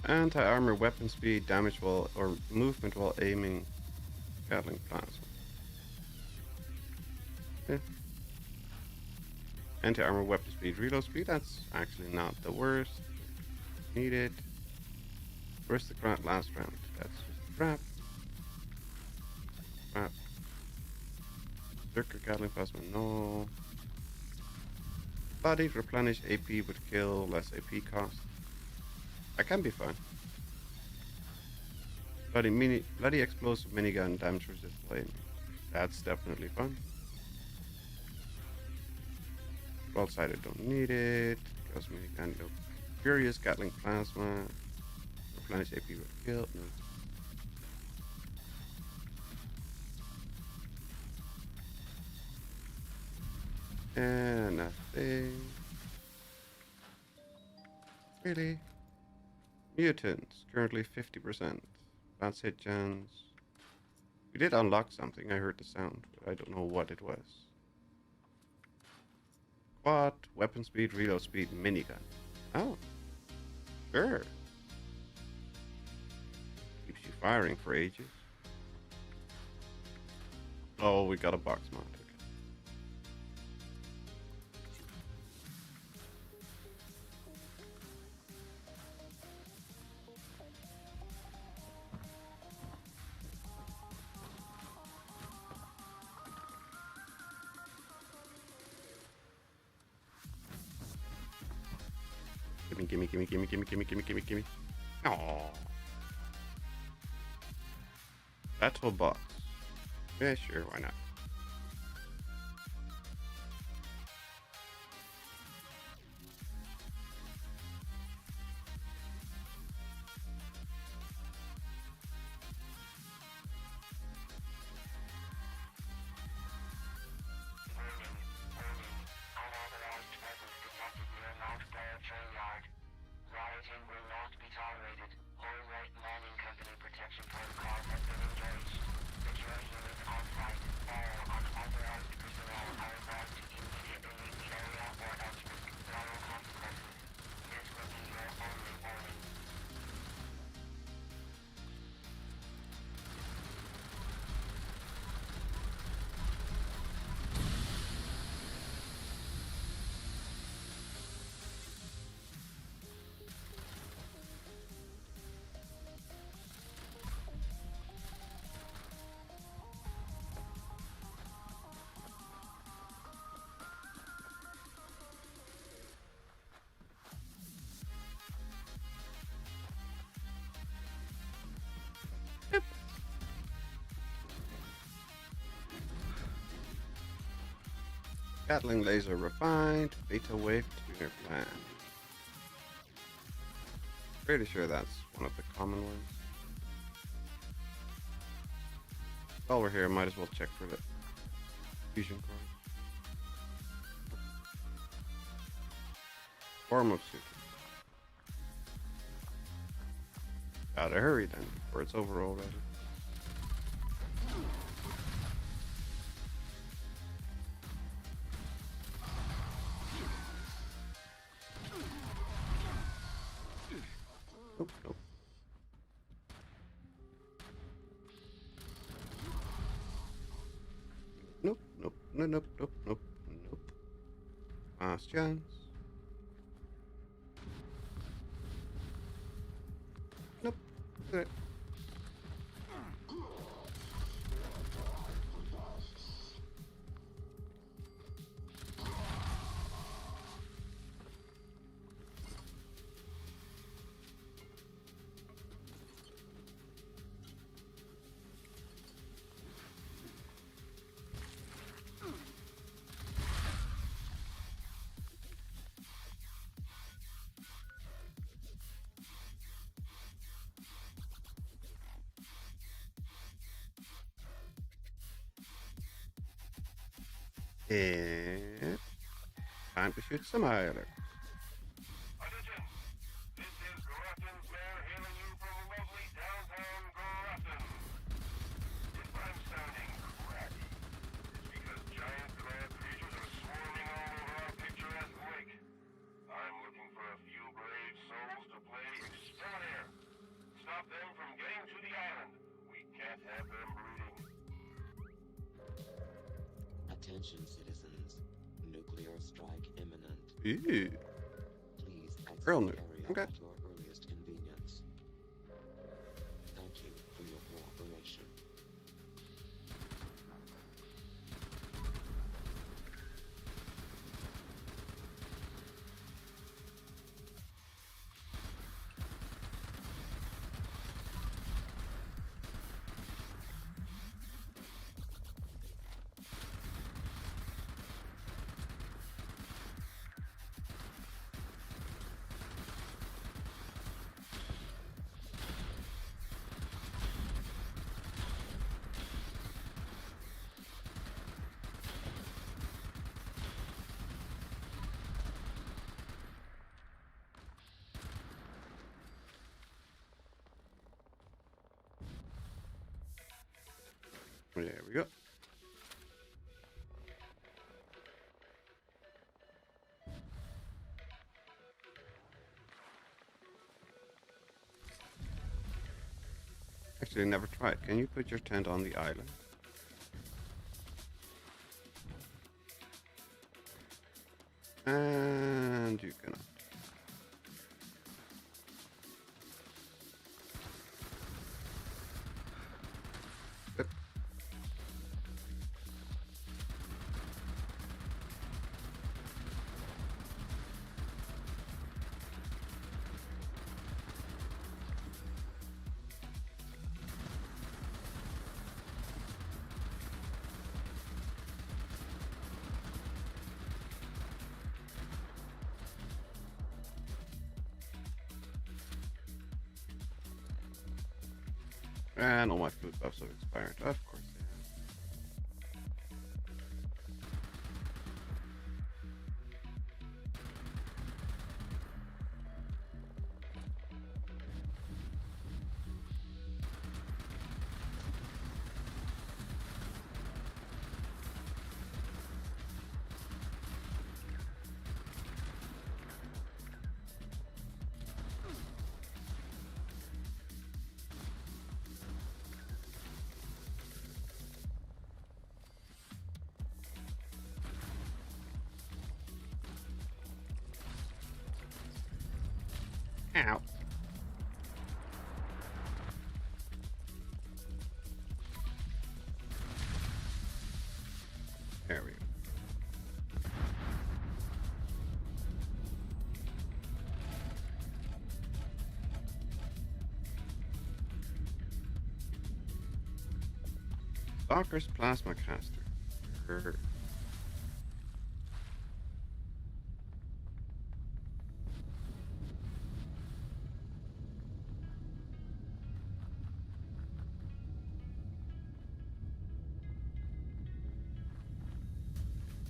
Anti-armor weapon speed, damage while or movement while aiming, Gatling plasma. Yeah. Anti-armor weapon speed, reload speed, that's actually not the worst. Needed. Where's the last round? That's just crap. Crap. Circuit Gatling plasma, no. Body replenish AP would kill, less AP cost. That can be fun. Bloody explosive minigun damage resist flame. That's definitely fun. Broadside, I don't need it. Ghost minigun, no. Furious Gatling plasma. Replenish AP would kill. No. And nothing. Really? Mutants, currently 50%. That's hit chance. We did unlock something, I heard the sound, but I don't know what it was. Quad, weapon speed, reload speed, minigun. Oh. Sure. Keeps you firing for ages. Oh, we got a box mod. Gimme. Aww. Battle box. Yeah, sure, why not? Gatling laser refined, beta wave tuner plan. Pretty sure that's one of the common ones. While we're here, might as well check for the fusion core. Form of suit. Gotta hurry then, before it's over already. Nope, nope. Nope, nope, no, nope, nope, nope, nope. Last chance. Nope. Good. And time to shoot some Ireland. Attention! This is Grafton's mayor hailing you from lovely downtown Grafton. If I'm sounding cracky, it's because giant crab creatures are swarming all over our picturesque lake. I'm looking for a few brave souls to play extraordinaire. Stop them from getting to the island. We can't have them breeding. Attention citizens, nuclear strike imminent. Ooh. Please exit Real the nuke. area Okay. at your earliest convenience. Thank you for your cooperation. There we go. Actually, I never tried. Can you put your tent on the island? And you cannot. Yep. And all my food buffs have expired. Of course they have. Ow. There we go. Stalker's plasma caster.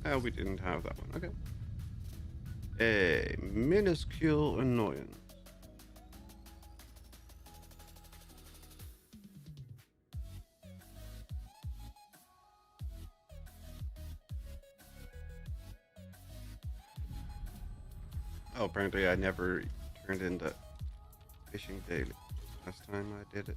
Oh, we didn't have that one. Okay. A minuscule annoyance. Oh, apparently I never turned in the fishing daily last time I did it.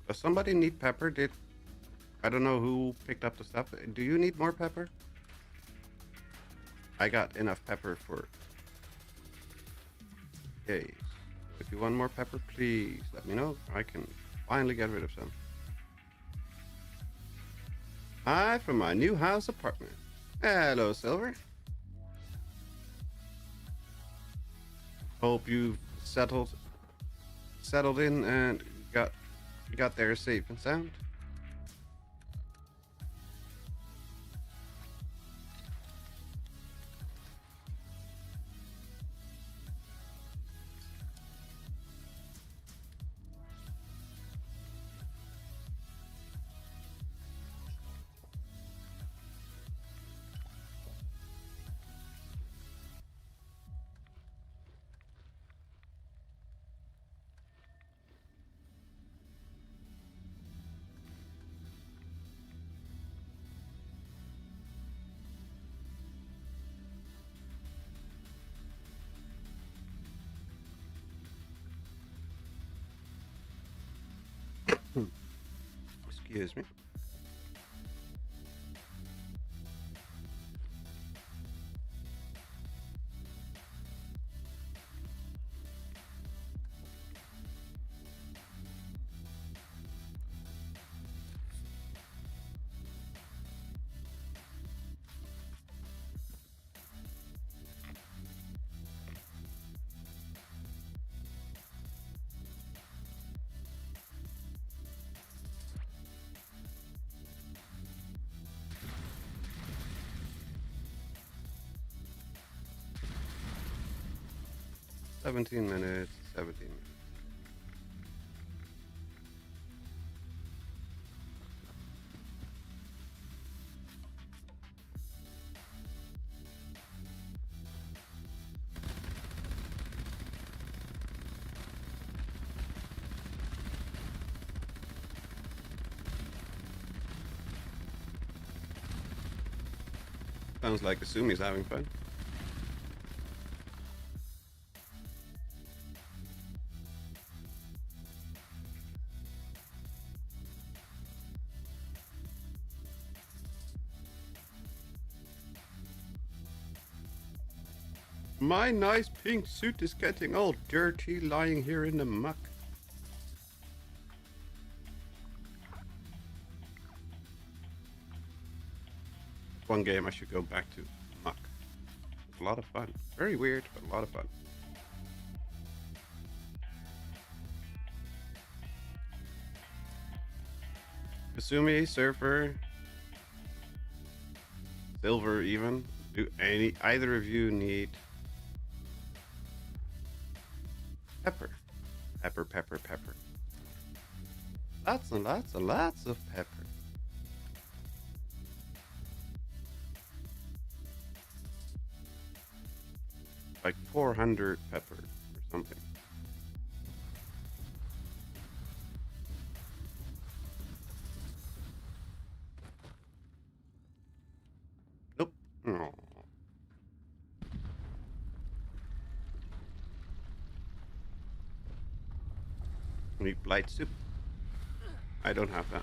Does somebody need pepper? I don't know who picked up the stuff. Do you need more pepper? I got enough pepper for days. If you want more pepper, please let me know. I can finally get rid of some. Hi from my new house apartment. Hello, Silver. Hope you've settled in and got there safe and sound. Excuse me. Seventeen minutes. Sounds like Asumi's having fun. My nice pink suit is getting all dirty lying here in the muck. One game I should go back to. Muck. It's a lot of fun. Very weird, but a lot of fun. Kasumi, Surfer, Silver even. Do either of you need pepper? Pepper. Lots and lots of pepper. Like 400 pepper or something. Nope. Oh. Need blight soup. I don't have that.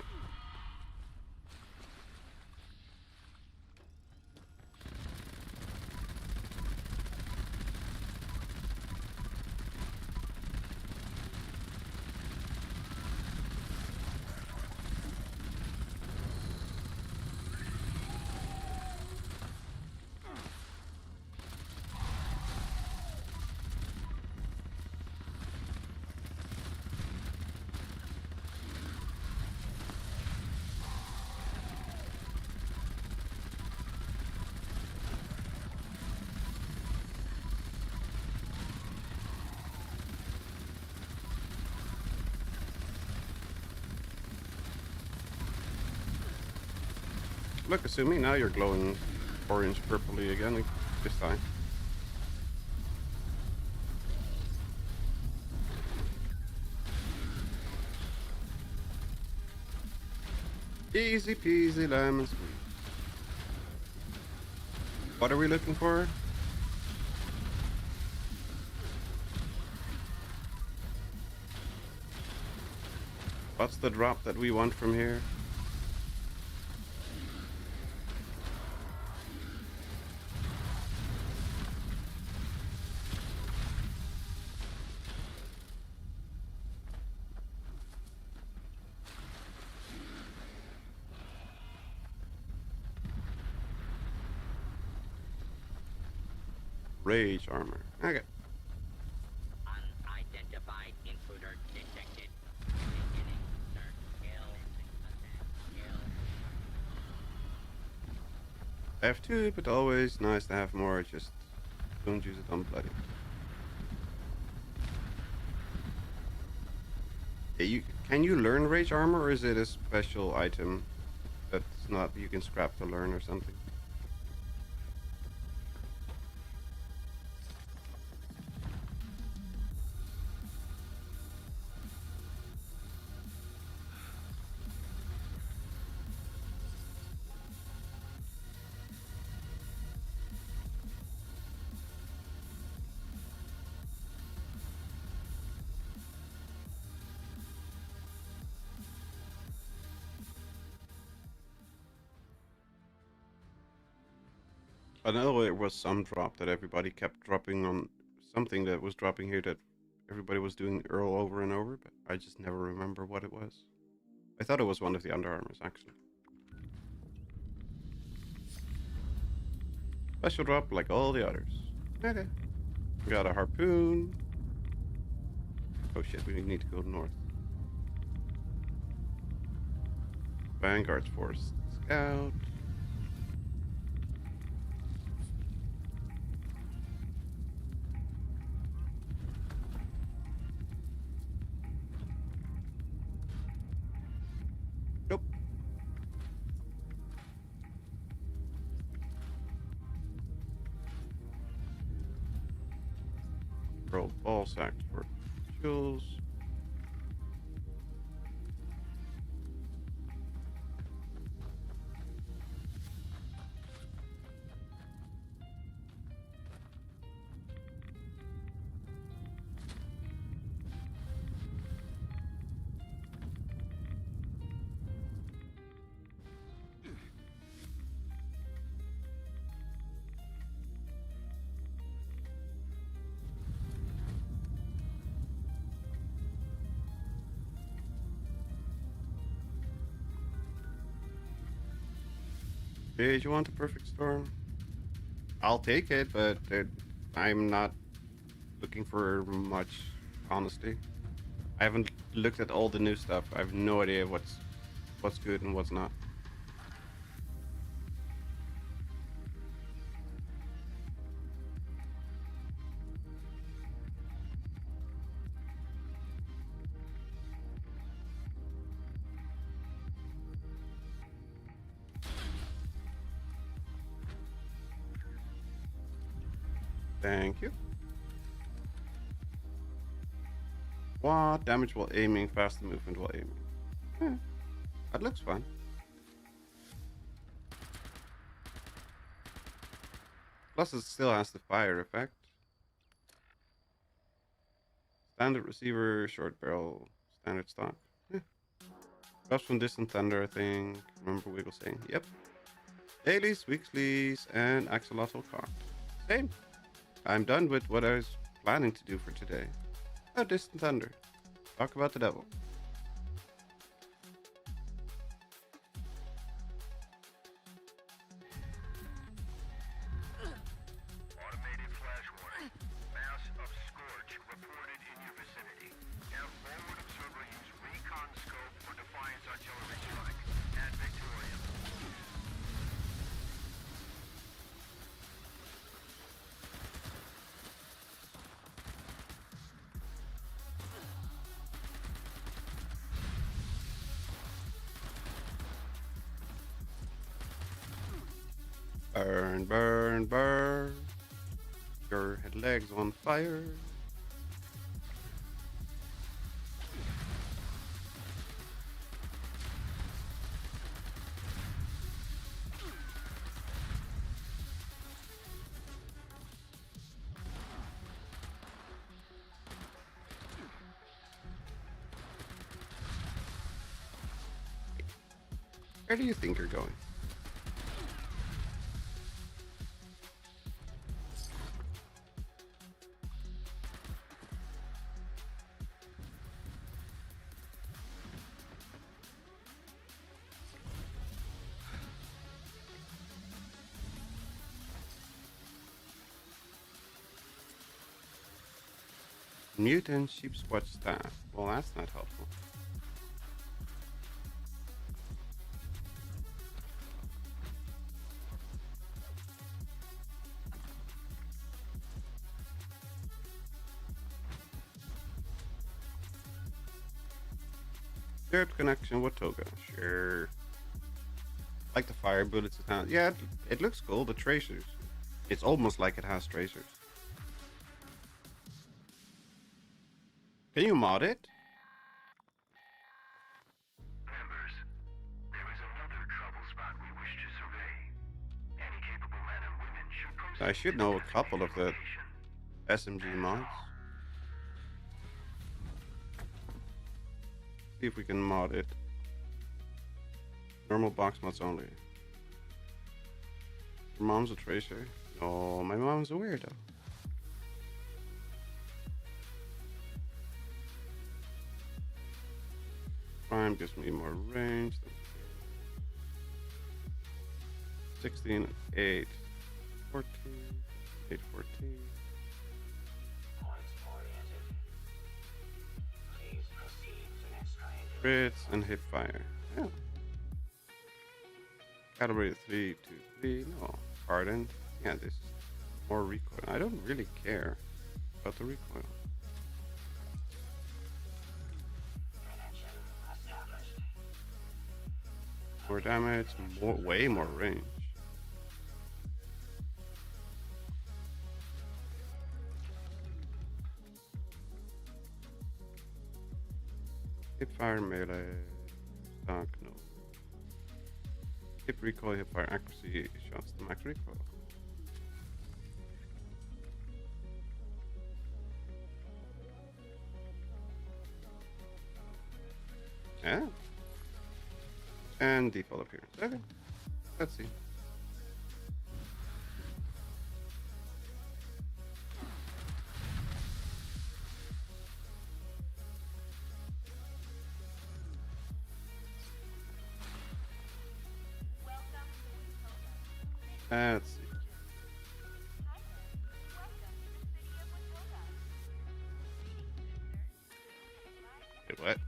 Look, Asumi, now you're glowing orange purpley again this time. Easy peasy lemon squeeze. What are we looking for? What's the drop that we want from here? Rage armor. Okay. Unidentified intruder detected. I have two, but always nice to have more. Just don't use it on bloody. Yeah, can you learn rage armor, or is it a special item that's not you can scrap to learn or something? I know there was some drop that everybody kept dropping on something that was dropping here that everybody was doing Earl over and over, but I just never remember what it was. I thought it was one of the underarmors, actually. Special drop like all the others. Okay. Got a harpoon. Oh shit, we need to go north. Vanguard's Force Scout. Nope. Roll ball sack for jewels. Did you want a perfect storm? I'll take it, but I'm not looking for much, honestly. I haven't looked at all the new stuff. I have no idea what's good and what's not. Thank you. What damage while aiming, faster movement while aiming. That looks fun. Plus it still has the fire effect. Standard receiver, short barrel, standard stock. Drops from distant thunder, I think. Remember Wiggle saying, yep. Dailies, weeklies, and axolotl card. Same. I'm done with what I was planning to do for today. Oh, distant thunder. Talk about the devil. Automated flash warning. Mass of Scorch reported in your vicinity. Have forward observer use recon scope for Defiance artillery strike at Victoria. Burn, burn, burn. Your head legs on fire. Where do you think you're going? Mutant sheep squatch staff. Well, that's not helpful. Shared connection with Toga. Sure. Like the fire bullets it has. Yeah, it looks cool, the tracers. It's almost like it has tracers. Can you mod it? Members, there is another trouble spot we wish to survey. Any capable men and women should proceed I should know a couple of the SMG mods. See if we can mod it. Normal box mods only. Your mom's a tracer. Oh, my mom's a weirdo. Prime gives me more range. 16, 8, 14, 8, 14. Points oriented. Please proceed to next Crits triangle. and hip fire. Yeah. Calibrated 3, 2, 3. No. Hardened. Yeah, this is more recoil. I don't really care about the recoil. Connection established. More damage, way more range. Hip fire melee. Stock, no. Hip recoil, hip fire accuracy shots the max recoil. Yeah. And default appearance. Okay. Let's see. Let's see. Wait, what?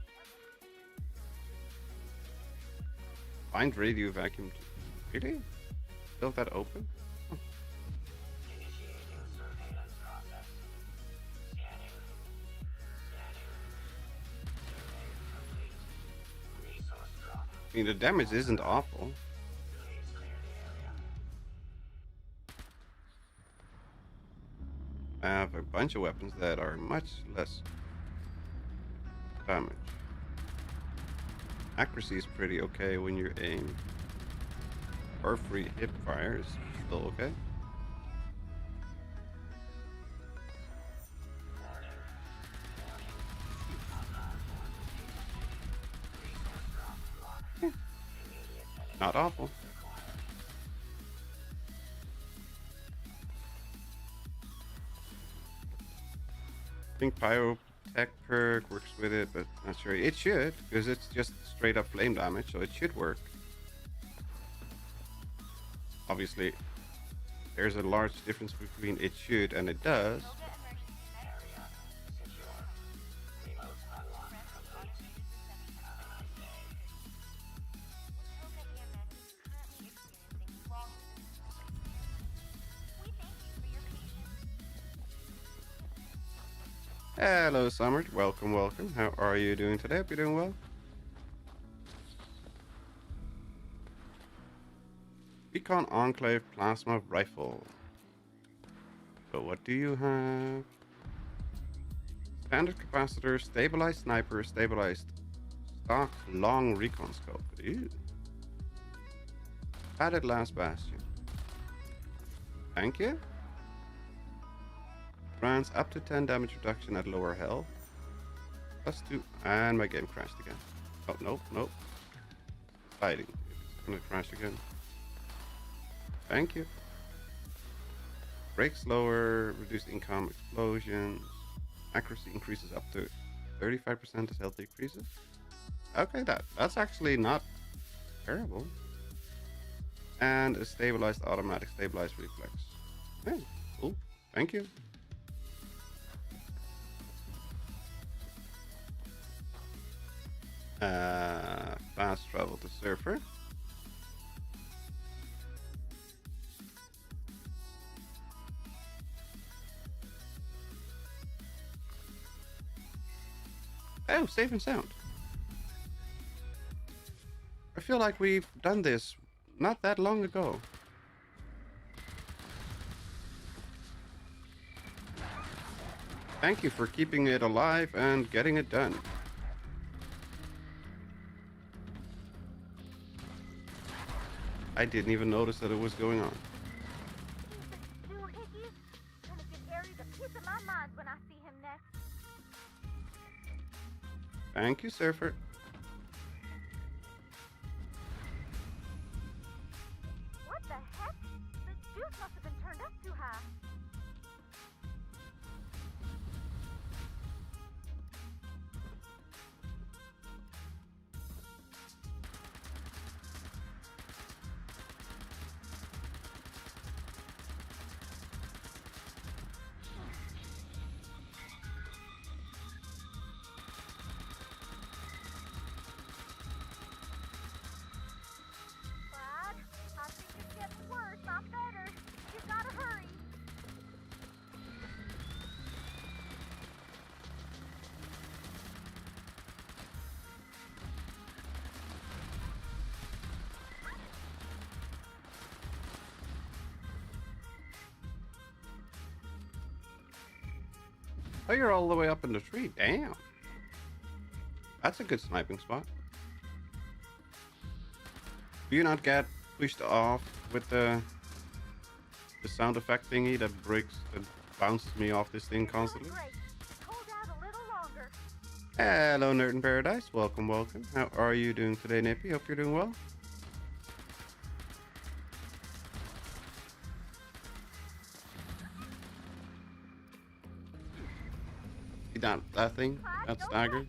Find radio vacuum. Really? Still that open? Huh. Initiating surveillance process. Scanning. Survey complete. Resource drop. I mean, the damage isn't awful. Please clear the area. I have a bunch of weapons that are much less damage. Accuracy is pretty okay when you're aimed. Free hip fire is still okay. Not awful. I think Pyro Tech perk works with it, but not sure. It should, because it's just straight up flame damage, so it should work. Obviously, there's a large difference between it should and it does. Hello, Summer. Welcome, welcome. How are you doing today? Hope you're doing well. Recon Enclave Plasma Rifle. So what do you have? Standard capacitor, stabilized sniper, stabilized stock, long recon scope. Ew. Padded last bastion. Thank you. Grants up to 10 damage reduction at lower health. +2. And my game crashed again. Oh, nope, nope. Fighting. It's gonna crash again. Thank you. Break slower, reduced income explosions. Accuracy increases up to 35% as health decreases. Okay, that's actually not terrible. And a stabilized automatic stabilized reflex. Hey, cool. Thank you. Fast travel to Surfer. Oh, safe and sound. I feel like we've done this not that long ago. Thank you for keeping it alive and getting it done. I didn't even notice that it was going on. Thank you, Surfer. What the heck? The juice must have been turned up too high. Oh, you're all the way up in the tree. Damn. That's a good sniping spot. Do you not get pushed off with the sound effect thingy that bounces me off this thing constantly? Hello, Nerd in Paradise. Welcome, welcome. How are you doing today, Nippy? Hope you're doing well. That thing, that stagger,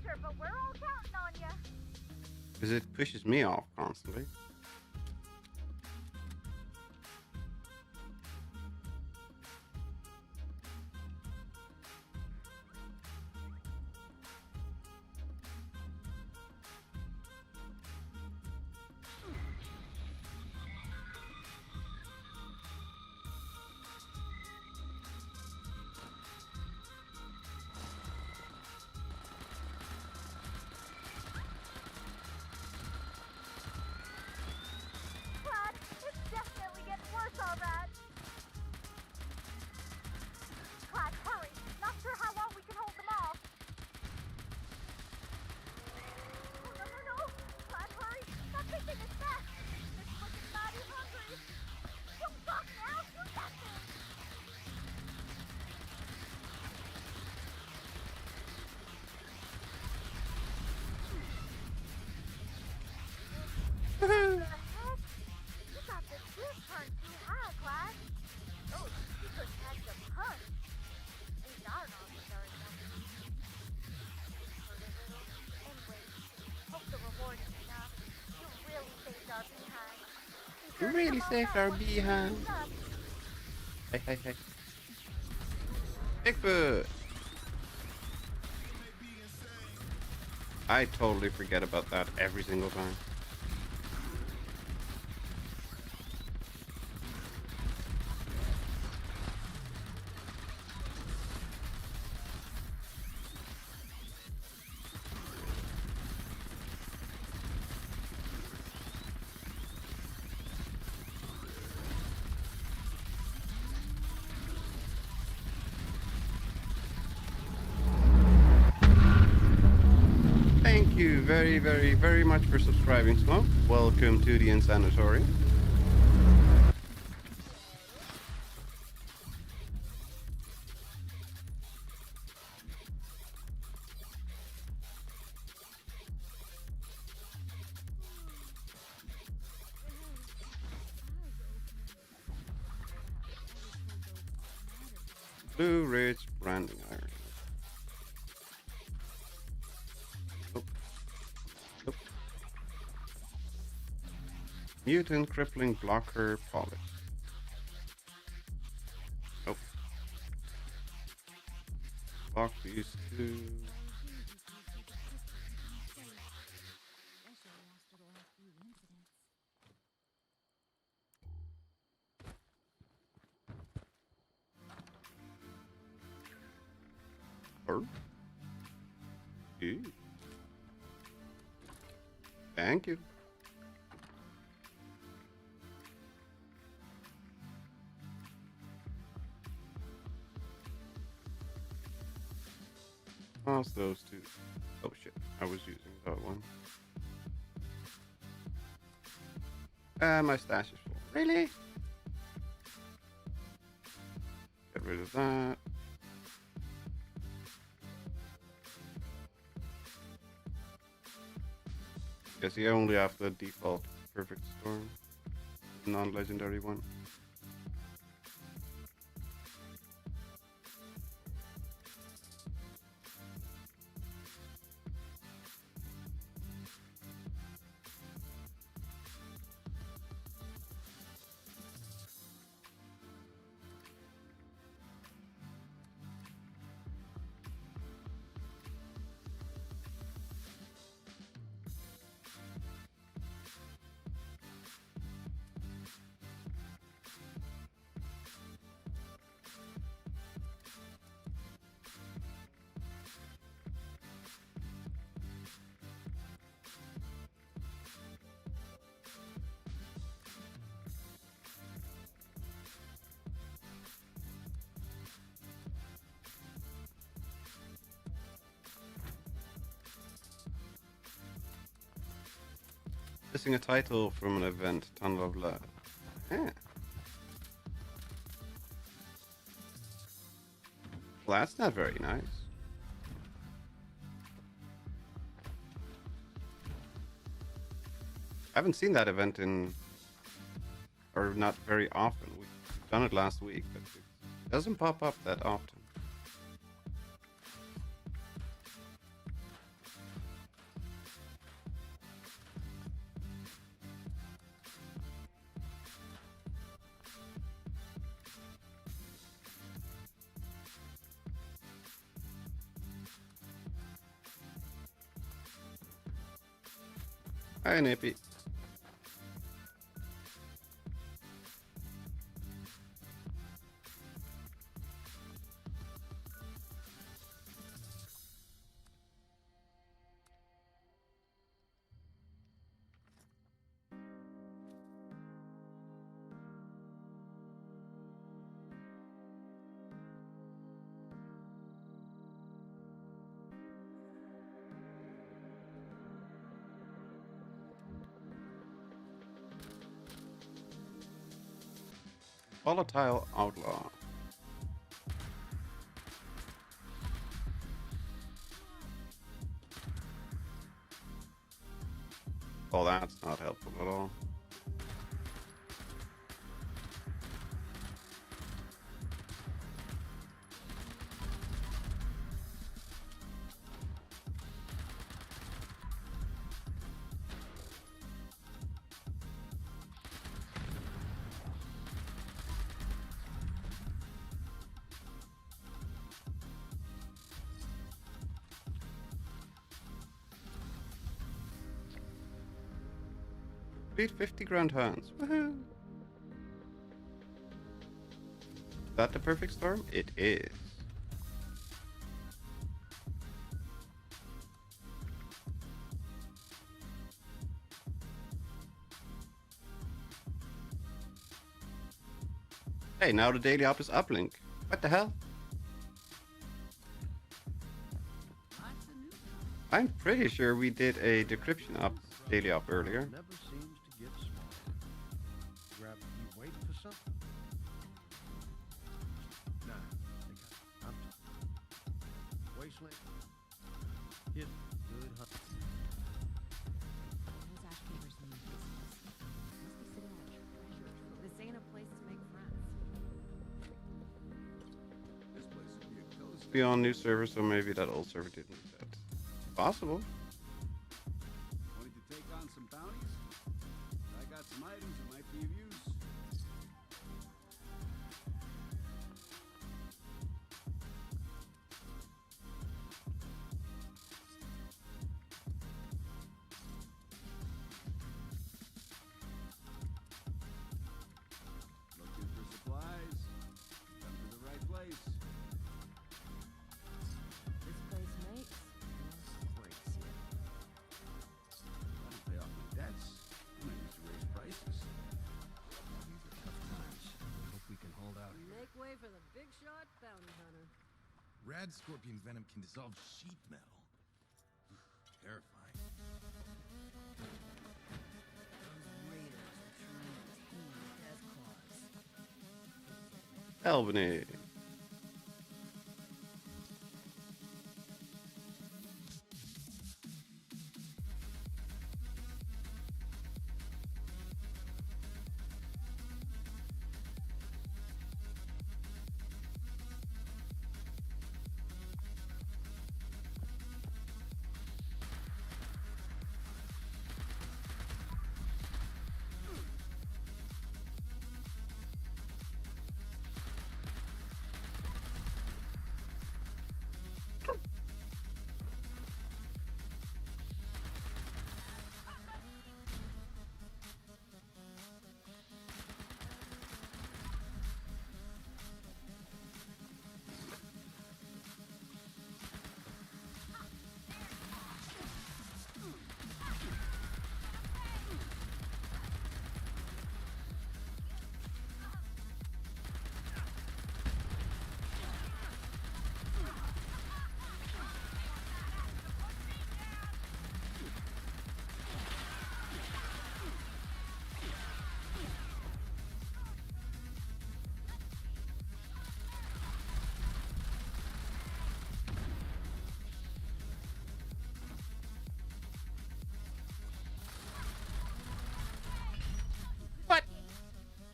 because it pushes me off constantly. Really saved our behind. Hey, hey, hey. Bigfoot! I totally forget about that every single time. very, very, very much for subscribing, Smoke. Welcome to the Insanatory. Blue Ridge Branding Iron. Nope. Nope. Mutant Crippling Blocker Polish. Nope. Block these two. Ooh. Thank you. How's those two? Oh shit, I was using that one. My stash is full. Really? Get rid of that. Guess you only have the default Perfect Storm, non-legendary one. Missing a title from an event, Tunnel of Love. Yeah. Well, that's not very nice. I haven't seen that event in, or not very often. We've done it last week, but it doesn't pop up that often. Hi, Nippy. Volatile Outlaw. Oh, that's not helpful at all. Complete 50 grand hunts. Woohoo! Is that the perfect storm? It is. Hey, now the daily op is uplink. What the hell? I'm pretty sure we did a decryption up daily up earlier. Never seems to get smaller. Grab, you waiting for something? Nah, I'm Wasteland. Hit good hunt. Those ash cavers mean business. Must be sitting on treasure. This ain't a place to make friends. This place would be a ghost. Be on new server, so maybe that old server didn't reset. Possible. Wanting to take on some bounties? I got some items that might be of use. Looking for supplies? Come to the right place. This place makes or breaks you. That'll pay off my debts. And I used to raise prices. These are tough times. I hope we can hold out here. Make way for the big shot bounty hunter. Rad scorpion venom can dissolve sheet metal. Terrifying. Those raiders are trying to tame the death claws. Albany.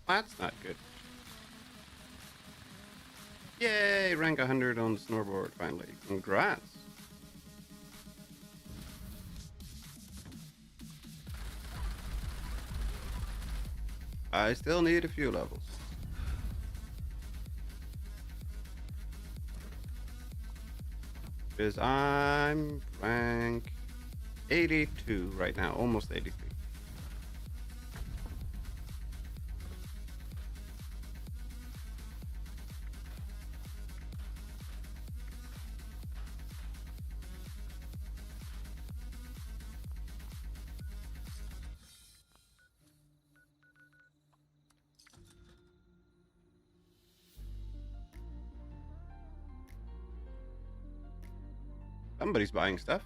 That's not good. Yay! Rank 100 on the snowboard finally. Congrats! I still need a few levels. Because I'm rank 82 right now, almost 83. Somebody's buying stuff.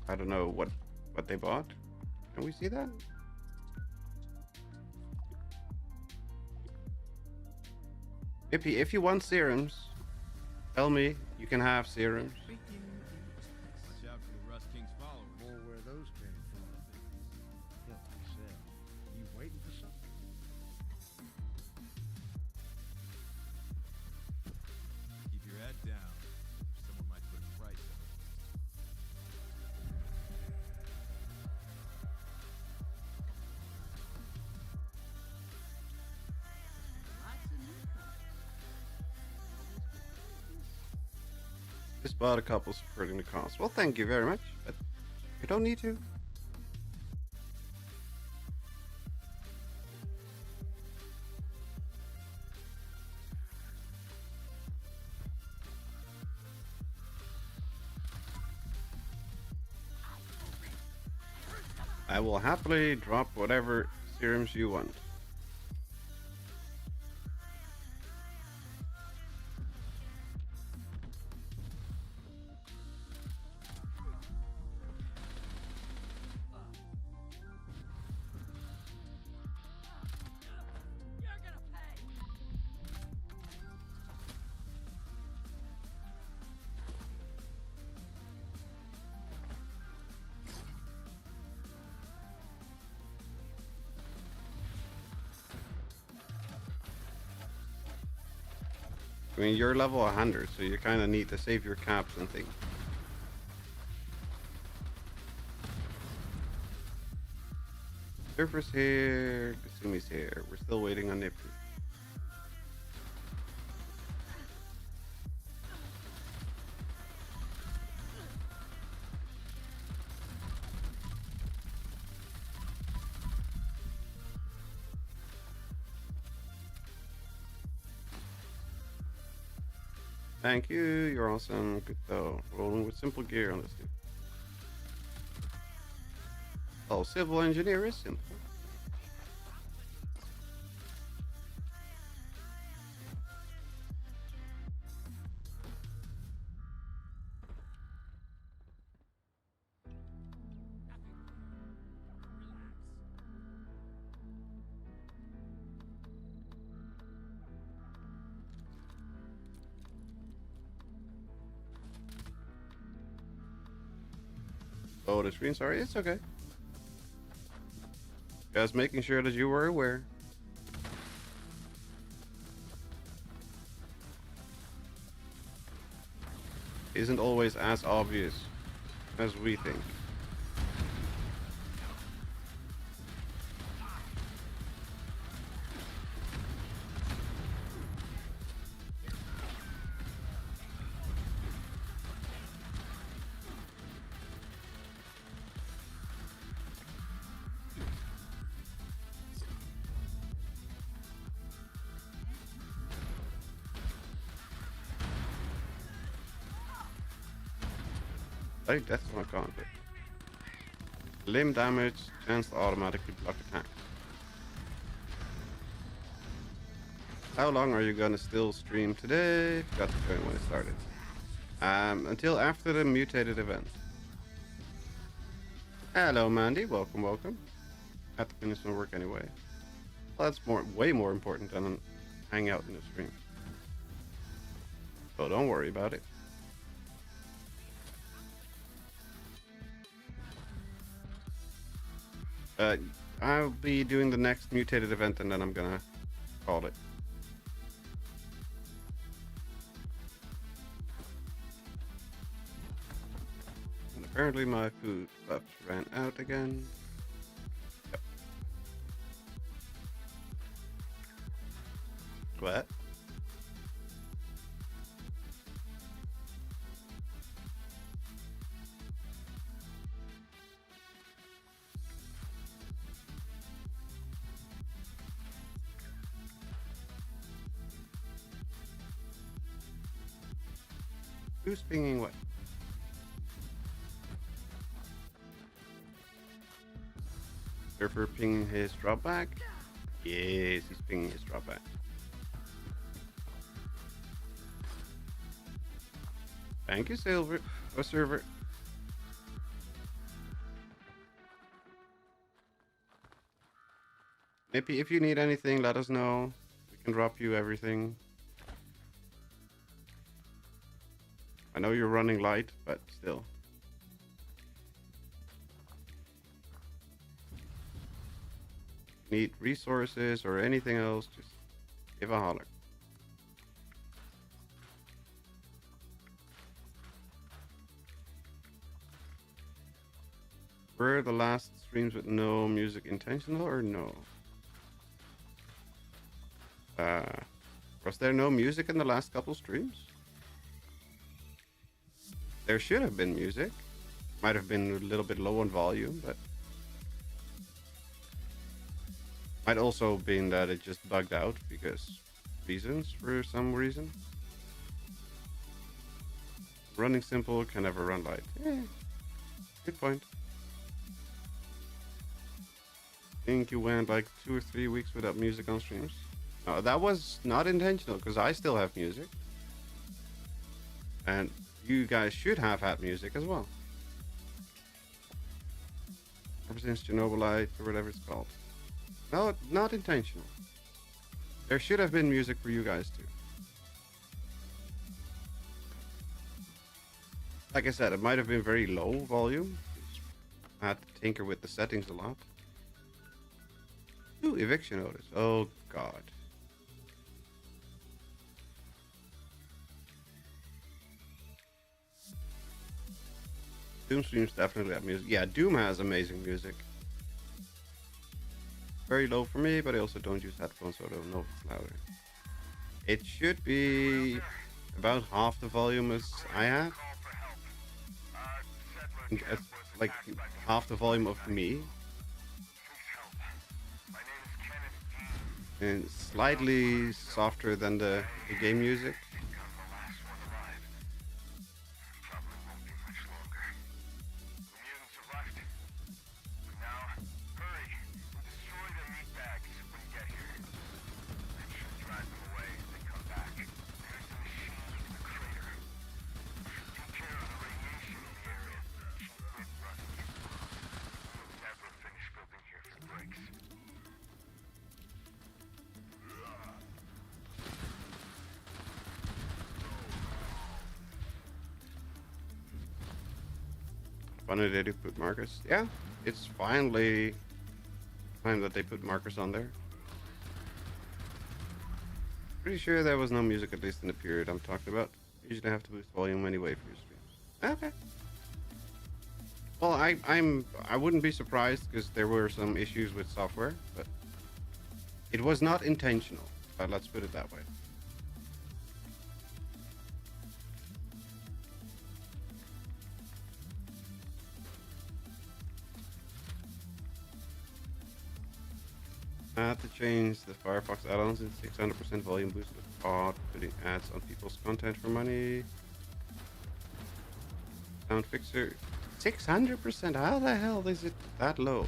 I don't know what they bought. Can we see that? If you want serums, tell me you can have serums. Watch out for the Rust King's followers. More where those came from. Help yourself. You waiting for something? Keep your head down. Someone might put a price on it. Lots of newcomers. Just bought a couple supporting the cause. Well, thank you very much, but you don't need to. I will happily drop whatever serums you want. I mean, you're level 100, so you kind of need to save your caps and things. Surfer's here, Kasumi's here. We're still waiting on Nipsey. Thank you, you're awesome. Good though. Rolling with simple gear on this dude. Oh, civil engineer is simple. Oh, the screen, sorry, it's okay. Just making sure that you were aware. Isn't always as obvious as we think. Like that's not gone. Limb damage, chance to automatically block attacks. How long are you gonna still stream today? Got to join when it started. Until after the mutated event. Hello, Mandy. Welcome, welcome. Have to finish some work anyway. Well, that's way more important than hanging out in the stream. So don't worry about it. I'll be doing the next mutated event and then I'm gonna call it. And apparently my food left ran out again. Yep. What? Who's pinging what? Surfer pinging his dropback? Yes, he's pinging his dropback. Thank you, Silver. Oh, Server. Maybe if you need anything, let us know. We can drop you everything. I know you're running light, but still. Need resources or anything else, just give a holler. Were the last streams with no music intentional or no? Was there no music in the last couple streams? There should have been music. Might have been a little bit low on volume, but might also been that it just bugged out because reasons for some reason. Running simple can never run light. Good point. Think you went like 2 or 3 weeks without music on streams? No, that was not intentional because I still have music. And you guys should have had music as well. Ever since Chernobylite or whatever it's called. No, not intentional. There should have been music for you guys too. Like I said, it might have been very low volume. I had to tinker with the settings a lot. Ooh, eviction notice. Oh god. Doom streams definitely have music. Yeah, Doom has amazing music. Very low for me, but I also don't use headphones, so I don't know if it's louder. It should be about half the volume as I have. It's like half the volume of me. And slightly softer than the game music. Funny they do put markers. Yeah, it's finally time that they put markers on there. Pretty sure there was no music, at least in the period I'm talking about. You usually have to boost volume anyway for your streams. Okay. Well, I wouldn't be surprised because there were some issues with software, but it was not intentional. Let's put it that way. I had to change the Firefox add-ons in 600% volume boost without putting ads on people's content for money. Sound fixer. 600%? How the hell is it that low?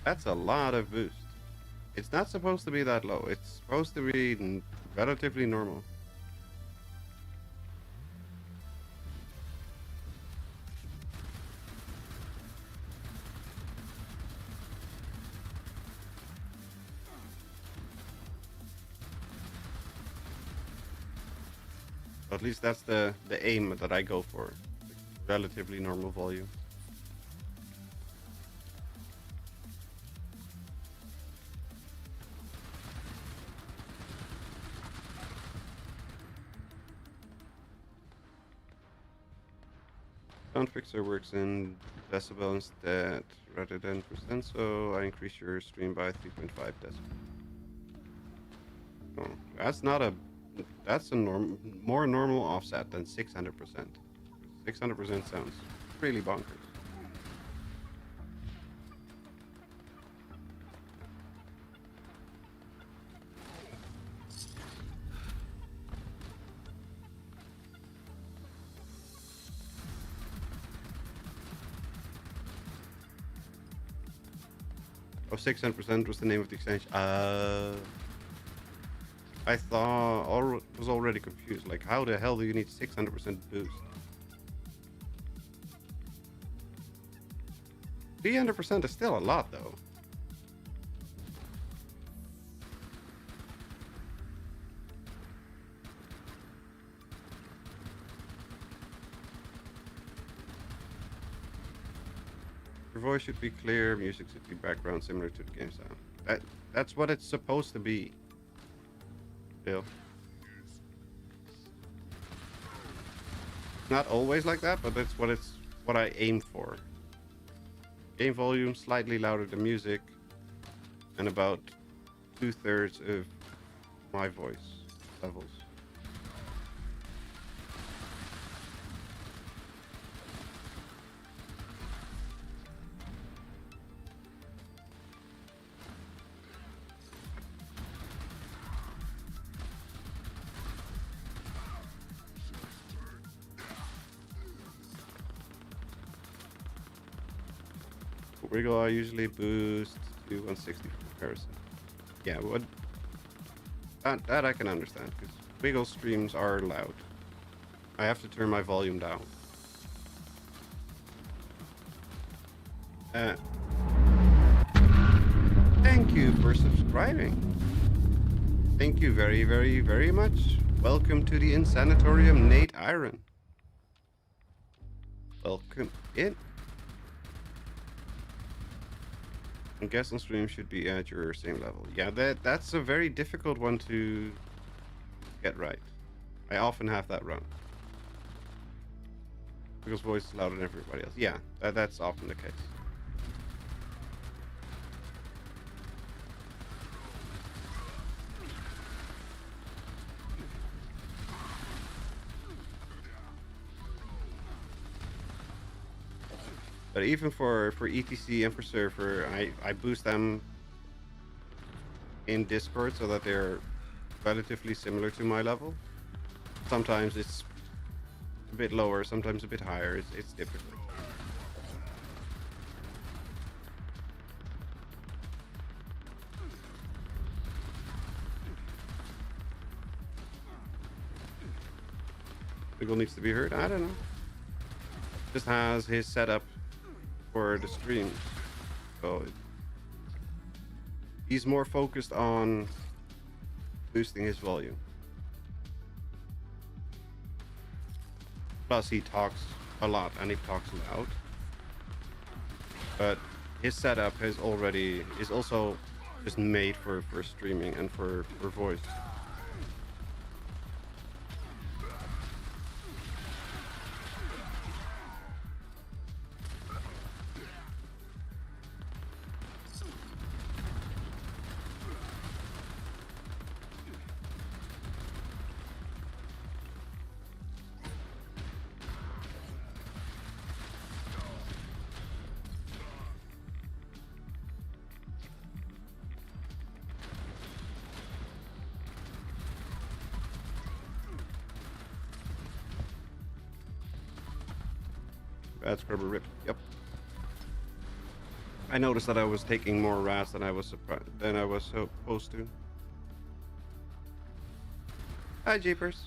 That's a lot of boost. It's not supposed to be that low. It's supposed to be relatively normal. At least that's the aim that I go for. Relatively normal volume. Sound fixer works in decibel instead rather than percent, so I increase your stream by 3.5 decibel. Oh, that's a more normal offset than 600%. 600% sounds really bonkers. Oh, 600% was the name of the extension. I thought was already confused. Like, how the hell do you need 600% boost? 300% is still a lot, though. Your voice should be clear, music should be background similar to the game sound. That's what it's supposed to be. Bill. Not always like that, but that's what I aim for. Game volume slightly louder than music, and about 2/3 of my voice levels. Wiggle I usually boost to 160 for comparison. Yeah, that I can understand, because Wiggle streams are loud. I have to turn my volume down. Thank you for subscribing. Thank you very, very, very much. Welcome to the Insanatorium, Nate Iron. Welcome in. And guests on stream should be at your same level. Yeah, that's a very difficult one to get right. I often have that wrong. Because voice is louder than everybody else. Yeah, that's often the case. But even for ETC and for Surfer, I boost them in Discord so that they're relatively similar to my level. Sometimes it's a bit lower, sometimes a bit higher. It's difficult. Wiggle needs to be heard. I don't know. Just has his setup for the stream, so he's more focused on boosting his volume. Plus he talks a lot and he talks loud, but his setup is also just made for streaming and for voice. Rat scrubber rip. Yep. I noticed that I was taking more rats than I was supposed to. Hi, Jeepers.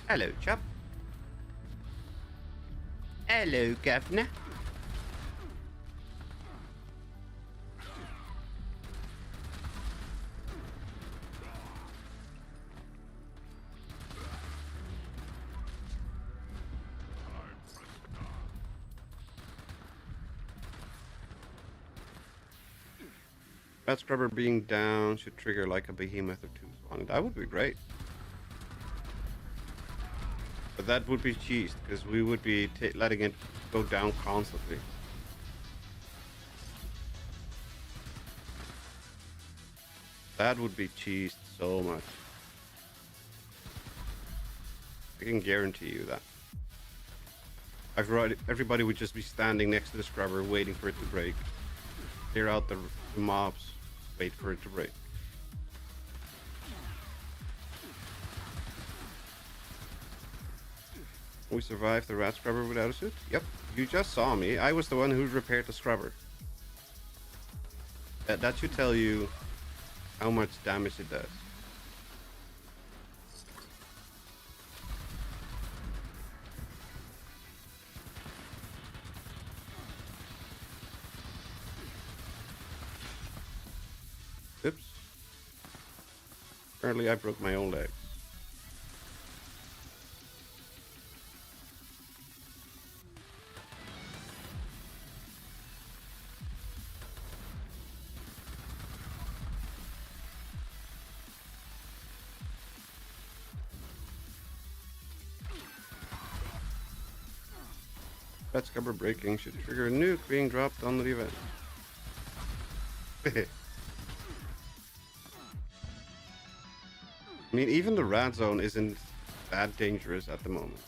Hello, chap. Hello, governor. Rat scrubber being down should trigger like a behemoth or two on it. That would be great. But that would be cheesed, because we would be letting it go down constantly. That would be cheesed so much. I can guarantee you that. Everybody would just be standing next to the scrubber waiting for it to break. Clear out the mobs, wait for it to break. We survived the rat scrubber without a suit? Yep, you just saw me. I was the one who repaired the scrubber. That should tell you how much damage it does. Oops. Apparently I broke my own legs. Rat scrubber breaking should trigger a nuke being dropped on the event. I mean, even the rat zone isn't that dangerous at the moment.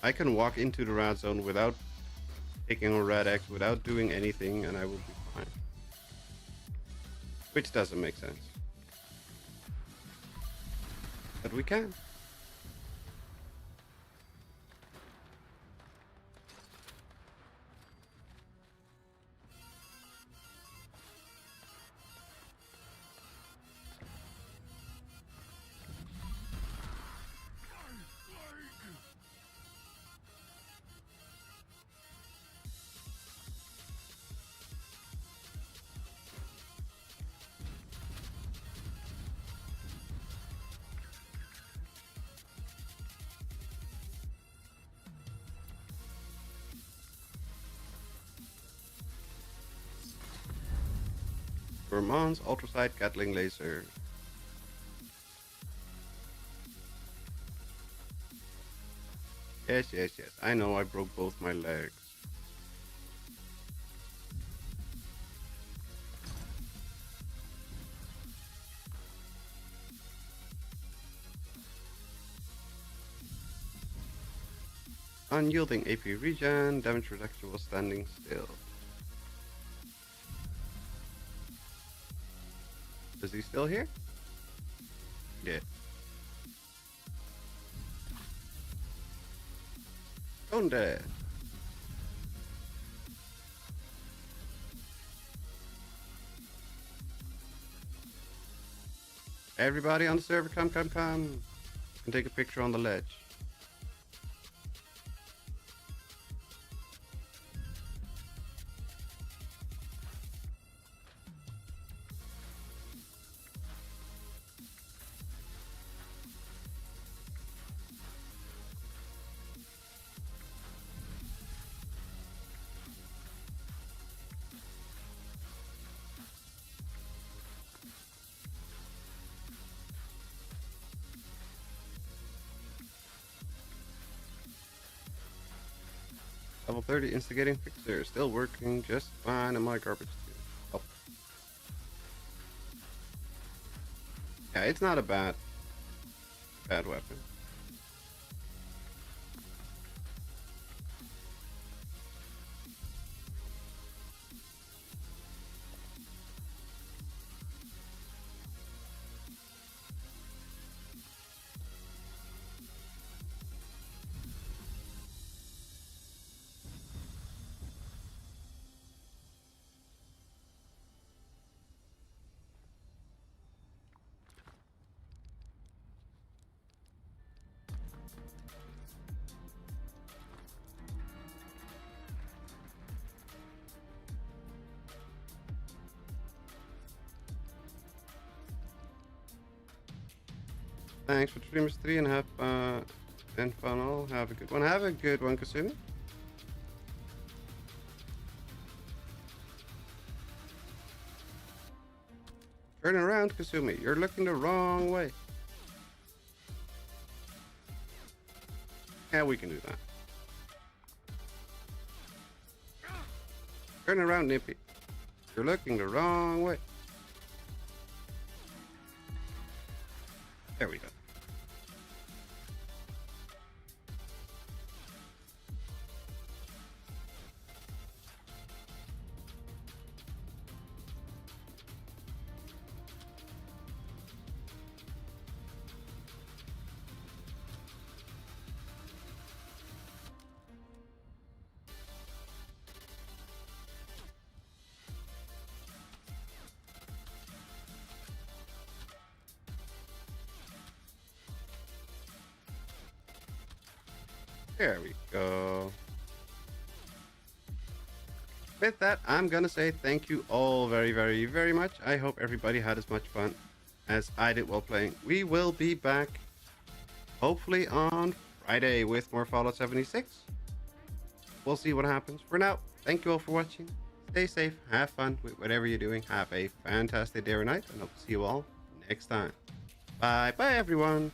I can walk into the rat zone without taking a rat X, without doing anything, and I will be fine. Which doesn't make sense. But we can. Vermont's ultrasight Gatling laser. Yes, yes, yes. I know I broke both my legs. Unyielding AP regen, damage reduction while standing still. Is he still here? Yeah. Stone dead. Everybody on the server, come. And take a picture on the ledge. Level 30 instigating fixer, still working just fine in my garbage too. Oh. Yeah, it's not a bad weapon. Thanks for streamers 3.5 and funnel. Have a good one. Have a good one, Kasumi. Turn around, Kasumi. You're looking the wrong way. Yeah, we can do that. Turn around, Nippy. You're looking the wrong way. There we go. There we go. With that, I'm gonna say thank you all very much. I hope everybody had as much fun as I did while playing. We will be back hopefully on Friday with more Fallout 76. We'll see what happens. For now, thank you all for watching. Stay safe, have fun with whatever you're doing. Have a fantastic day or night, and I'll see you all next time. Bye everyone.